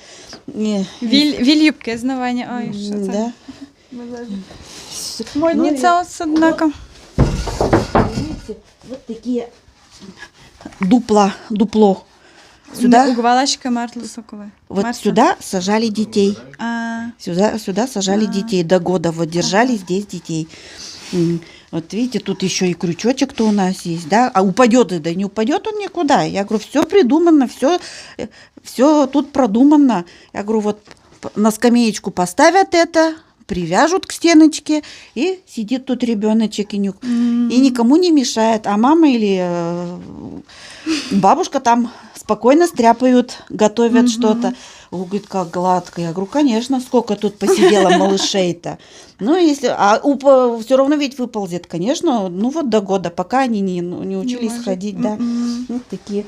Виль юбки, знавання. Ой, що це? Да. Модница, однако. Видите, вот такие дупло. Сюда, Угвалашка Мартлу Соколы. вот сюда сажали детей. Сюда сажали детей до года. Вот держали здесь детей. Вот видите, тут еще и крючочек-то у нас есть, да? А упадет, да не упадет он никуда. Я говорю, все придумано, все тут продумано. Я говорю, вот на скамеечку поставят это, привяжут к стеночке, и сидит тут ребеночек и никому не мешает. А мама или бабушка там спокойно стряпают, готовят что-то. Он говорит, как гладко. Я говорю, конечно, сколько тут посидела малышей-то. Ну, если, все равно ведь выползет, конечно, ну вот до года, пока они не учились ходить, да. Вот такие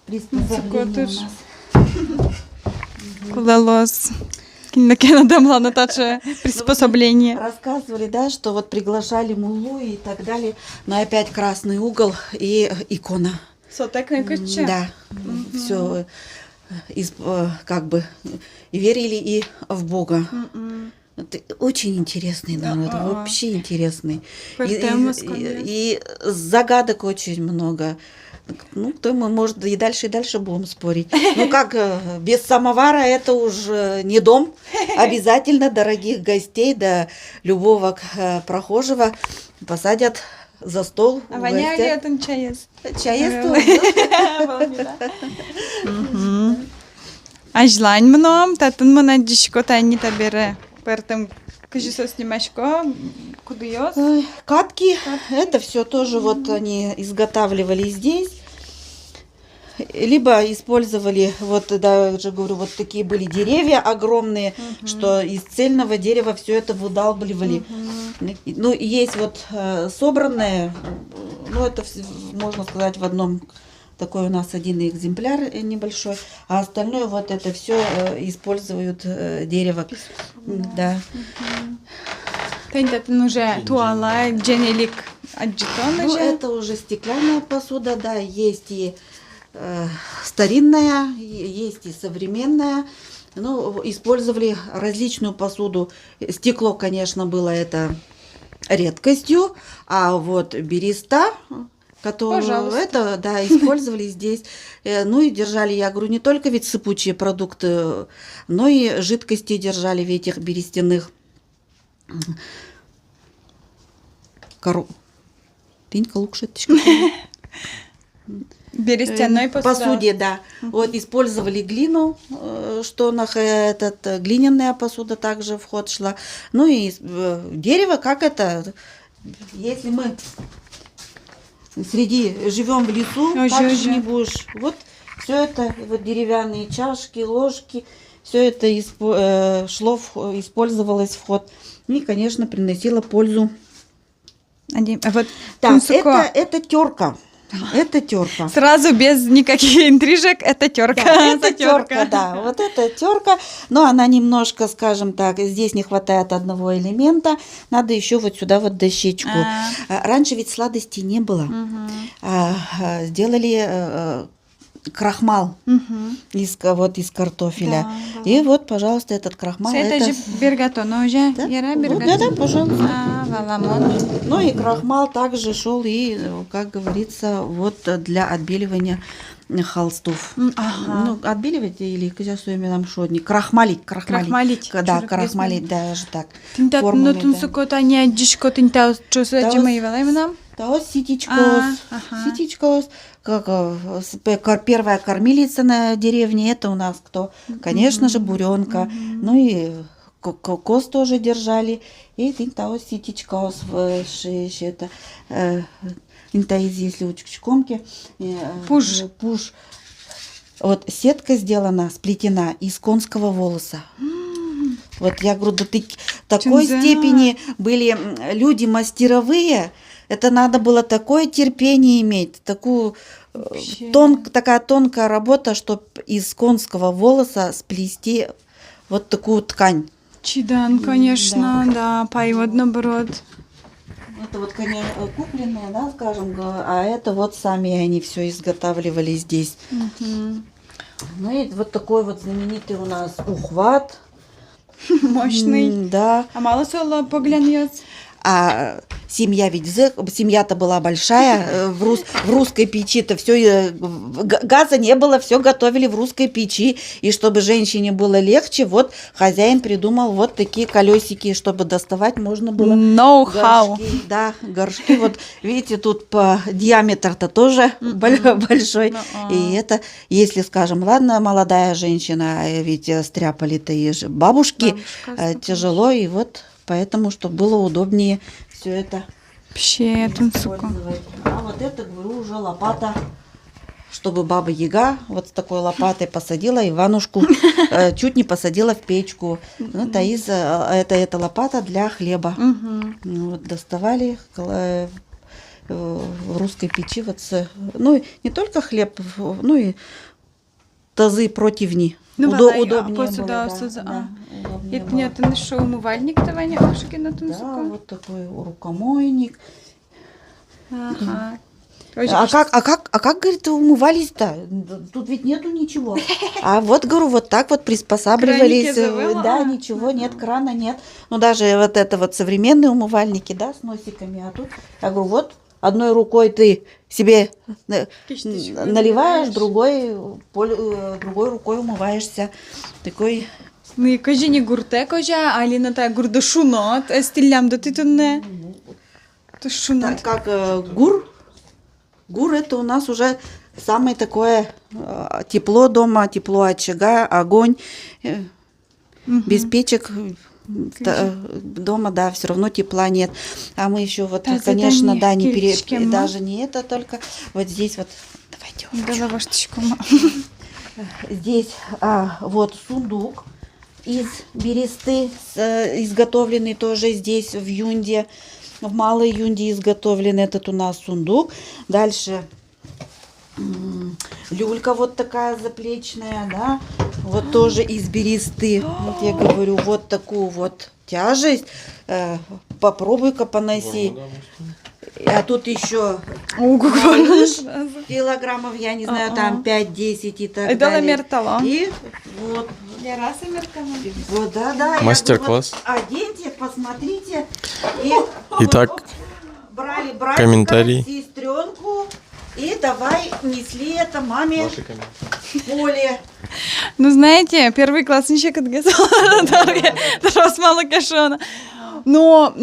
приспособления у нас. Кулалос. Кинодомла на таче приспособление. Рассказывали, да, что вот приглашали муллу и так далее, но опять красный угол и икона. Да, все как бы и верили и в Бога. Это очень интересный народ, вообще интересный. И загадок очень много. Ну, то мы, может, и дальше будем спорить. Ну, как без самовара это уже не дом. Обязательно дорогих гостей, да любого прохожего посадят за стол. А воняли этот чаес? Чаес тоже. Ажлань мном, татын мына дишко тайни табере. Пертем кажется снимашко, кудуёс. Катки, это все тоже вот они изготавливали здесь. Либо использовали, вот, да, я уже говорю, вот такие были деревья огромные, что из цельного дерева все это выдалбливали. Ну, есть вот собранное, ну, это можно сказать в одном, такой у нас один экземпляр небольшой, а остальное вот это все используют дерево. Да. Это уже туала, дженелик, ну, это уже стеклянная посуда, да, есть и старинная, есть и современная. Ну, использовали различную посуду. Стекло, конечно, было это редкостью, а вот береста, которую это, да, использовали здесь. Ну и держали, я говорю, не только ведь сыпучие продукты, но и жидкости держали в этих берестяных Пенька лукшеточка. Берестяной посуде, да. Вот использовали глину, что на глиняная посуда также в ход шла. Ну и дерево, как это, если мы живем в лесу, так же не будешь. Вот все это, вот деревянные чашки, ложки, все это использовалось в ход. И, конечно, приносило пользу. Так, это терка. Это терка. Сразу без никаких интрижек, это терка. Да, это терка, да. Вот это терка, но она немножко, скажем так, здесь не хватает одного элемента, надо еще вот сюда вот дощечку. Раньше ведь сладостей не было. Сделали крахмал из картофеля. И вот, пожалуйста, этот крахмал. Это же бергатон уже? Да? Яра Вот, бергатон. да, пожалуйста. Валамон. Ну и крахмал также шел и, как говорится, вот для отбеливания холстов. Ну, отбеливать или там шодник. Крахмалить. Крахмалить. Да, крахмалить, даже так. Тинтат, Формами, но тун да. сукота не дишко тинта чуса джимаева лайманам. Таос ситичкос. Ситичкос. Как первая кормилица на деревне, это у нас кто? Конечно же, буренка. Ну и коз тоже держали. И таос ситичкос. Это... Интаиз, если учкомки. Пуш. Вот сетка сделана, сплетена из конского волоса. Вот я говорю, до такой степени были люди мастеровые, это надо было такое терпение иметь, такая тонкая работа, чтобы из конского волоса сплести вот такую ткань. Чидан, конечно, да, поймет наоборот. Это вот, конечно, купленные, да, скажем, а это вот сами они все изготавливали здесь. Ну и вот такой вот знаменитый у нас ухват. Мощный. Да. А мало соло поглянет. А семья-то была большая, в русской печи-то все, газа не было, все готовили в русской печи, и чтобы женщине было легче, вот хозяин придумал вот такие колесики, чтобы доставать можно было. Ноу-хау. Да, горшки, вот видите, тут по диаметр-то тоже большой, и это, если, скажем, ладно, молодая женщина, ведь стряпали-то и бабушки, тяжело, и вот... Поэтому, чтобы было удобнее все это использовать. А вот это, говорю, уже лопата, чтобы Баба Яга вот с такой лопатой посадила Иванушку, чуть не посадила в печку. Это лопата для хлеба. Вот, доставали в русской печи, ну не только хлеб, ну и тазы, противни. Удобнее было, да. Это не это что, умывальник давай ошки на том Да, вот такой рукомойник. Ага. А как, говорит, умывались-то? Тут ведь нету ничего. А вот, говорю, вот так вот приспосабливались. Да, ничего нет, крана нет. Ну, даже вот это вот современные умывальники, да, с носиками. А тут, я говорю, вот одной рукой ты себе наливаешь, другой рукой умываешься. Такой... Ну и кажи не гурте кожа, али на та гурда шунот, стилям до титунне. То шунот. Как гур это у нас уже самое такое тепло дома, тепло очага, огонь. Без печек дома, да, все равно тепла нет. А мы еще вот, конечно, да, даже не это только. Вот здесь вот, давайте. Здесь вот сундук из бересты, изготовленный тоже здесь в Юнде, в Малой Юнде изготовлен этот у нас сундук. Дальше люлька вот такая заплечная, да, вот тоже из бересты. Вот я говорю, вот такую вот тяжесть, попробуй-ка поноси. А тут еще килограммов, я не знаю, там 5-10 и так далее. И вот. Вот, да. Мастер-класс. Оденьте, посмотрите. Итак, брали комментарий. Сестренку и давай несли это маме Поле. Ну, знаете, первый классничек отгазал, дорос мало кашона. Но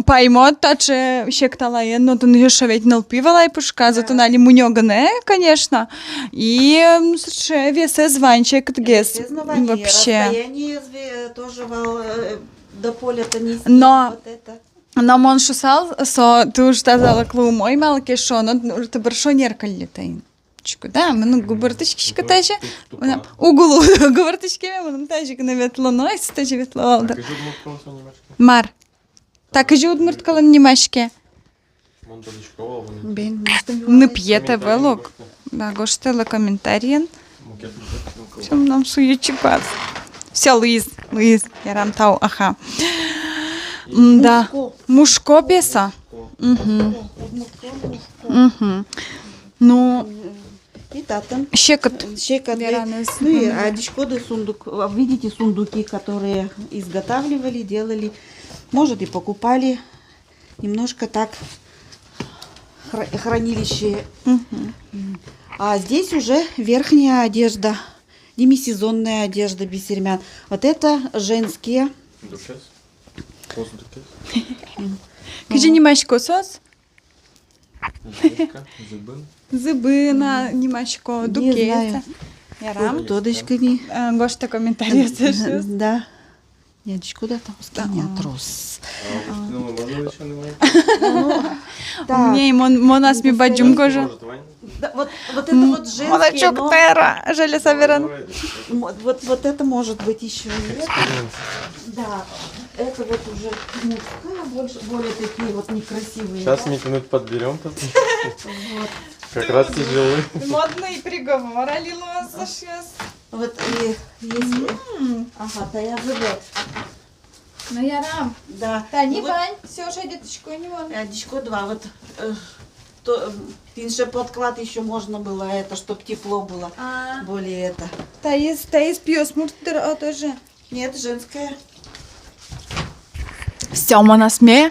поймот, че щектала но то не шеветь налпивала и пушка, зато нали мунёгане, конечно. И ше весе званчик отгез вообще. Расстояние тоже до поля-то не но но мон шусал, со ты уж сказала клумой мало кашона, ты большо неркалли-то. Да, мы губерточки катаем, углу губерточки мы тажик на ветло, но и стажи ветло. Мар, так и живут мурткала немашки. Не пьете велок, да, гоштела комментариен. Чем нам суючи пас. Все, Луиз, я рам тау, аха. Да, мушко песа. Ну. И татан. Щекот. Щекот. Веранес. Ну и адичкоды сундук. Видите, сундуки, которые изготавливали, делали. Может, и покупали. Немножко так хранилище. А здесь уже верхняя одежда. Демисезонная одежда бисермян. Вот это женские. Кажи німачко сос? Зыбына, німачко, дукеца. Ярам. Тодочками. Гошта комментарий слышишь? Да. Нет, куда там скинят трос. Не, монас ми баджум кожа. Вот это вот женские, Молочок тера, желе саверан. Вот это может быть еще. Да, это вот уже мужская, более такие вот некрасивые. Сейчас минут подберем-то. Как раз тяжелый. Модный приговор, алилуса сейчас. Вот и если... Ага, да я забыл. Ну я рам. Да. Да, не бань, все же деточку не вон. Дичко 2, вот... Инше подклад еще можно было, это, чтобы тепло было. Более это. Таис пьёс муртер, тоже. Нет, женская. Все, мона смеє.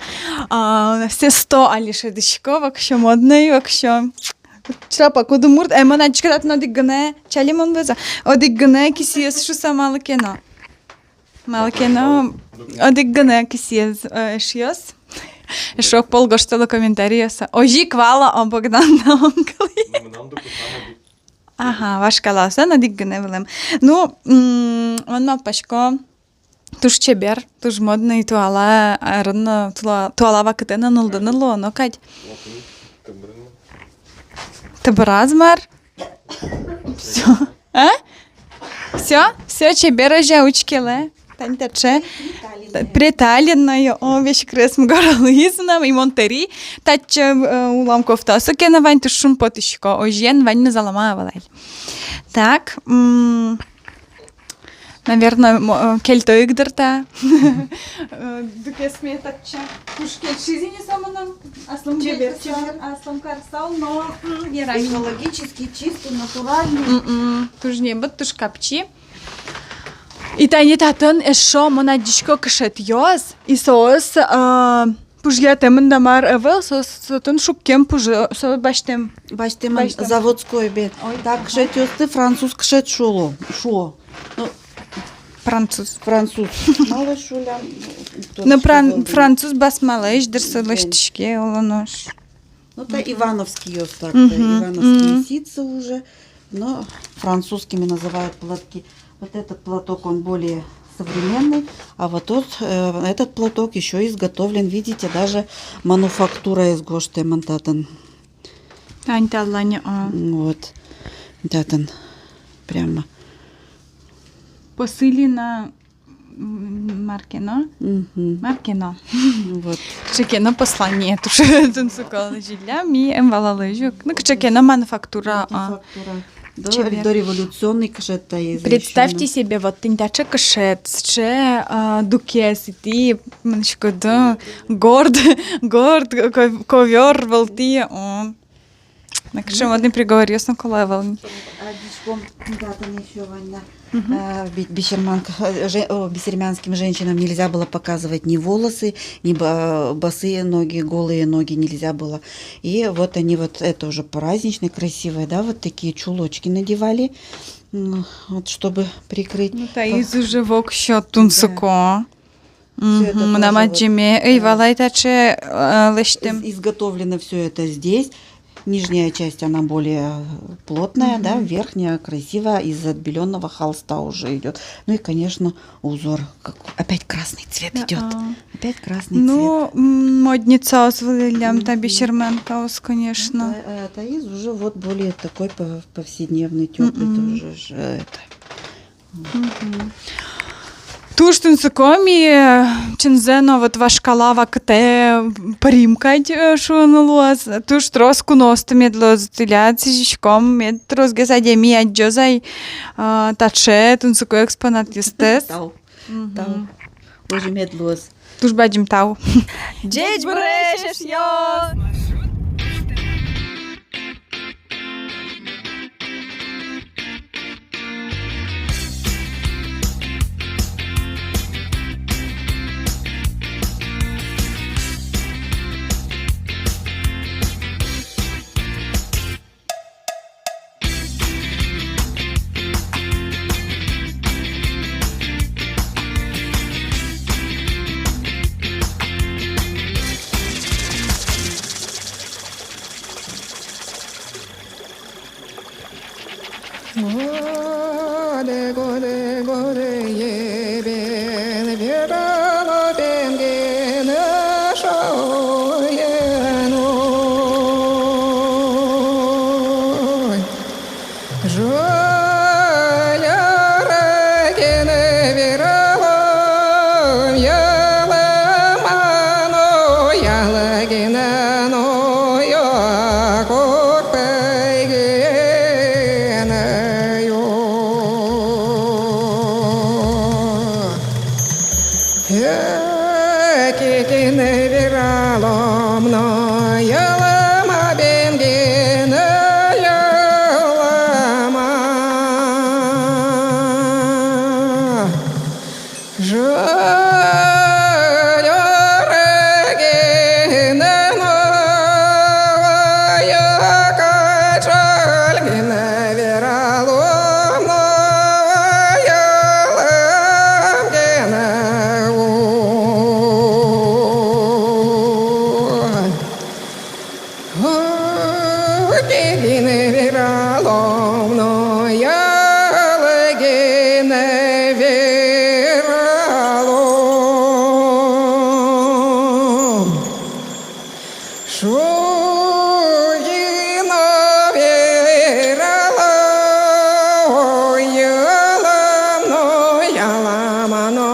Все 100 аліше дичко, якщо модний, якщо... Чрапа, коду мурт, мона дичко дати на диггане, чалі мон веза. Одиггане кисієс, що са маликено. Маликено, одиггане кисієс, шієс. Шок полгоштало коментарієса. Ожі квала, о Богдан на онкалі. Ага, ваш каласа на диггане велем. Ну, он мав пашко. Туж чебер, туж модний туала, рано туала вакытена нулдыныло, но кать. Табразмар. Все. А? Все, чебер уже учкеле. Тань таче. Приталінною, вещь кресм горализном і монтері. Тач уламков тасоке на вань тушум потишко. Ожен вань не заламавалай. Так. Наверное, кельто игдерта. Дуке сметача. Пушке чизини самоном. Аслам карсал, но экологически чистый, натуральный. Туж не бот, туж капчи. И тайни татан эшо монадичко кшет йоз. И соос пужья темен дамар эвел сотон шуккем пужо со баштем. Баштем заводской бед. Так кшет йосты француз кшет шуло. Шо? Француз. Мало шуля. Ну, француз басмалыш, дерсылыштышке, олонош. Ну, это ивановский йост так, ивановские ситцы уже, но французскими называют платки. Вот этот платок, он более современный, а вот этот платок еще изготовлен, видите, даже мануфактура из Гошты Монтатан. Вот. Татан. Прямо. Посилена Маркино. Маркино. Вот. Чекено послание. Туше тунсукала жиля ми эмвалалыжук. Ну, чекено мануфактура. Дореволюционный кашет. Представьте себе, вот тинтача кашет, че дукес, и ты, маночка, да, горд, ковер, волти, на каше модный приговор, ясно, кола волни. Бисермянским женщинам нельзя было показывать ни волосы, ни босые ноги, голые ноги нельзя было. И вот они вот это уже праздничные, красивые, да, вот такие чулочки надевали, вот чтобы прикрыть. Ну, таиз уже вок счет тунсуко. Намаджиме, эй, валайтаче лыштем. Изготовлено все это здесь. Нижняя часть, она более плотная, да, верхняя красивая, из отбеленного холста уже идет. Ну и, конечно, узор. Опять красный цвет идет. Опять красный цвет. Ну, модница с Валилям, табишермен таус, конечно. Таиз уже вот более такой повседневный, теплый тоже. Это. Туж тунсукоми, чензено вот вашка лава кте примкать шунулось, туж троску носту медло затыляться жичком, мед тросге садеми отджозай таче тунсуко экспонат естес. Тау. Боже медлоз. Туж бадим тау. Джеч брешеш йо! Яламано